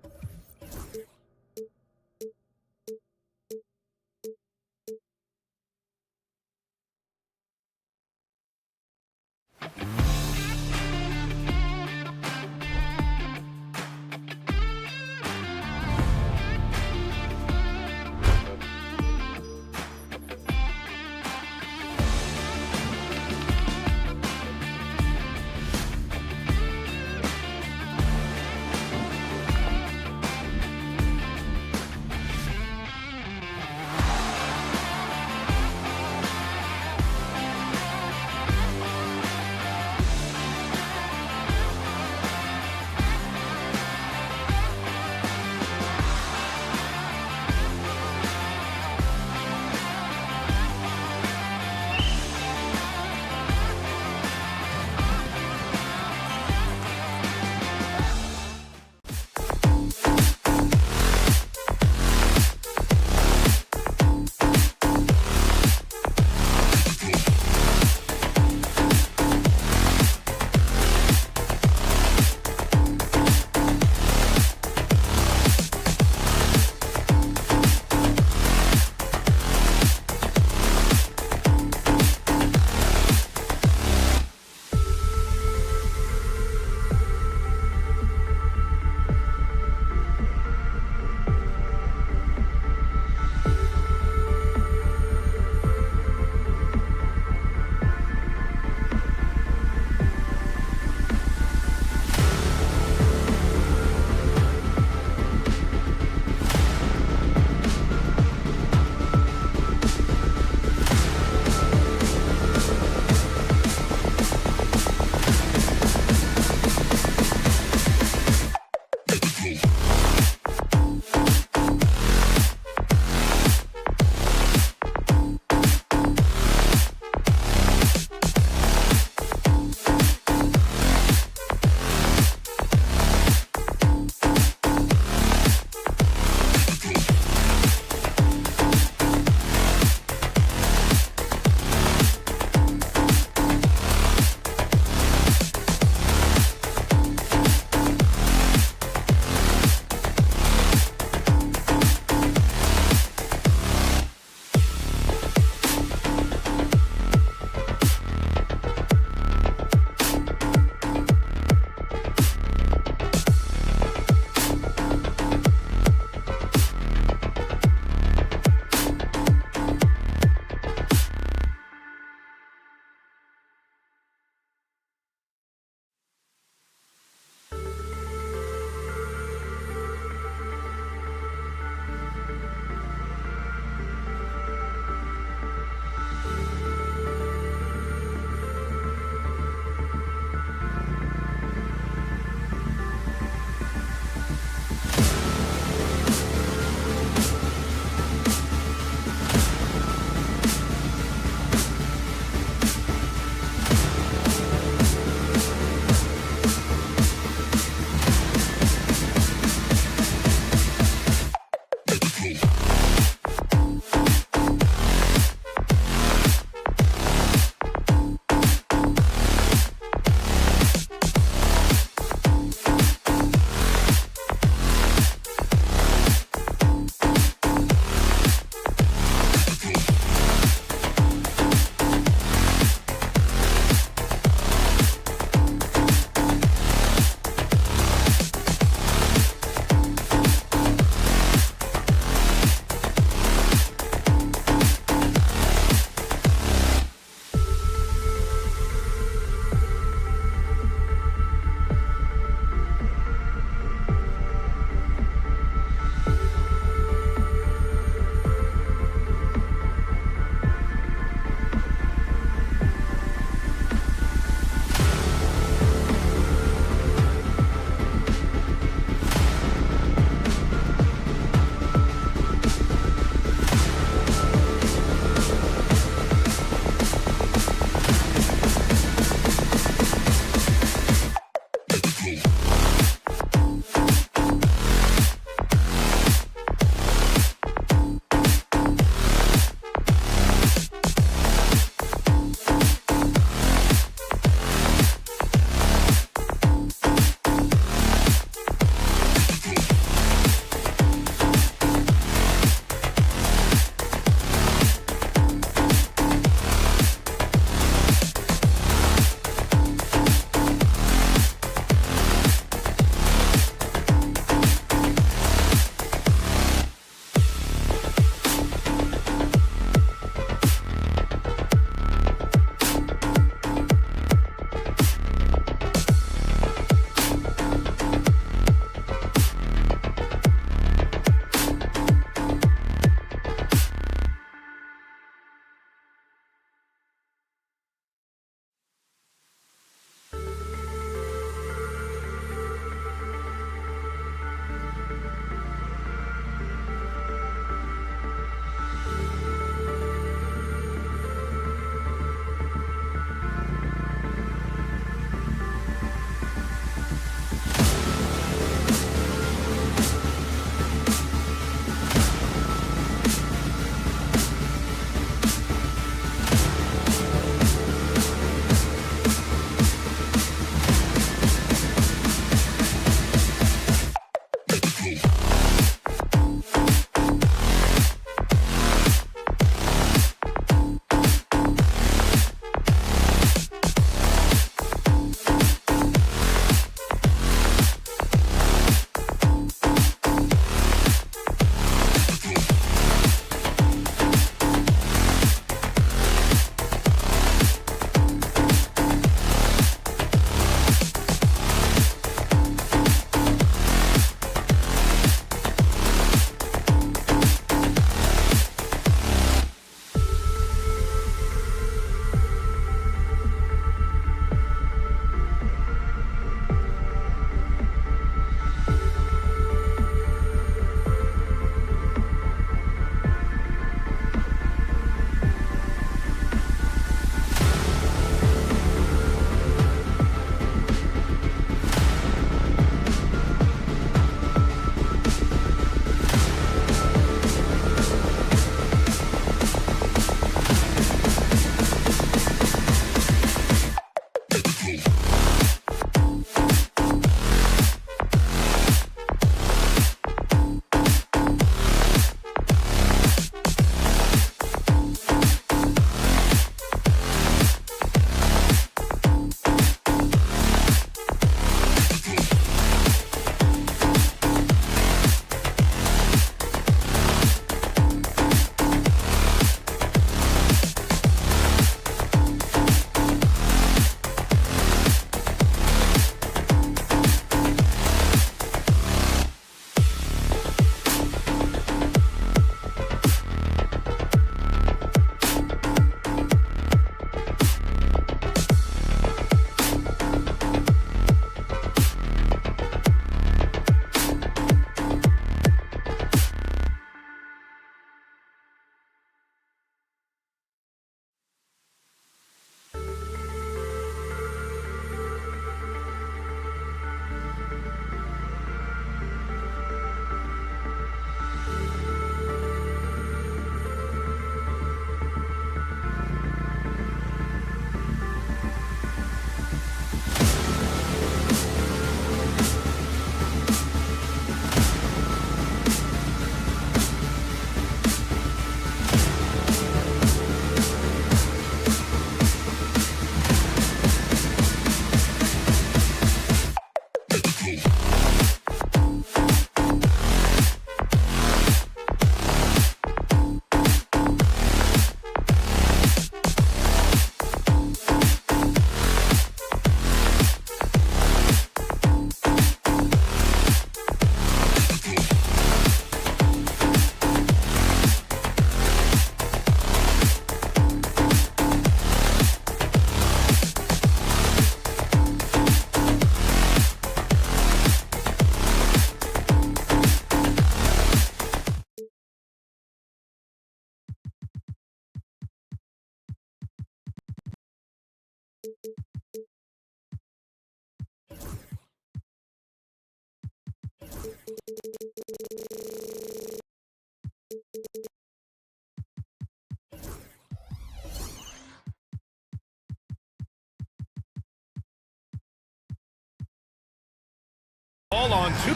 All on two.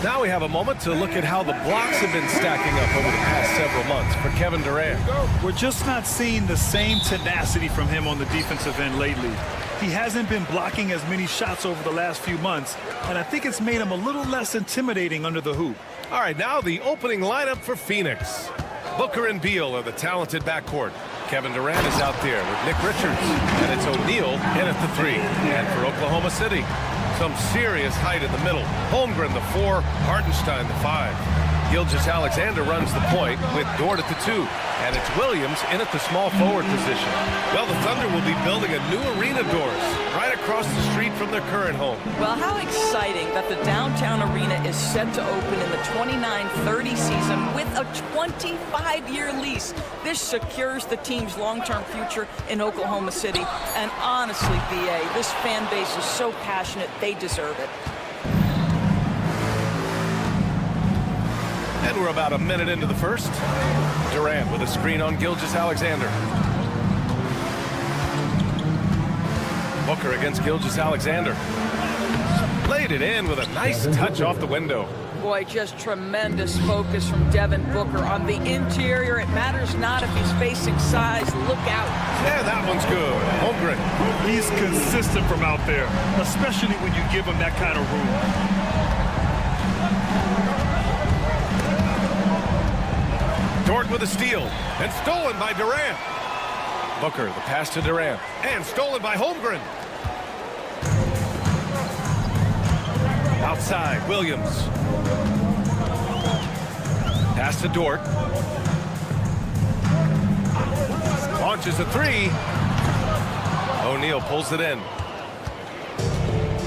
Now we have a moment to look at how the blocks have been stacking up over the past several months for Kevin Durant. We're just not seeing the same tenacity from him on the defensive end lately. He hasn't been blocking as many shots over the last few months, and I think it's made him a little less intimidating under the hoop. All right, now the opening lineup for Phoenix. Booker and Beal are the talented backcourt. Kevin Durant is out there with Nick Richards, and it's O'Neal in at the 3. And for Oklahoma City, some serious height in the middle. Holmgren, the 4, Hartenstein, the 5. Gilgeous-Alexander runs the point with Dort at the 2. And it's Williams in at the small forward position. Well, the Thunder will be building a new arena, Doris, right across the street from their current home. Well, how exciting that the downtown arena is set to open in the 29-30 season with a 25-year lease. This secures the team's long-term future in Oklahoma City. And honestly, BA, this fan base is so passionate, they deserve it. And we're about a minute into the first. Durant with a screen on Gilgeous-Alexander. Booker against Gilgeous-Alexander. Laid it in with a nice touch off the window. Boy, just tremendous focus from Devin Booker on the interior. It matters not if he's facing size. Look out. Yeah, that one's good. Holmgren. He's consistent from out there, especially when you give him that kind of room. Dort with a steal, and stolen by Durant. Booker, the pass to Durant, and stolen by Holmgren. Outside, Williams. Pass to Dort. Launches a 3. O'Neal pulls it in.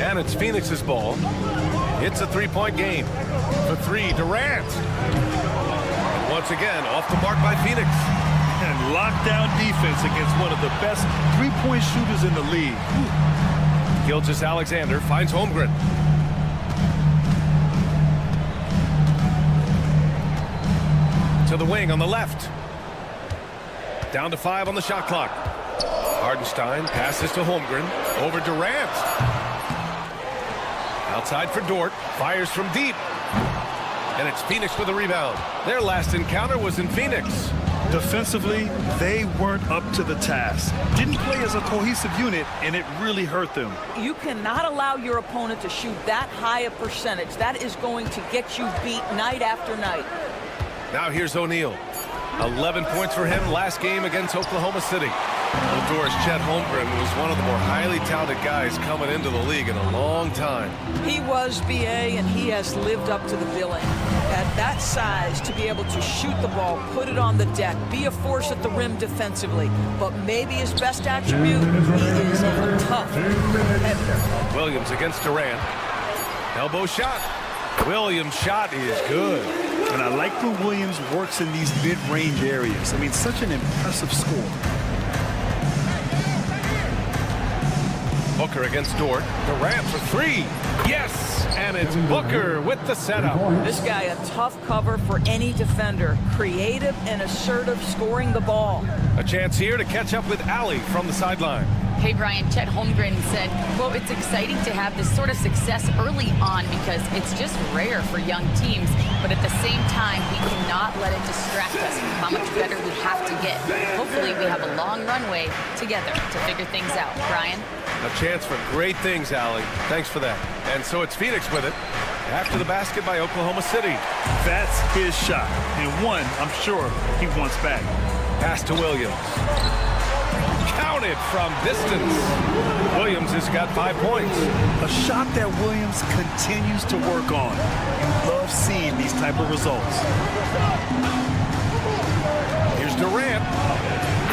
And it's Phoenix's ball. It's a 3-point game. The 3, Durant. Once again, off the mark by Phoenix. And lockdown defense against one of the best three-point shooters in the league. Gilgeous-Alexander finds Holmgren. To the wing on the left. Down to 5 on the shot clock. Hartenstein passes to Holmgren. Over Durant. Outside for Dort. Fires from deep. And it's Phoenix with a rebound. Their last encounter was in Phoenix. Defensively, they weren't up to the task. Didn't play as a cohesive unit, and it really hurt them. You cannot allow your opponent to shoot that high a percentage. That is going to get you beat night after night. Now here's O'Neal. 11 points for him last game against Oklahoma City. Well, Doris, Chet Holmgren was one of the more highly touted guys coming into the league in a long time. He was, BA, and he has lived up to the billing. At that size, to be able to shoot the ball, put it on the deck, be a force at the rim defensively. But maybe his best attribute, he is a tough header. Williams against Durant. Elbow shot. Williams' shot is good. And I like when Williams works in these mid-range areas. I mean, such an impressive score. Booker against Dort. Durant for 3. Yes! And it's Booker with the setup. This guy, a tough cover for any defender. Creative and assertive, scoring the ball. A chance here to catch up with Allie from the sideline. Hey, Brian, Chet Holmgren said, well, it's exciting to have this sort of success early on because it's just rare for young teams. But at the same time, we cannot let it distract us from how much better we have to get. Hopefully, we have a long runway together to figure things out. Brian? A chance for great things, Allie. Thanks for that. And so it's Phoenix with it. After the basket by Oklahoma City. That's his shot. And one, I'm sure, he wants back. Pass to Williams. Counted from distance. Williams has got 5 points. A shot that Williams continues to work on. You love seeing these type of results. Here's Durant.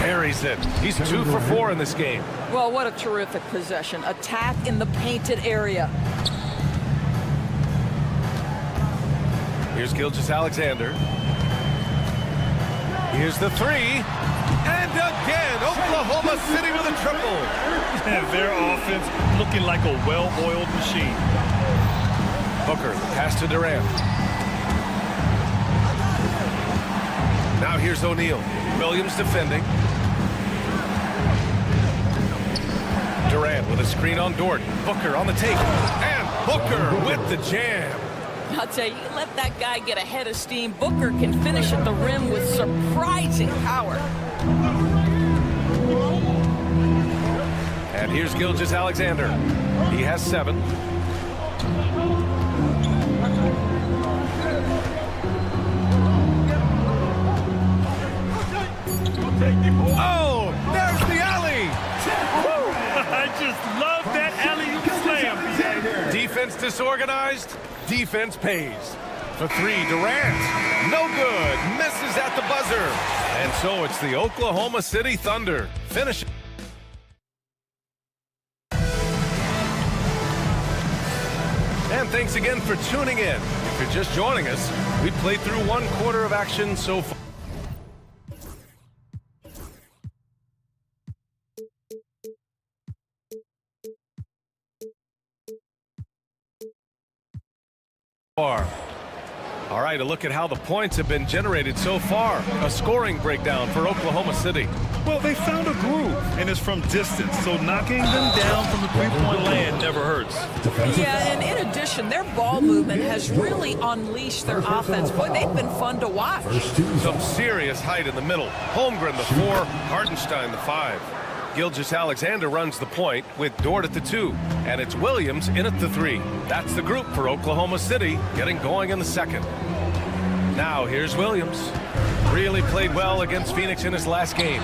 Buries it. He's 2 for 4 in this game. Well, what a terrific possession. Attack in the painted area. Here's Gilgeous-Alexander. Here's the 3. And again, Oklahoma City with a triple. And their offense looking like a well-oiled machine. Booker, pass to Durant. Now here's O'Neal. Williams defending. Durant with a screen on Dort. Booker on the take. And Booker with the jam. I'll tell you, let that guy get a head of steam. Booker can finish at the rim with surprising power. And here's Gilgeous-Alexander. He has 7. Oh, there's the alley. I just love that alley-oop slam. Defense disorganized, defense pays. For 3, Durant. No good. Misses at the buzzer. And so it's the Oklahoma City Thunder finishing. And thanks again for tuning in. If you're just joining us, we played through 1 quarter of action so far. All right, a look at how the points have been generated so far. A scoring breakdown for Oklahoma City. Well, they found a groove, and it's from distance, so knocking them down from the three-point land never hurts. Yeah, and in addition, their ball movement has really unleashed their offense. Boy, they've been fun to watch. Some serious height in the middle. Holmgren the 4, Hardenstein the 5. Gilgeous-Alexander runs the point with Dort at the 2, and it's Williams in at the 3. That's the group for Oklahoma City, getting going in the 2nd. Now here's Williams. Really played well against Phoenix in his last game.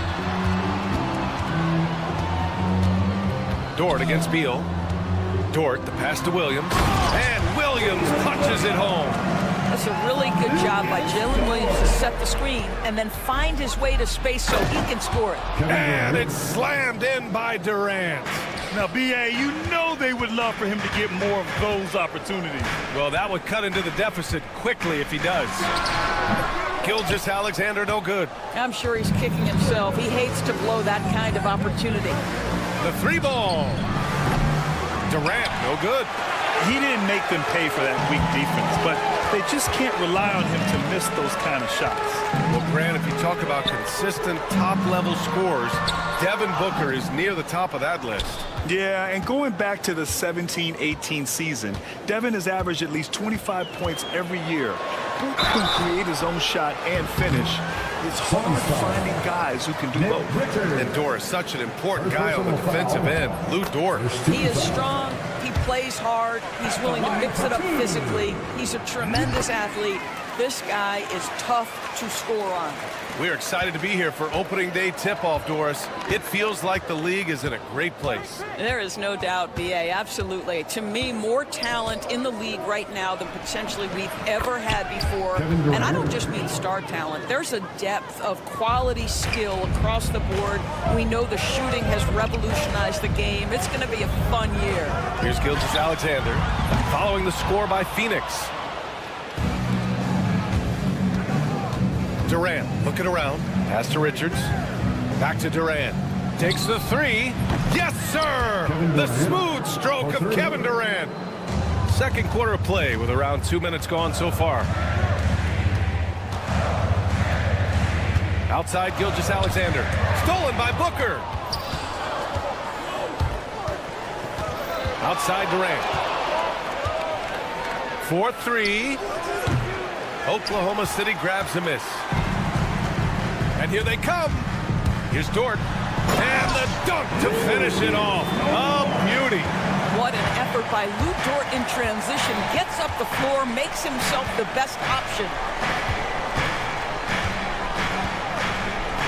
Dort against Beal. Dort, the pass to Williams, and Williams punches it home. That's a really good job by Jalen Williams to set the screen and then find his way to space so he can score it. And it's slammed in by Durant. Now, B.A., you know they would love for him to get more of those opportunities. Well, that would cut into the deficit quickly if he does. Gilgeous-Alexander, no good. I'm sure he's kicking himself. He hates to blow that kind of opportunity. The 3-ball. Durant, no good. He didn't make them pay for that weak defense, but they just can't rely on him to miss those kind of shots. Well, Grant, if you talk about consistent top-level scores, Devin Booker is near the top of that list. Yeah, and going back to the 17-18 season, Devin has averaged at least 25 points every year. Booker can create his own shot and finish. It's hard finding guys who can do both. And Dort is such an important guy on the defensive end. Lou Dort. He is strong. He plays hard. He's willing to mix it up physically. He's a tremendous athlete. This guy is tough to score on. We're excited to be here for opening day tip-off, Doris. It feels like the league is in a great place. There is no doubt, B.A., absolutely. To me, more talent in the league right now than potentially we've ever had before. And I don't just mean star talent. There's a depth of quality skill across the board. We know the shooting has revolutionized the game. It's going to be a fun year. Here's Gilgeous-Alexander following the score by Phoenix. Durant looking around, pass to Richards, back to Durant, takes the 3, yes sir! The smooth stroke of Kevin Durant. Second quarter of play with around 2 minutes gone so far. Outside Gilgeous-Alexander, stolen by Booker. Outside Durant. 4-3. Oklahoma City grabs a miss. And here they come. Here's Dort. And the dunk to finish it off. A beauty. What an effort by Lou Dort in transition. Gets up the floor, makes himself the best option.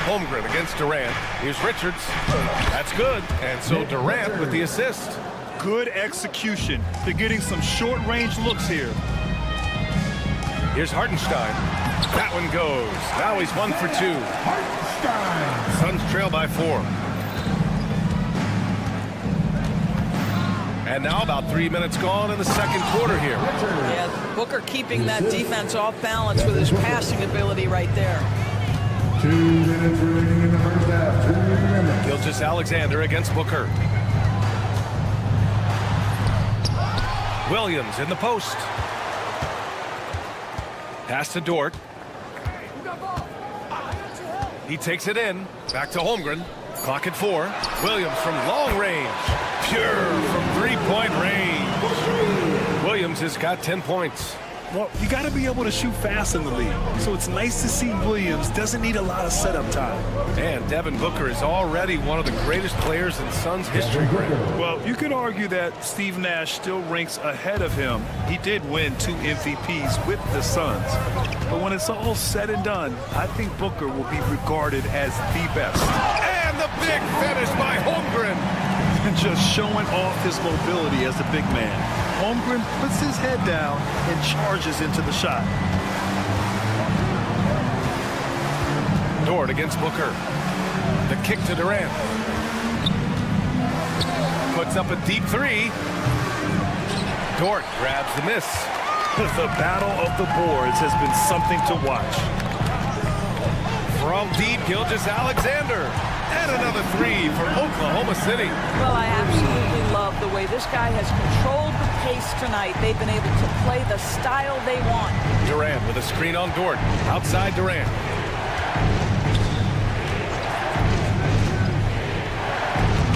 Holmgren against Durant. Here's Richards. That's good. And so Durant with the assist. Good execution. They're getting some short-range looks here. Here's Hardenstein. That one goes. Now he's 1 for 2. Suns trail by 4. And now about 3 minutes gone in the second quarter here. Yeah, Booker keeping that defense off balance with his passing ability right there. 2 minutes remaining in the first half. 2 minutes. Gilgeous-Alexander against Booker. Williams in the post. Pass to Dort. He takes it in. Back to Holmgren. Clock at 4. Williams from long range. Pure from 3-point range. Williams has got 10 points. Well, you got to be able to shoot fast in the league. So it's nice to see Williams doesn't need a lot of setup time. And Devin Booker is already one of the greatest players in Suns history. Well, you could argue that Steve Nash still ranks ahead of him. He did win 2 MVPs with the Suns. But when it's all said and done, I think Booker will be regarded as the best. And the big finish by Holmgren. And just showing off his mobility as a big man. Holmgren puts his head down and charges into the shot. Dort against Booker. The kick to Durant. Puts up a deep 3. Dort grabs the miss. The battle of the boards has been something to watch. From deep, Gilgeous-Alexander. And another 3 for Oklahoma City. Well, I absolutely love the way this guy has controlled the pace tonight. They've been able to play the style they want. Durant with a screen on Dort. Outside Durant.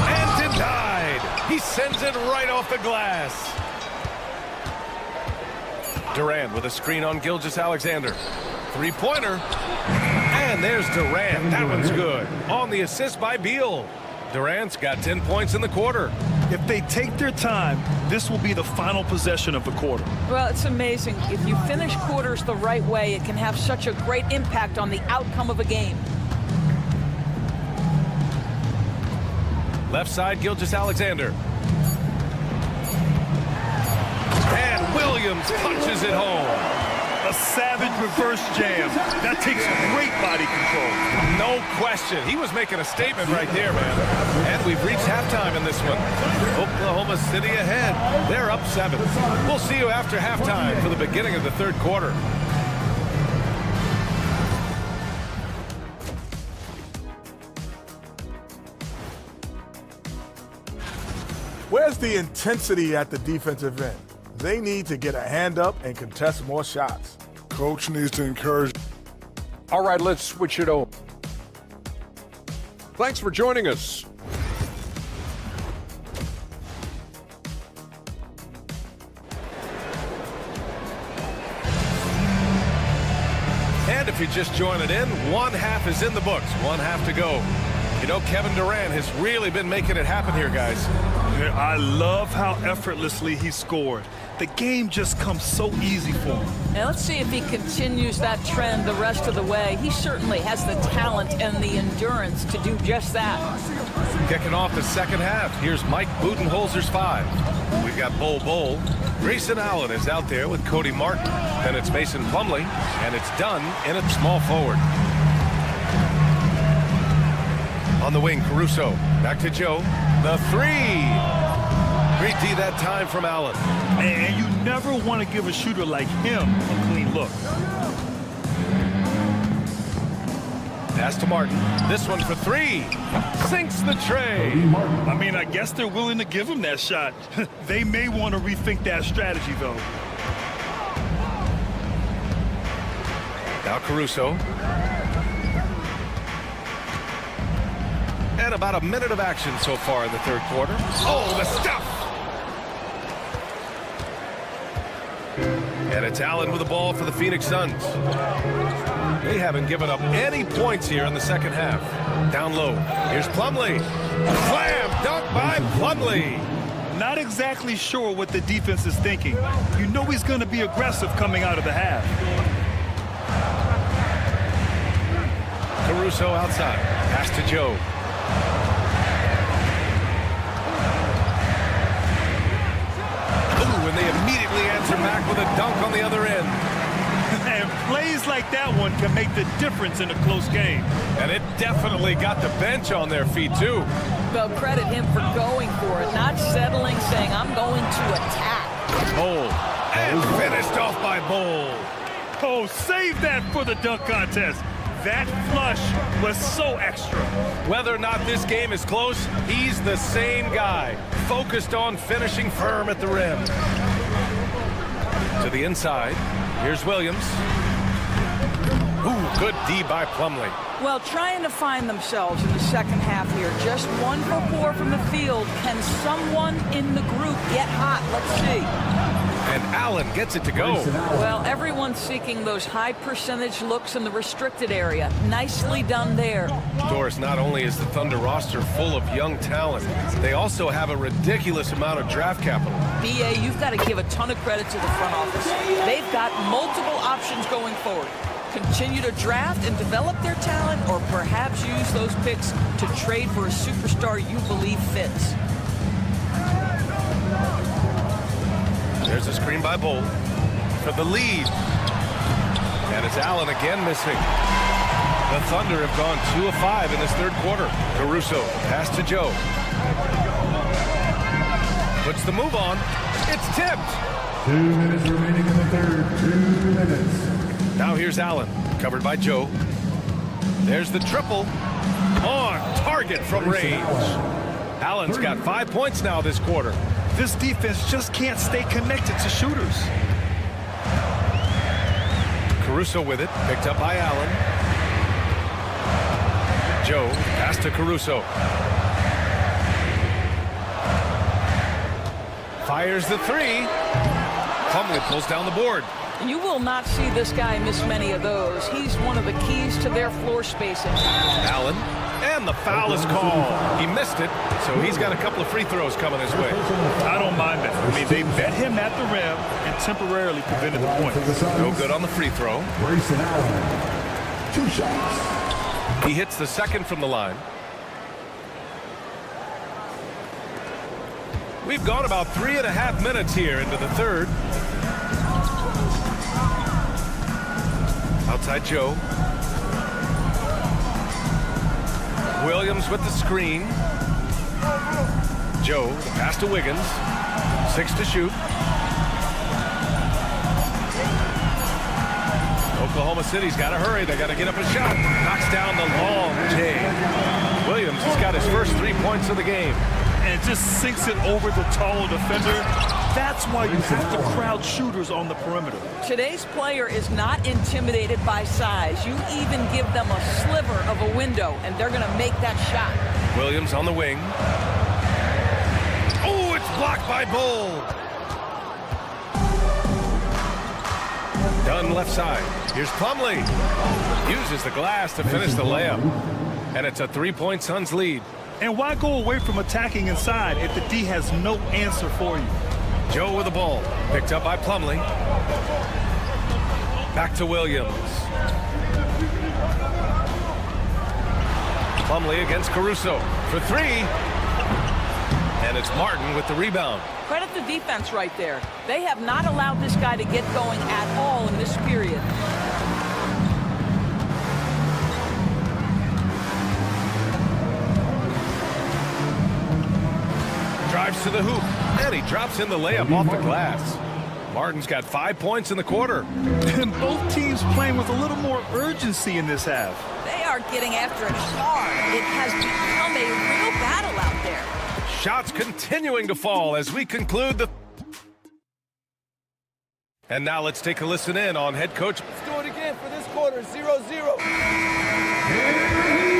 And denied. He sends it right off the glass. Durant with a screen on Gilgeous-Alexander. 3-pointer. And there's Durant. That one's good. On the assist by Beal. Durant's got 10 points in the quarter. If they take their time, this will be the final possession of the quarter. Well, it's amazing. If you finish quarters the right way, it can have such a great impact on the outcome of a game. Left side, Gilgeous-Alexander. And Williams punches it home. A savage reverse jam. That takes great body control. No question. He was making a statement right there, man. And we've reached halftime in this one. Oklahoma City ahead. They're up 7. We'll see you after halftime for the beginning of the third quarter. Where's the intensity at the defensive end? They need to get a hand up and contest more shots. Coach needs to encourage. All right, let's switch it over. Thanks for joining us. And if you're just joining in, one half is in the books. One half to go. You know, Kevin Durant has really been making it happen here, guys. I love how effortlessly he scored. The game just comes so easy for him. Now let's see if he continues that trend the rest of the way. He certainly has the talent and the endurance to do just that. Kicking off the second half, here's Mike Budenholzer's 5. We've got Bol. Grayson Allen is out there with Cody Martin. Then it's Mason Plumlee, and it's done in a small forward. On the wing, Caruso. Back to Joe. The 3. Great D that time from Allen. And you never want to give a shooter like him a clean look. Pass to Martin. This one for 3. Sinks the tray. I mean, I guess they're willing to give him that shot. They may want to rethink that strategy, though. Now Caruso. And about a minute of action so far in the third quarter. Oh, the stuff! And it's Allen with the ball for the Phoenix Suns. They haven't given up any points here in the second half. Down low. Here's Plumlee. Slam dunk by Plumlee. Not exactly sure what the defense is thinking. You know he's going to be aggressive coming out of the half. Caruso outside. Pass to Joe. Ooh, and they immediately answer back with a dunk on the other end. And plays like that one can make the difference in a close game. And it definitely got the bench on their feet, too. Well, credit him for going for it, not settling, saying, I'm going to attack. Bol. And finished off by Bol. Oh, save that for the dunk contest. That flush was so extra. Whether or not this game is close, he's the same guy, focused on finishing firm at the rim. To the inside, here's Williams. Ooh, good D by Plumlee. Well, trying to find themselves in the second half here. Just 1 for 4 from the field. Can someone in the group get hot? Let's see. And Allen gets it to go. Well, everyone's seeking those high percentage looks in the restricted area. Nicely done there. Doris, not only is the Thunder roster full of young talent, they also have a ridiculous amount of draft capital. BA, you've got to give a ton of credit to the front office. They've got multiple options going forward. Continue to draft and develop their talent, or perhaps use those picks to trade for a superstar you believe fits. There's a screen by Bolt for the lead. And it's Allen again missing. The Thunder have gone 2 of 5 in this third quarter. Caruso, pass to Joe. Puts the move on. It's tipped. 2 minutes remaining in the third. 2 minutes. Now here's Allen, covered by Joe. There's the triple. On target from range. Allen's got 5 points now this quarter. This defense just can't stay connected to shooters. Caruso with it, picked up by Allen. Joe, pass to Caruso. Fires the three. Plumlee pulls down the board. You will not see this guy miss many of those. He's one of the keys to their floor spacing. Allen, and the foul is called. He missed it, so he's got a couple of free throws coming his way. I don't mind that. I mean, they met him at the rim and temporarily prevented the point. No good on the free throw. Grayson Allen, 2 shots. He hits the second from the line. We've gone about 3.5 minutes here into the third. Outside Joe. Williams with the screen. Joe, the pass to Wiggins. 6 to shoot. Oklahoma City's got to hurry. They got to get up a shot. Knocks down the long J. Williams has got his first 3 points of the game. And just sinks it over the tall defender. That's why you have to crowd shooters on the perimeter. Today's player is not intimidated by size. You even give them a sliver of a window, and they're going to make that shot. Williams on the wing. Oh, it's blocked by Bull. Dunn left side. Here's Plumlee. Uses the glass to finish the layup. And it's a 3-point Suns lead. And why go away from attacking inside if the D has no answer for you? Joe with the ball. Picked up by Plumlee. Back to Williams. Plumlee against Caruso for 3. And it's Martin with the rebound. Credit the defense right there. They have not allowed this guy to get going at all in this period. Drives to the hoop, and he drops in the layup off the glass. Martin's got 5 points in the quarter. And both teams playing with a little more urgency in this half. They are getting after it hard. It has become a real battle out there. Shots continuing to fall as we conclude the... And now let's take a listen in on head coach. Let's do it again for this quarter, 0-0.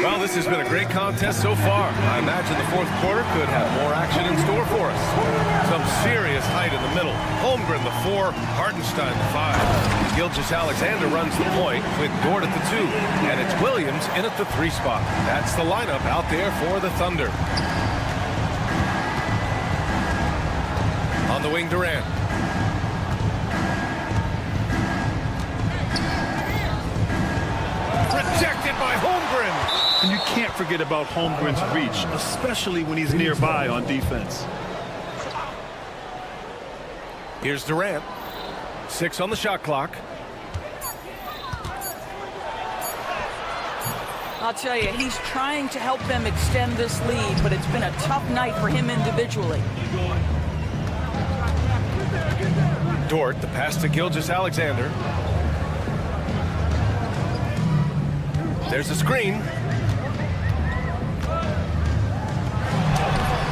Well, this has been a great contest so far. I imagine the fourth quarter could have more action in store for us. Some serious height in the middle. Holmgren, the 4, Hartenstein, the 5. Gilgeous-Alexander runs the point with Dort at the 2. And it's Williams in at the 3 spot. That's the lineup out there for the Thunder. On the wing, Durant. Rejected by Holmgren. And you can't forget about Holmgren's reach, especially when he's nearby on defense. Here's Durant. 6 on the shot clock. I'll tell you, he's trying to help them extend this lead, but it's been a tough night for him individually. Dort, the pass to Gilgeous-Alexander. There's a screen.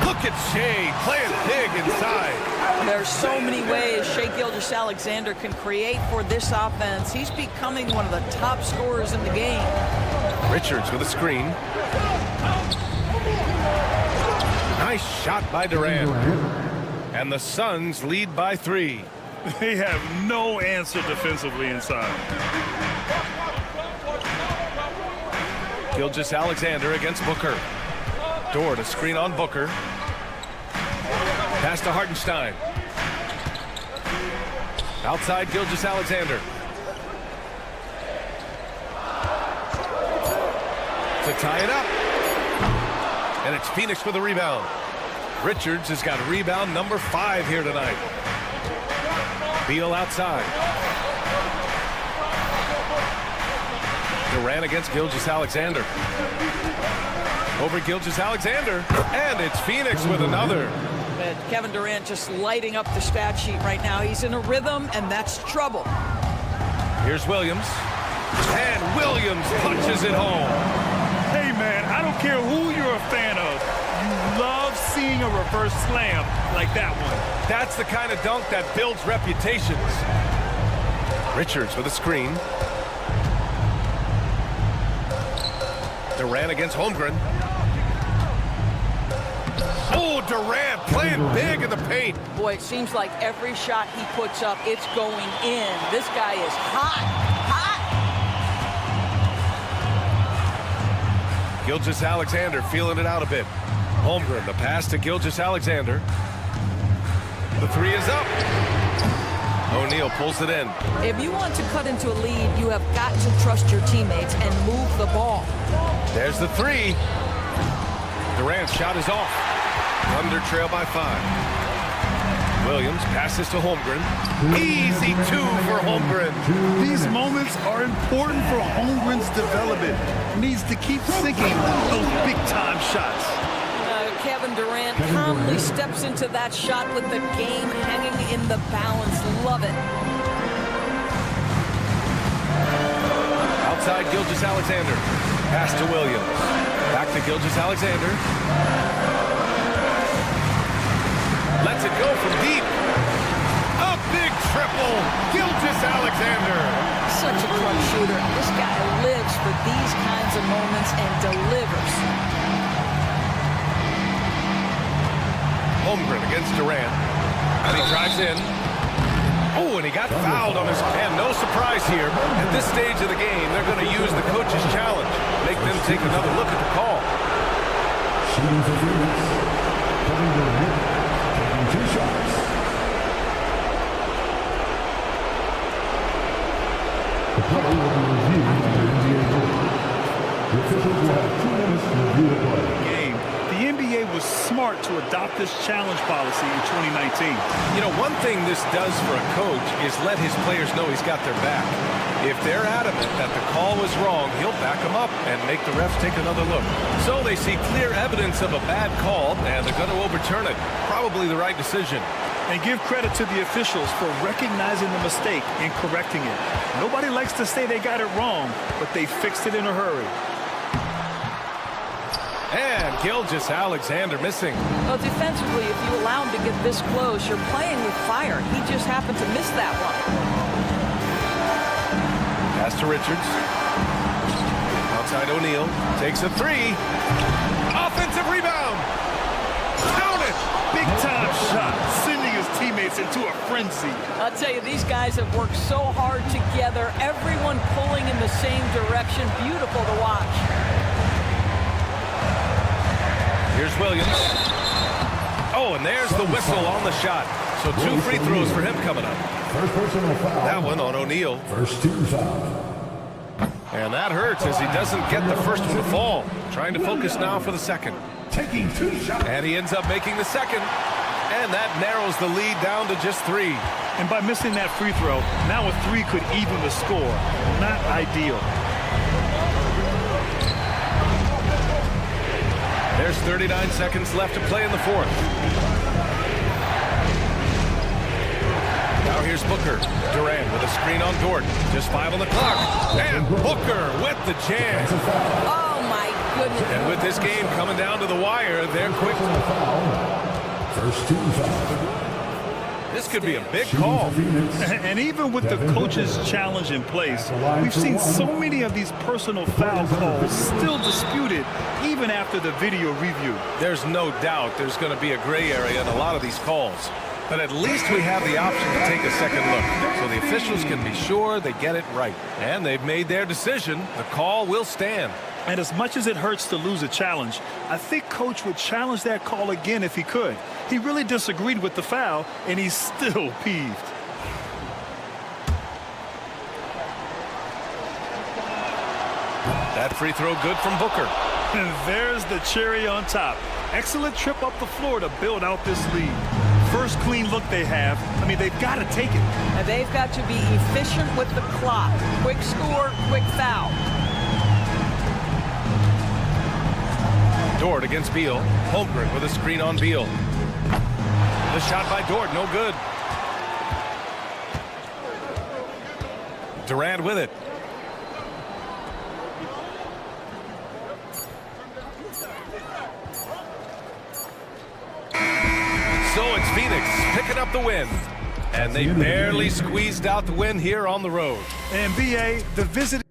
Look at Shea playing big inside. There's so many ways Shea Gilgeous-Alexander can create for this offense. He's becoming one of the top scorers in the game. Richards with a screen. Nice shot by Durant. And the Suns lead by 3. They have no answer defensively inside. Gilgeous-Alexander against Booker. Dort, a screen on Booker. Pass to Hartenstein. Outside Gilgeous-Alexander. To tie it up. And it's Phoenix for the rebound. Richards has got rebound number 5 here tonight. Beal outside. Durant against Gilgeous-Alexander. Over Gilgeous-Alexander. And it's Phoenix with another. And Kevin Durant just lighting up the stat sheet right now. He's in a rhythm, and that's trouble. Here's Williams. And Williams punches it home. Hey, man, I don't care who you're a fan of. You love seeing a reverse slam like that one. That's the kind of dunk that builds reputations. Richards with a screen. Durant against Holmgren. Oh, Durant playing big in the paint. Boy, it seems like every shot he puts up, it's going in. This guy is hot, hot. Gilgeous-Alexander feeling it out a bit. Holmgren, the pass to Gilgeous-Alexander. The 3 is up. O'Neal pulls it in. If you want to cut into a lead, you have got to trust your teammates and move the ball. There's the 3. Durant's shot is off. Thunder trail by 5. Williams passes to Holmgren. Easy 2 for Holmgren. These moments are important for Holmgren's development. He needs to keep sinking those big-time shots. Kevin Durant calmly steps into that shot with the game hanging in the balance. Love it. Outside Gilgeous-Alexander. Pass to Williams. Back to Gilgeous-Alexander. Lets it go from deep. A big triple. Gilgeous-Alexander. Such a clutch shooter. This guy lives for these kinds of moments and delivers. Holmgren against Durant. And he drives in. Oh, and he got fouled on his hand. No surprise here. At this stage of the game, they're going to use the coach's challenge. Make them take another look at the call. Shooting for Phoenix. Kevin Durant taking 2 shots. The play will be reviewed by the NBA rules. The officials will have 2 minutes to review the play. The NBA was smart to adopt this challenge policy in 2019. You know, one thing this does for a coach is let his players know he's got their back. If they're adamant that the call was wrong, he'll back them up and make the refs take another look. So they see clear evidence of a bad call, and they're going to overturn it. Probably the right decision. And give credit to the officials for recognizing the mistake and correcting it. Nobody likes to say they got it wrong, but they fixed it in a hurry. And Gilgeous-Alexander missing. Well, defensively, if you allow him to get this close, you're playing with fire. He just happened to miss that one. Pass to Richards. Outside O'Neal. Takes a 3. Offensive rebound. Count it. Big-time shot, sending his teammates into a frenzy. I'll tell you, these guys have worked so hard together. Everyone pulling in the same direction. Beautiful to watch. Here's Williams. Oh, and there's the whistle on the shot. So 2 free throws for him coming up. First personal foul. That one on O'Neal. First team foul. And that hurts as he doesn't get the first one to fall. Trying to focus now for the second. Taking 2 shots. And he ends up making the second. And that narrows the lead down to just 3. And by missing that free throw, now a 3 could even the score. Not ideal. There's 39 seconds left to play in the 4th. Now here's Booker. Durant with a screen on Dort. Just 5 on the clock. And Booker with the jam. Oh, my goodness. And with this game coming down to the wire, they're quick. First team foul. This could be a big call. And even with the coach's challenge in place, we've seen so many of these personal foul calls still disputed even after the video review. There's no doubt there's going to be a gray area in a lot of these calls. But at least we have the option to take a second look, so the officials can be sure they get it right. And they've made their decision. The call will stand. And as much as it hurts to lose a challenge, I think Coach would challenge that call again if he could. He really disagreed with the foul, and he's still peeved. That free throw good from Booker. And there's the cherry on top. Excellent trip up the floor to build out this lead. First clean look they have. I mean, they've got to take it. And they've got to be efficient with the clock. Quick score, quick foul. Dort against Beal. Holmgren with a screen on Beal. The shot by Dort, no good. Durant with it. So it's Phoenix picking up the win. And they barely squeezed out the win here on the road. And BA, the visit.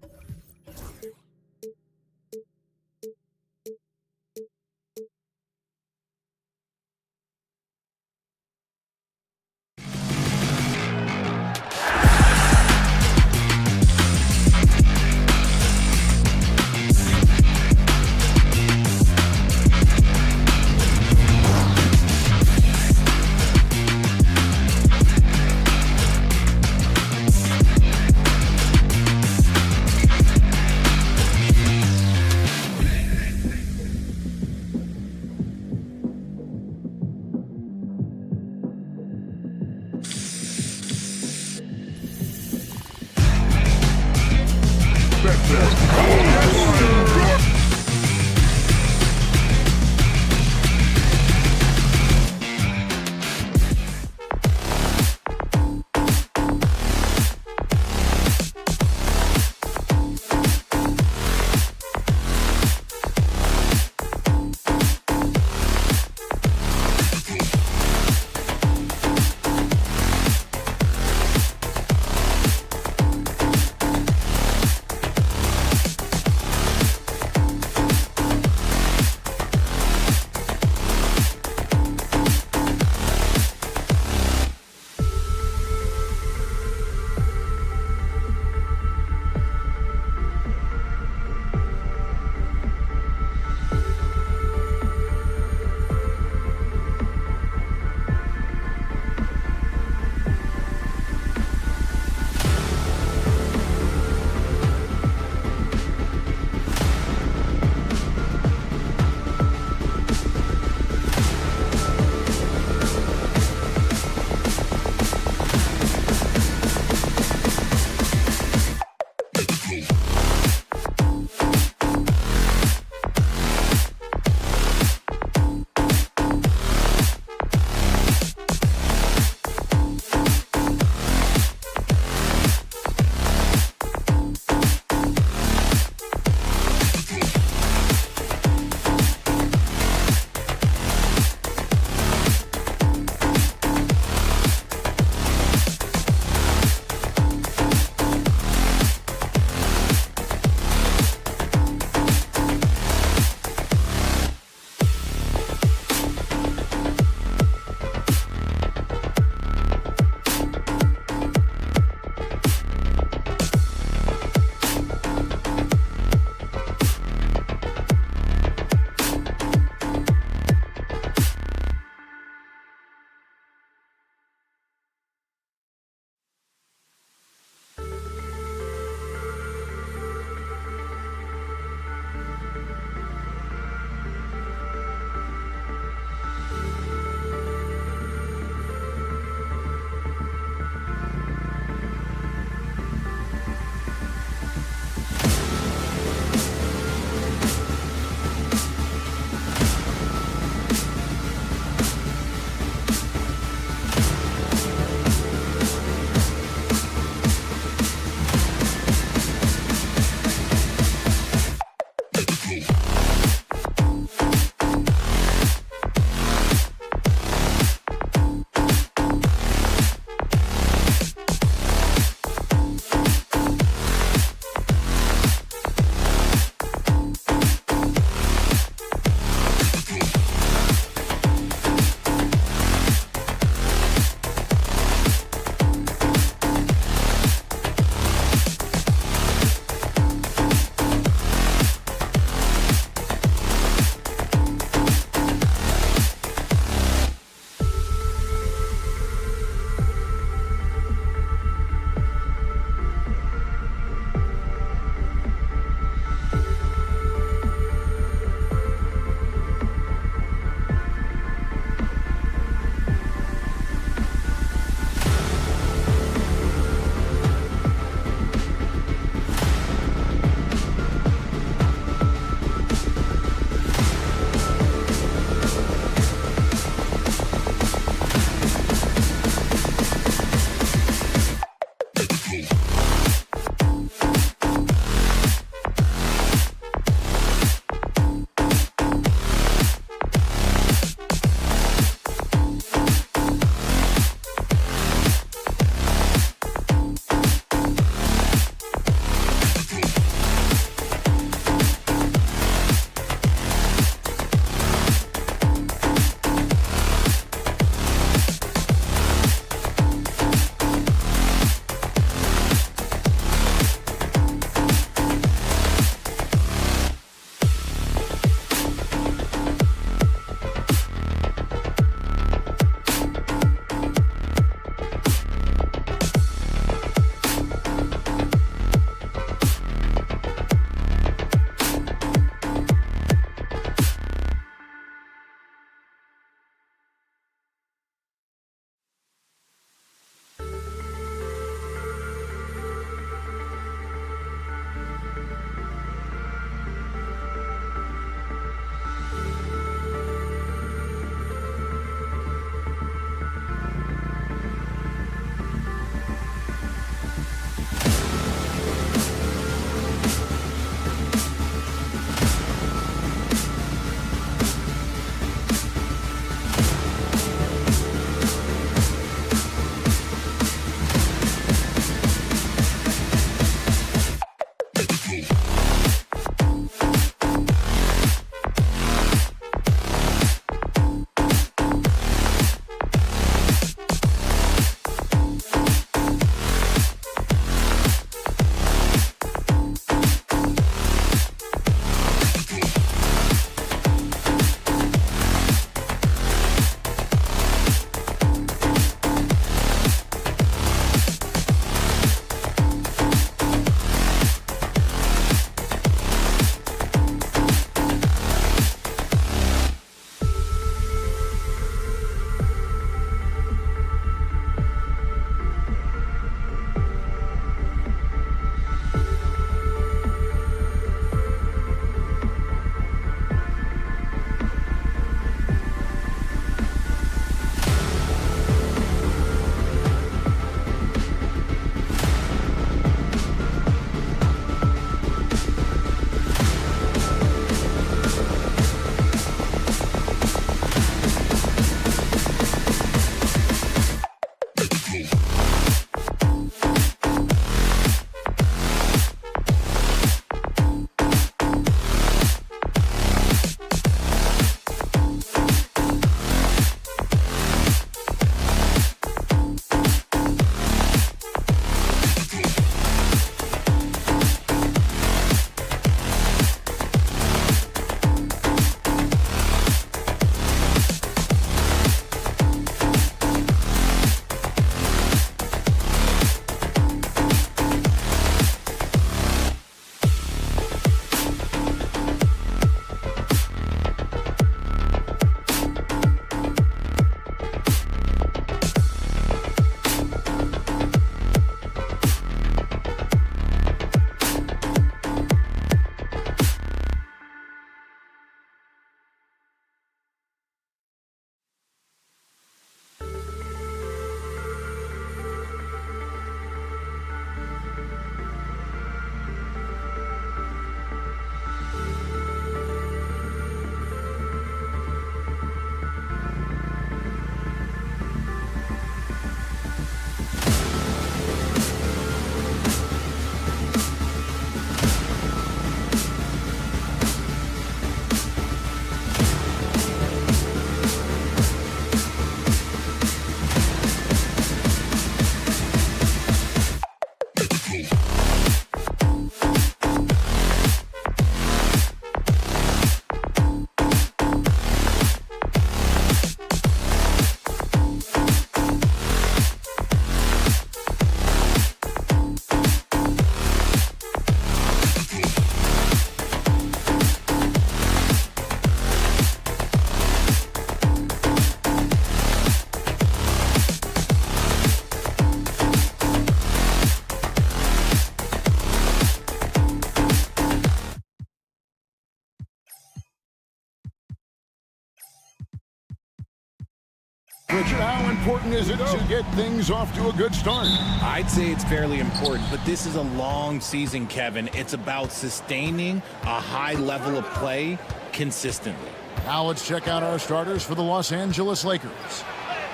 important is it to get things off to a good start? I'd say it's fairly important, but this is a long season, Kevin. It's about sustaining a high level of play consistently. Now let's check out our starters for the Los Angeles Lakers.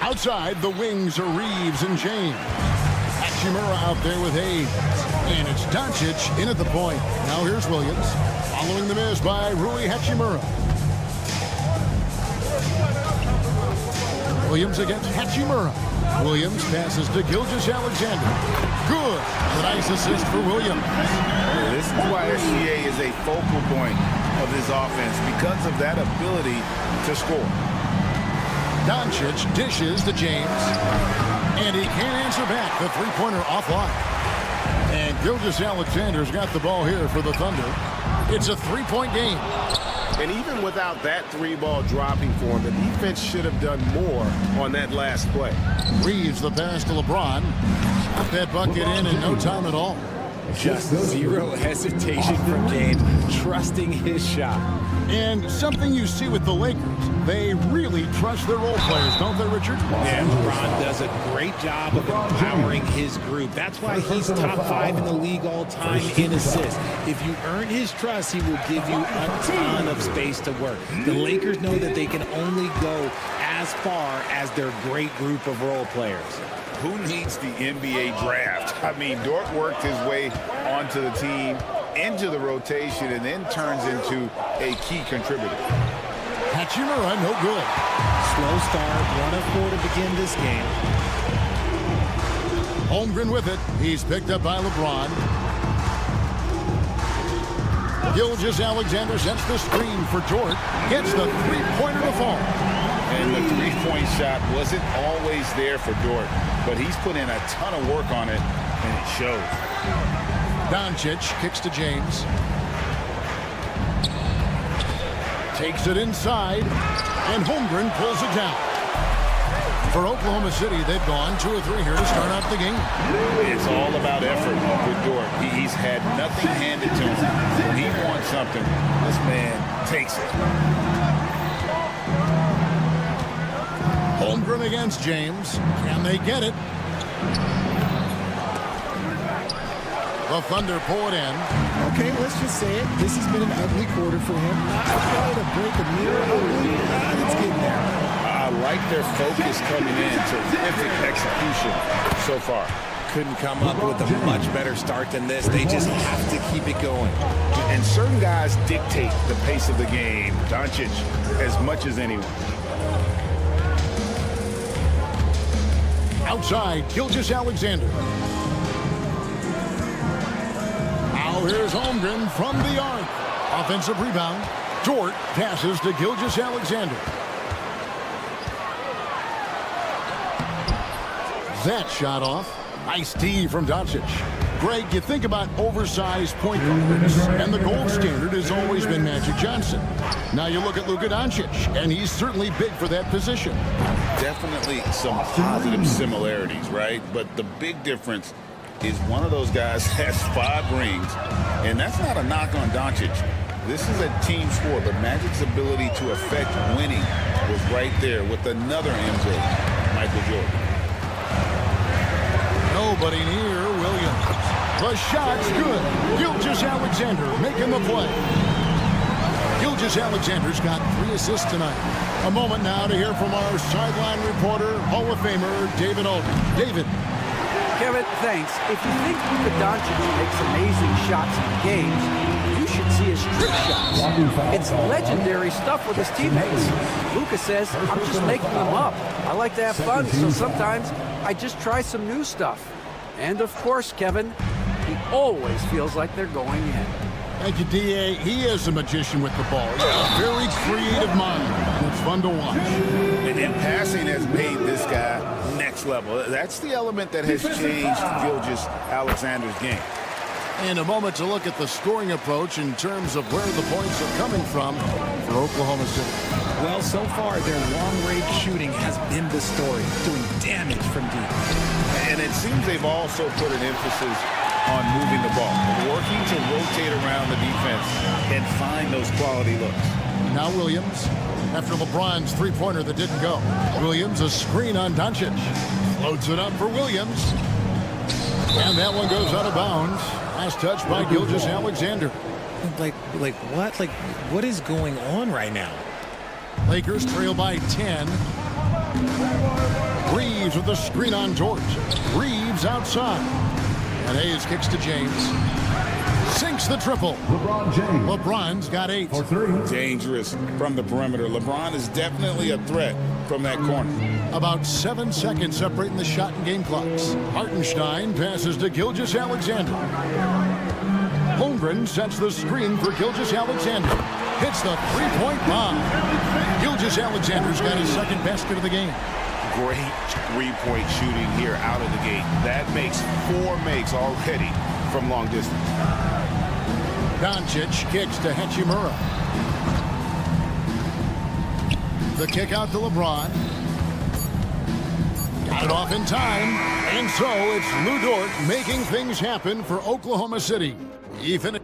Outside, the wings are Reeves and James. Hachimura out there with Hayes. And it's Doncic in at the point. Now here's Williams. Following the miss by Rui Hachimura. Williams against Hachimura. Williams passes to Gilgeous-Alexander. Good. A nice assist for Williams. This is why SGA is a focal point of this offense, because of that ability to score. Doncic dishes to James. And he can't answer back. The three-pointer offline. And Gilgeous-Alexander's got the ball here for the Thunder. It's a three-point game. And even without that three-ball dropping for him, the defense should have done more on that last play. Reeves the pass to LeBron. Got that bucket in no time at all. Just zero hesitation from James, trusting his shot. And something you see with the Lakers, they really trust their role players, don't they, Richard? Yeah, LeBron does a great job of empowering his group. That's why he's top 5 in the league all time in assists. If you earn his trust, he will give you a ton of space to work. The Lakers know that they can only go as far as their great group of role players. Who needs the NBA draft? I mean, Dort worked his way onto the team, into the rotation, and then turns into a key contributor. Hachimura, no good. Slow start, 1 of 4 to begin this game. Holmgren with it. He's picked up by LeBron. Gilgeous-Alexander sets the screen for Dort. Gets the three-pointer to fall. And the three-point shot wasn't always there for Dort, but he's put in a ton of work on it, and it shows. Doncic kicks to James. Takes it inside, and Holmgren pulls it down. For Oklahoma City, they've gone 2 or 3 here to start out the game. It's all about effort with Dort. He's had nothing handed to him. When he wants something, this man takes it. Holmgren against James. Can they get it? The Thunder pull it in. Okay, let's just say it. This has been an ugly quarter for him. Not quite a break of mirror ugly. It's getting there. I like their focus coming in. Terrific execution so far. Couldn't come up with a much better start than this. They just have to keep it going. And certain guys dictate the pace of the game. Doncic as much as anyone. Outside, Gilgeous-Alexander. Now here's Holmgren from the arc. Offensive rebound. Dort passes to Gilgeous-Alexander. That shot off. Nice D from Doncic. Greg, you think about oversized point guards, and the gold standard has always been Magic Johnson. Now you look at Luka Doncic, and he's certainly big for that position. Definitely some positive similarities, right? But the big difference is one of those guys has 5 rings, and that's not a knock on Doncic. This is a team sport, but Magic's ability to affect winning was right there with another MJ, Michael Jordan. Nobody near Williams. The shot's good. Gilgeous-Alexander making the play. Gilgeous-Alexander's got 3 assists tonight. A moment now to hear from our sideline reporter, Hall of Famer David Aldridge. David. Kevin, thanks. If you think Luka Doncic makes amazing shots in games, you should see his trick shots. It's legendary stuff with his teammates. Luka says, I'm just making them up. I like to have fun, so sometimes I just try some new stuff. And of course, Kevin, he always feels like they're going in. Thank you, D.A. He is a magician with the ball. A very creative mind. It's fun to watch. And passing has made this guy next level. That's the element that has changed Gilgeous-Alexander's game. In a moment to look at the scoring approach in terms of where the points are coming from for Oklahoma City. Well, so far, their long-range shooting has been the story, doing damage from deep. And it seems they've also put an emphasis on moving the ball, working to rotate around the defense and find those quality looks. Now Williams. after LeBron's three-pointer that didn't go. Williams, a screen on Doncic. Loads it up for Williams. And that one goes out of bounds. Last touch by Gilgeous-Alexander. Like what? Like, what is going on right now? Lakers trail by 10. Reeves with the screen on George. Reeves outside. And Hayes kicks to James. Sinks the triple. LeBron James. LeBron's got 8. For 3. Dangerous from the perimeter. LeBron is definitely a threat from that corner. About 7 seconds separating the shot and game clocks. Hartenstein passes to Gilgeous-Alexander. Holmgren sets the screen for Gilgeous-Alexander. Hits the three-point bomb. Gilgeous-Alexander's got his second basket of the game. Great three-point shooting here out of the gate. That makes 4 makes already from long distance. Doncic kicks to Hachimura. The kick out to LeBron. Got it off in time. And so it's Lu Dort making things happen for Oklahoma City. He finished.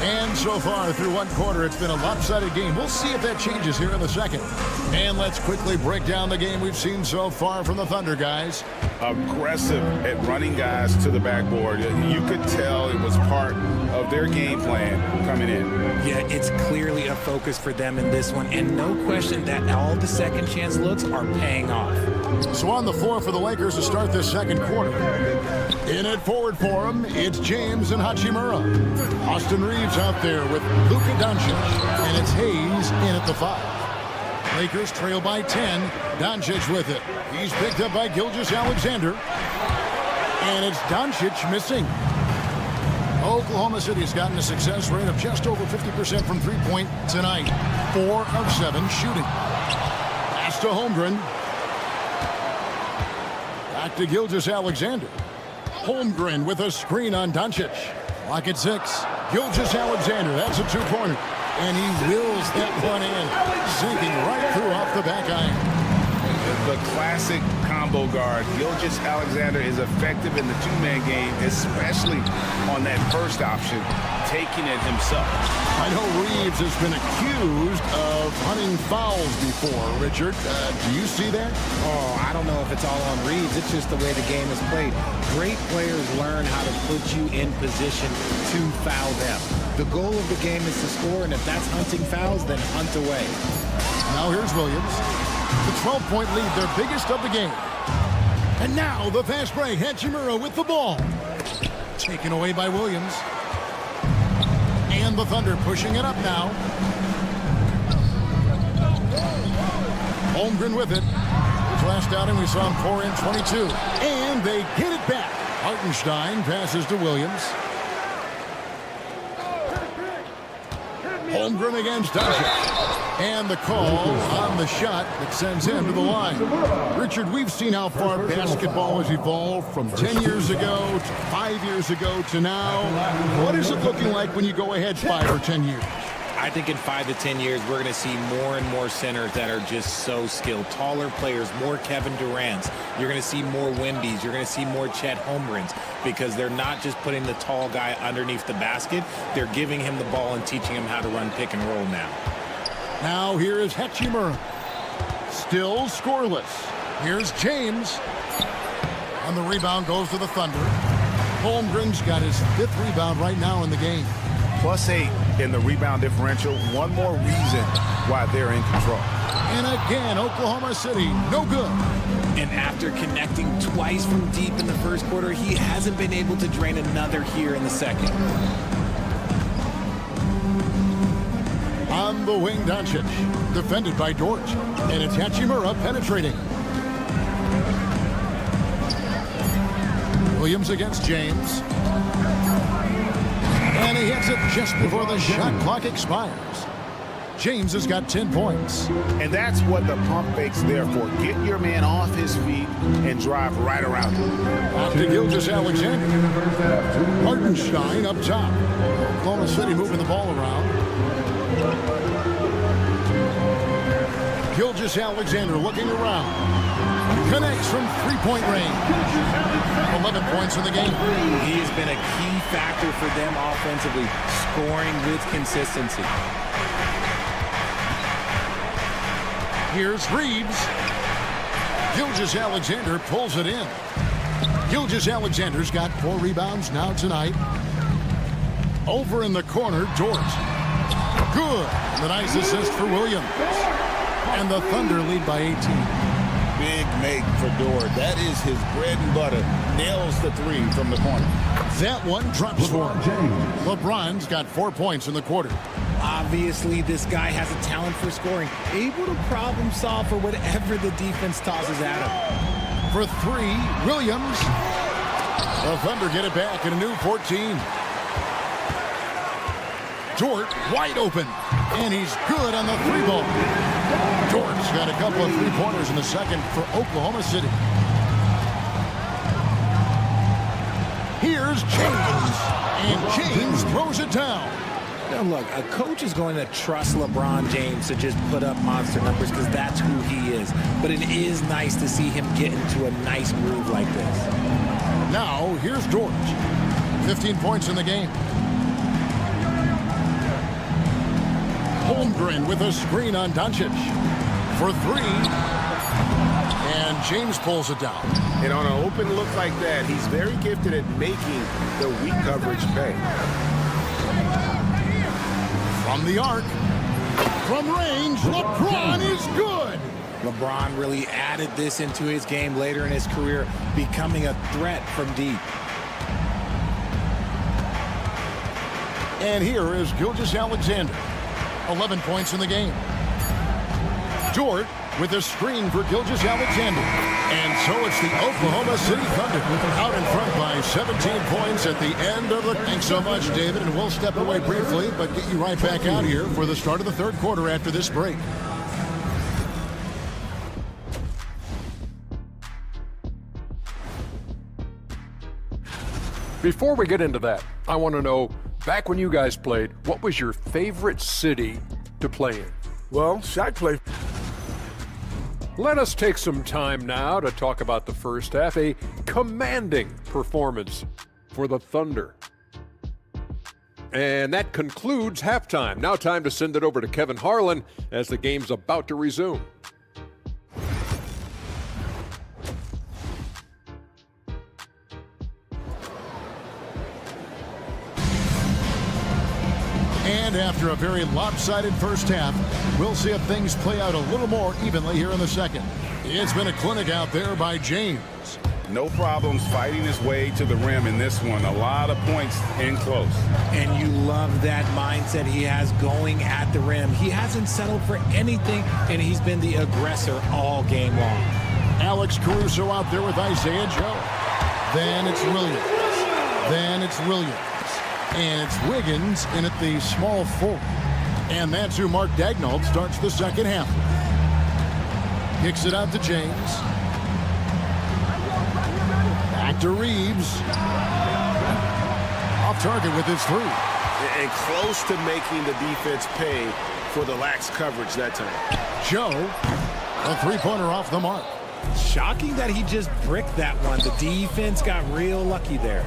And so far through one quarter, it's been a lopsided game. We'll see if that changes here in the second. And let's quickly break down the game we've seen so far from the Thunder guys. Aggressive at running guys to the backboard. You could tell it was part of their game plan coming in. Yeah, it's clearly a focus for them in this one, and no question that all the second chance looks are paying off. So on the floor for the Lakers to start this second quarter. In at forward for him, it's James and Hachimura. Austin Reeves out there with Luka Doncic, and it's Hayes in at the 5. Lakers trail by 10. Doncic with it. He's picked up by Gilgeous-Alexander. And it's Doncic missing. Oklahoma City's gotten a success rate of just over 50% from three-point tonight. 4 of 7 shooting. Pass to Holmgren. Back to Gilgeous-Alexander. Holmgren with a screen on Doncic. Lock at 6. Gilgeous-Alexander, that's a two-pointer. And he wills that one in, sinking right through off the back iron. The classic combo guard. Gilgeous-Alexander is effective in the two-man game, especially on that first option, taking it himself. I know Reeves has been accused of hunting fouls before, Richard. Do you see that? Oh, I don't know if it's all on Reeves. It's just the way the game is played. Great players learn how to put you in position to foul them. The goal of the game is to score, and if that's hunting fouls, then hunt away. Now here's Williams. The 12-point lead, their biggest of the game. And now the fast break. Hachimura with the ball. Taken away by Williams. And the Thunder pushing it up now. Holmgren with it. His last outing, we saw him pour in 22. And they get it back. Hartenstein passes to Williams. Holmgren against Doncic. And the call on the shot that sends him to the line. Richard, we've seen how far basketball has evolved from 10 years ago to 5 years ago to now. What is it looking like when you go ahead 5 or 10 years? I think in 5 to 10 years, we're going to see more and more centers that are just so skilled. Taller players, more Kevin Durant's. You're going to see more Wemby's. You're going to see more Chet Holmgren's because they're not just putting the tall guy underneath the basket. They're giving him the ball and teaching him how to run pick and roll now. Now here is Hachimura. Still scoreless. Here's James. And the rebound goes to the Thunder. Holmgren's got his 5th rebound right now in the game. +8 in the rebound differential. One more reason why they're in control. And again, Oklahoma City, no good. And after connecting twice from deep in the first quarter, he hasn't been able to drain another here in the second. On the wing, Doncic, defended by Dort. And it's Hachimura penetrating. Williams against James. And he hits it just before the shot clock expires. James has got 10 points. And that's what the pump fake's there for. Get your man off his feet and drive right around him. Back to Gilgeous-Alexander. Hartenstein up top. Oklahoma City moving the ball around. Gilgeous-Alexander looking around. Connects from three-point range. The 11 points in the game. He has been a key factor for them offensively, scoring with consistency. Here's Reeves. Gilgeous-Alexander pulls it in. Gilgeous-Alexander's got 4 rebounds now tonight. Over in the corner, Dort. Good. And a nice assist for Williams. And the Thunder lead by 18. Big make for Dort. That is his bread and butter. Nails the 3 from the corner. That one drops for him. LeBron's got 4 points in the quarter. Obviously, this guy has a talent for scoring, able to problem solve for whatever the defense tosses at him. For 3, Williams. The Thunder get it back in a new 14. Dort wide open, and he's good on the 3-ball. Dort's got a couple of 3-pointers in the second for Oklahoma City. Here's James, and James throws it down. Now look, a coach is going to trust LeBron James to just put up monster numbers because that's who he is. But it is nice to see him get into a nice groove like this. Now, here's Dort. 15 points in the game. Holmgren with a screen on Doncic. For 3. And James pulls it down. And on an open look like that, he's very gifted at making the weak coverage pay. From the arc. From range, LeBron is good. LeBron really added this into his game later in his career, becoming a threat from deep. And here is Gilgeous-Alexander. 11 points in the game. Dort with a screen for Gilgeous-Alexander. And so it's the Oklahoma City Thunder out in front by 17 points at the end of the... Thanks so much, David, and we'll step away briefly, but get you right back out here for the start of the third quarter after this break. Before we get into that, I want to know, back when you guys played, what was your favorite city to play in? Well, Shaq played. Let us take some time now to talk about the first half, a commanding performance for the Thunder. And that concludes halftime. Now time to send it over to Kevin Harlan as the game's about to resume. And after a very lopsided first half, we'll see if things play out a little more evenly here in the second. It's been a clinic out there by James. No problems fighting his way to the rim in this one. A lot of points in close. And you love that mindset he has going at the rim. He hasn't settled for anything, and he's been the aggressor all game long. Alex Caruso out there with Isaiah Joe. Then it's Williams. Then it's Williams. And it's Wiggins in at the small forward. And that's who Mark Daigneault starts the second half. Kicks it out to James. Back to Reeves. Off target with his 3. And close to making the defense pay for the lax coverage that time. Joe, a 3-pointer off the mark. Shocking that he just bricked that one. The defense got real lucky there.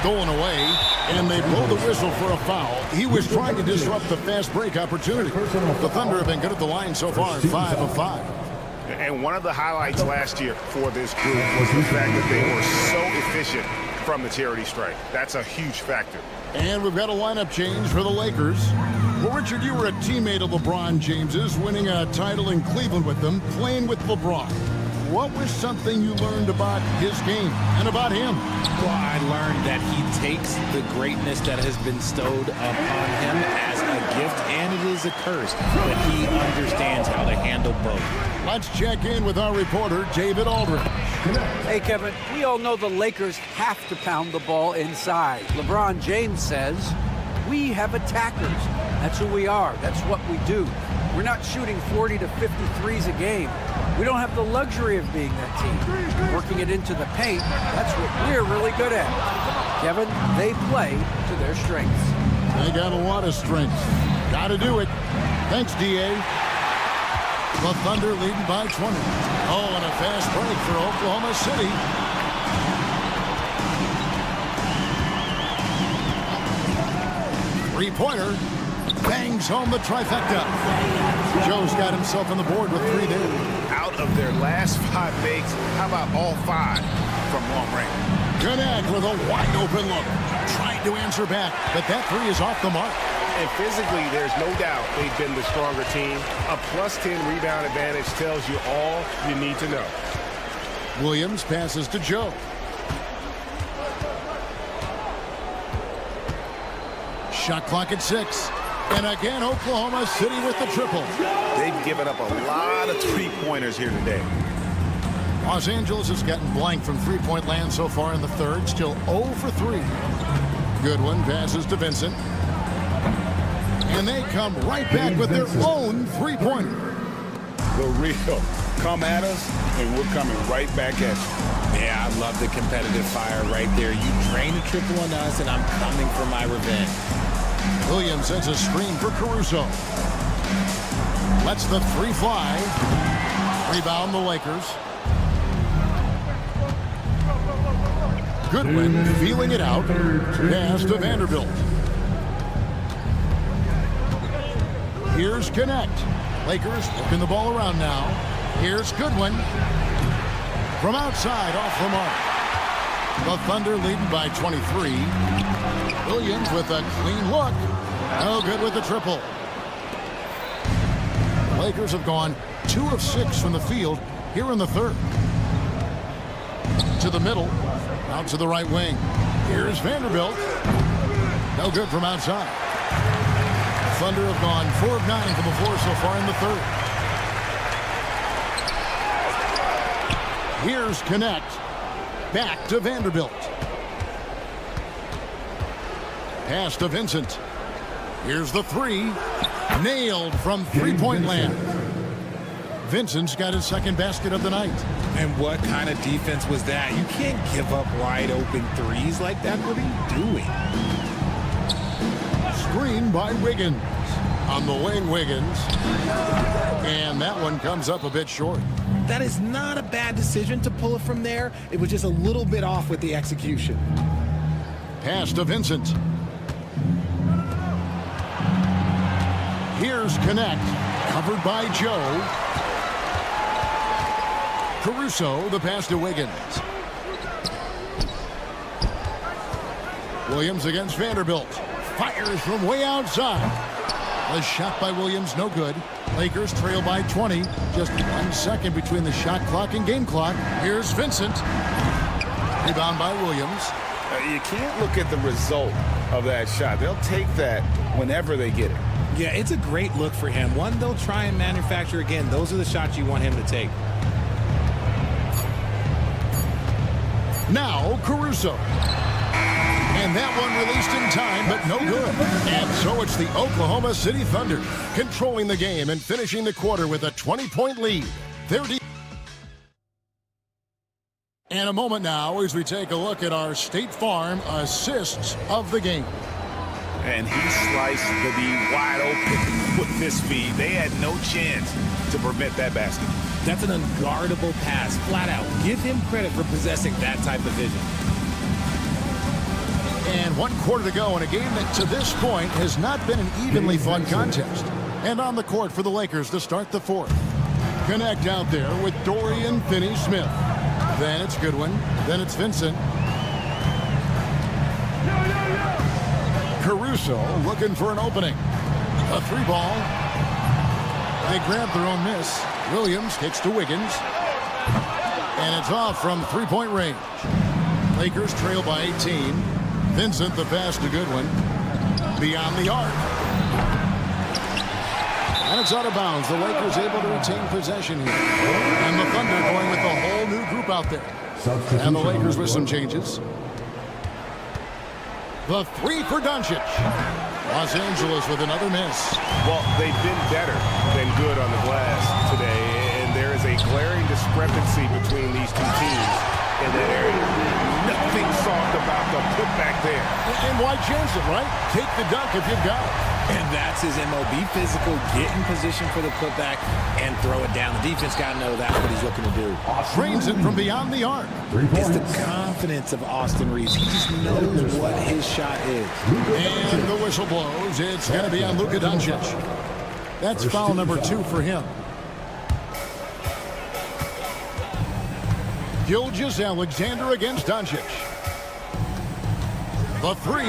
Stolen away, and they blow the whistle for a foul. He was trying to disrupt the fast break opportunity. The Thunder have been good at the line so far, 5 of 5. And one of the highlights last year for this group was the fact that they were so efficient from the charity strike. That's a huge factor. And we've got a lineup change for the Lakers. Well, Richard, you were a teammate of LeBron James's, winning a title in Cleveland with them, playing with LeBron. What was something you learned about his game and about him? Well, I learned that he takes the greatness that has been bestowed upon him as a gift, and it is a curse, but he understands how to handle both. Let's check in with our reporter, David Aldridge. Hey, Kevin, we all know the Lakers have to pound the ball inside. LeBron James says, we have attackers. That's who we are. That's what we do. We're not shooting 40 to 53s a game. We don't have the luxury of being that team. Working it into the paint, that's what we're really good at. Kevin, they play to their strengths. They got a lot of strength. Got to do it. Thanks, D.A. The Thunder leading by 20. Oh, and a fast break for Oklahoma City. Three-pointer. Bangs home the trifecta. Joe's got himself on the board with 3 there. Out of their last 5 makes, how about all 5 from long range? Connect with a wide-open look. Trying to answer back, but that 3 is off the mark. And physically, there's no doubt they've been the stronger team. A +10 rebound advantage tells you all you need to know. Williams passes to Joe. Shot clock at 6. And again, Oklahoma City with the triple. They've given up a lot of three-pointers here today. Los Angeles has gotten blank from three-point land so far in the third. Still 0 for 3. Goodwin passes to Vincent. And they come right back with their own three-pointer. The real come at us, and we're coming right back at you. Yeah, I love the competitive fire right there. You drain a triple on us, and I'm coming for my revenge. Williams sends a screen for Caruso. Lets the 3 fly. Rebound the Lakers. Goodwin feeling it out. Pass to Vanderbilt. Here's Connect. Lakers looking the ball around now. Here's Goodwin. From outside, off the mark. The Thunder leading by 23. Williams with a clean look. No good with the triple. Lakers have gone 2 of 6 from the field here in the third. To the middle. Out to the right wing. Here's Vanderbilt. No good from outside. Thunder have gone 4 of 9 from the floor so far in the third. Here's Connect. Back to Vanderbilt. Pass to Vincent. Here's the 3. Nailed from three-point land. Vincent's got his second basket of the night. And what kind of defense was that? You can't give up wide open threes like that. What are you doing? Screen by Wiggins. On the wing, Wiggins. And that one comes up a bit short. That is not a bad decision to pull it from there. It was just a little bit off with the execution. Pass to Vincent. Here's Connect. Covered by Joe. Caruso, the pass to Wiggins. Williams against Vanderbilt. Fires from way outside. A shot by Williams, no good. Lakers trail by 20. Just 1 second between the shot clock and game clock. Here's Vincent. Rebound by Williams. You can't look at the result of that shot. They'll take that whenever they get it. Yeah, it's a great look for him. One they'll try and manufacture again. Those are the shots you want him to take. Now Caruso. And that one released in time, but no good. And so it's the Oklahoma City Thunder controlling the game and finishing the quarter with a 20-point lead. And a moment now as we take a look at our State Farm assists of the game. And he sliced the D wide open with this feed. They had no chance to prevent that basket. That's an unguardable pass, flat out. Give him credit for possessing that type of vision. And 1 quarter to go in a game that to this point has not been an evenly fun contest. And on the court for the Lakers to start the fourth. Connect out there with Dorian Finney-Smith. Then it's Goodwin. Then it's Vincent. Caruso looking for an opening. A 3-ball. They grab their own miss. Williams kicks to Wiggins. And it's off from 3-point range. Lakers trail by 18. Vincent the pass to Goodwin. Beyond the arc. And it's out of bounds. The Lakers able to retain possession here. And the Thunder going with the whole new group out there. And the Lakers with some changes. The 3 for Doncic. Los Angeles with another miss. Well, they've been better than good on the glass today, and there is a glaring discrepancy between these two teams in that area. nothing soft about the putback there. And why chance it, right? Take the dunk if you've got it. And that's his MO. Be physical, get in position for the putback, and throw it down. The defense got to know that's what he's looking to do. Drains it from beyond the arc. It's the confidence of Austin Reeves. He just knows what his shot is. And the whistle blows. It's going to be on Luka Doncic. That's foul number 2 for him. Gilgeous-Alexander against Doncic. The 3.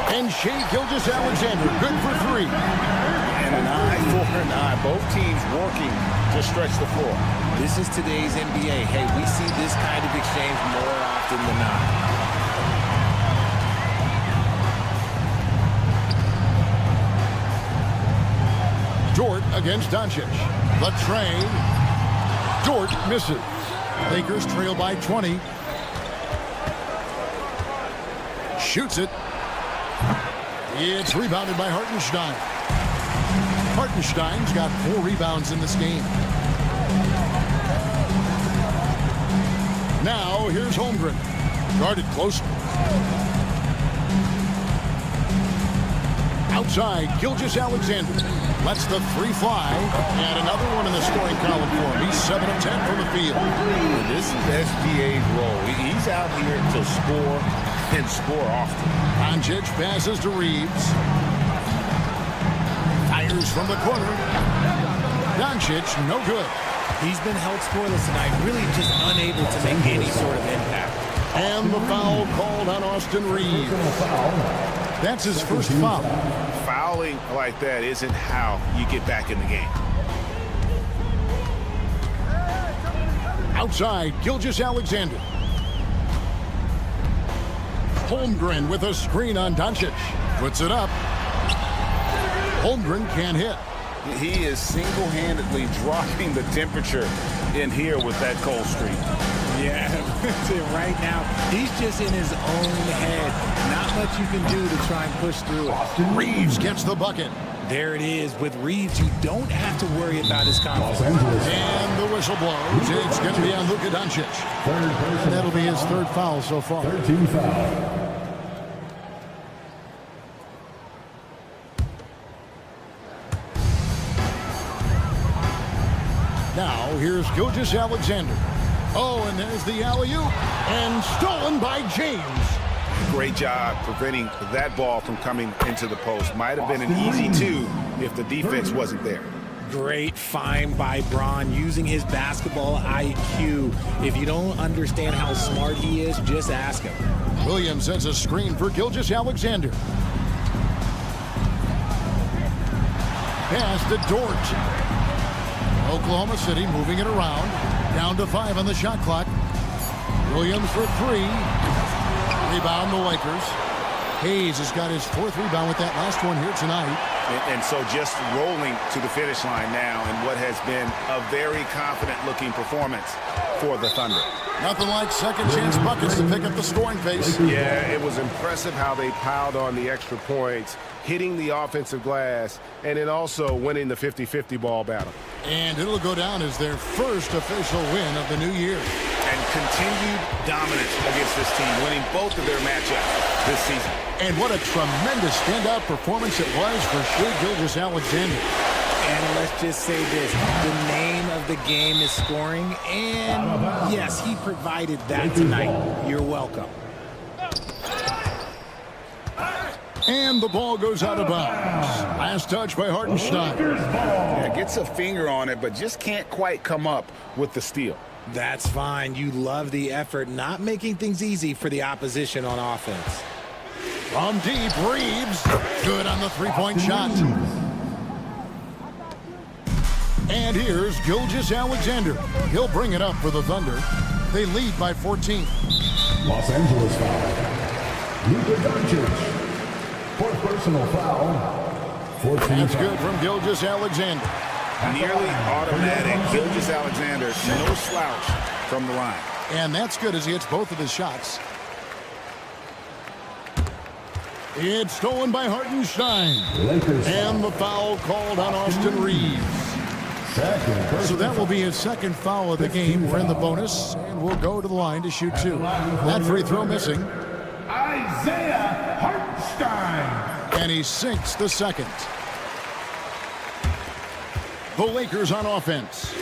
And Shai Gilgeous-Alexander, good for 3. And an eye for an eye. Both teams working to stretch the floor. This is today's NBA. Hey, we see this kind of exchange more often than not. Dort against Doncic. The tray. Dort misses. Lakers trail by 20. Shoots it. It's rebounded by Hartenstein. Hartenstein's got 4 rebounds in this game. Now here's Holmgren. Guarded close. Outside, Gilgeous-Alexander lets the 3 fly. And another one in the scoring column for him. He's 7 of 10 from the field. This is SGA's role. He's out here to score and score often. Doncic passes to Reeves. Fires from the corner. Doncic, no good. He's been held scoreless tonight, really just unable to make any sort of impact. And the foul called on Austin Reeves. That's his first foul. Fouling like that isn't how you get back in the game. Outside, Gilgeous-Alexander. Holmgren with a screen on Doncic. Puts it up. Holmgren can't hit. He is single-handedly dropping the temperature in here with that cold streak. Yeah, right now, he's just in his own head. Not much you can do to try and push through it. Reeves gets the bucket. There it is. With Reeves, you don't have to worry about his confidence. And the whistle blows. It's going to be on Luka Doncic. That'll be his 3rd foul so far. 13 foul. Now here's Gilgeous-Alexander. Oh, and there's the alley-oop. And stolen by James. Great job preventing that ball from coming into the post. Might have been an easy 2 if the defense wasn't there. Great find by Bron using his basketball IQ. If you don't understand how smart he is, just ask him. Williams sends a screen for Gilgeous-Alexander. Pass to Dort. Oklahoma City moving it around. Down to 5 on the shot clock. Williams for 3. Rebound the Lakers. Hayes has got his 4th rebound with that last one here tonight. And so just rolling to the finish line now in what has been a very confident-looking performance for the Thunder. Nothing like second chance buckets to pick up the scoring pace. Yeah, it was impressive how they piled on the extra points, hitting the offensive glass, and then also winning the 50-50 ball battle. And it'll go down as their first official win of the new year. And continued dominance against this team, winning both of their matchups this season. And what a tremendous standout performance it was for Shai Gilgeous-Alexander. And let's just say this, the name of the game is scoring, and yes, he provided that tonight. You're welcome. And the ball goes out of bounds. Last touch by Hartenstein. Yeah, gets a finger on it, but just can't quite come up with the steal. That's fine. You love the effort, not making things easy for the opposition on offense. From deep, Reeves. Good on the three-point shot. And here's Gilgeous-Alexander. He'll bring it up for the Thunder. They lead by 14. Los Angeles foul. Luka Doncic. 4th personal foul. 14 That's good from Gilgeous-Alexander. Nearly automatic. Gilgeous-Alexander, no slouch from the line. And that's good as he hits both of his shots. It's stolen by Hartenstein. And the foul called on Austin Reeves. So that will be his second foul of the game. We're in the bonus, and we'll go to the line to shoot 2. That free throw missing. Isaiah Hartenstein. And he sinks the second. The Lakers on offense.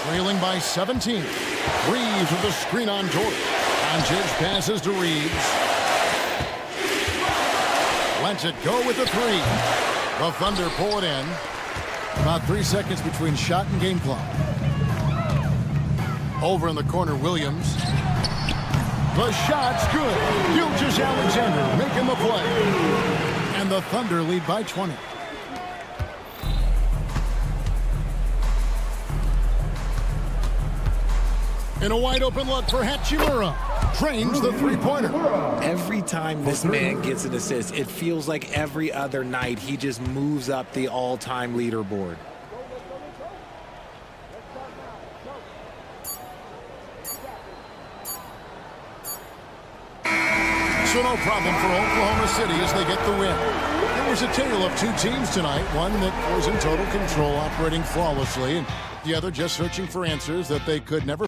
Trailing by 17. Reeves with the screen on Dort. Doncic passes to Reeves. Lets it go with the 3. The Thunder pull it in. About 3 seconds between shot and game clock. Over in the corner, Williams. The shot's good. Gilgeous-Alexander making the play. And the Thunder lead by 20. In a wide open look for Hachimura. Trains the three-pointer. Every time this man gets an assist, it feels like every other night he just moves up the all-time leaderboard. So no problem for Oklahoma City as they get the win. It was a tale of 2 teams tonight. One that was in total control, operating flawlessly, and the other just searching for answers that they could never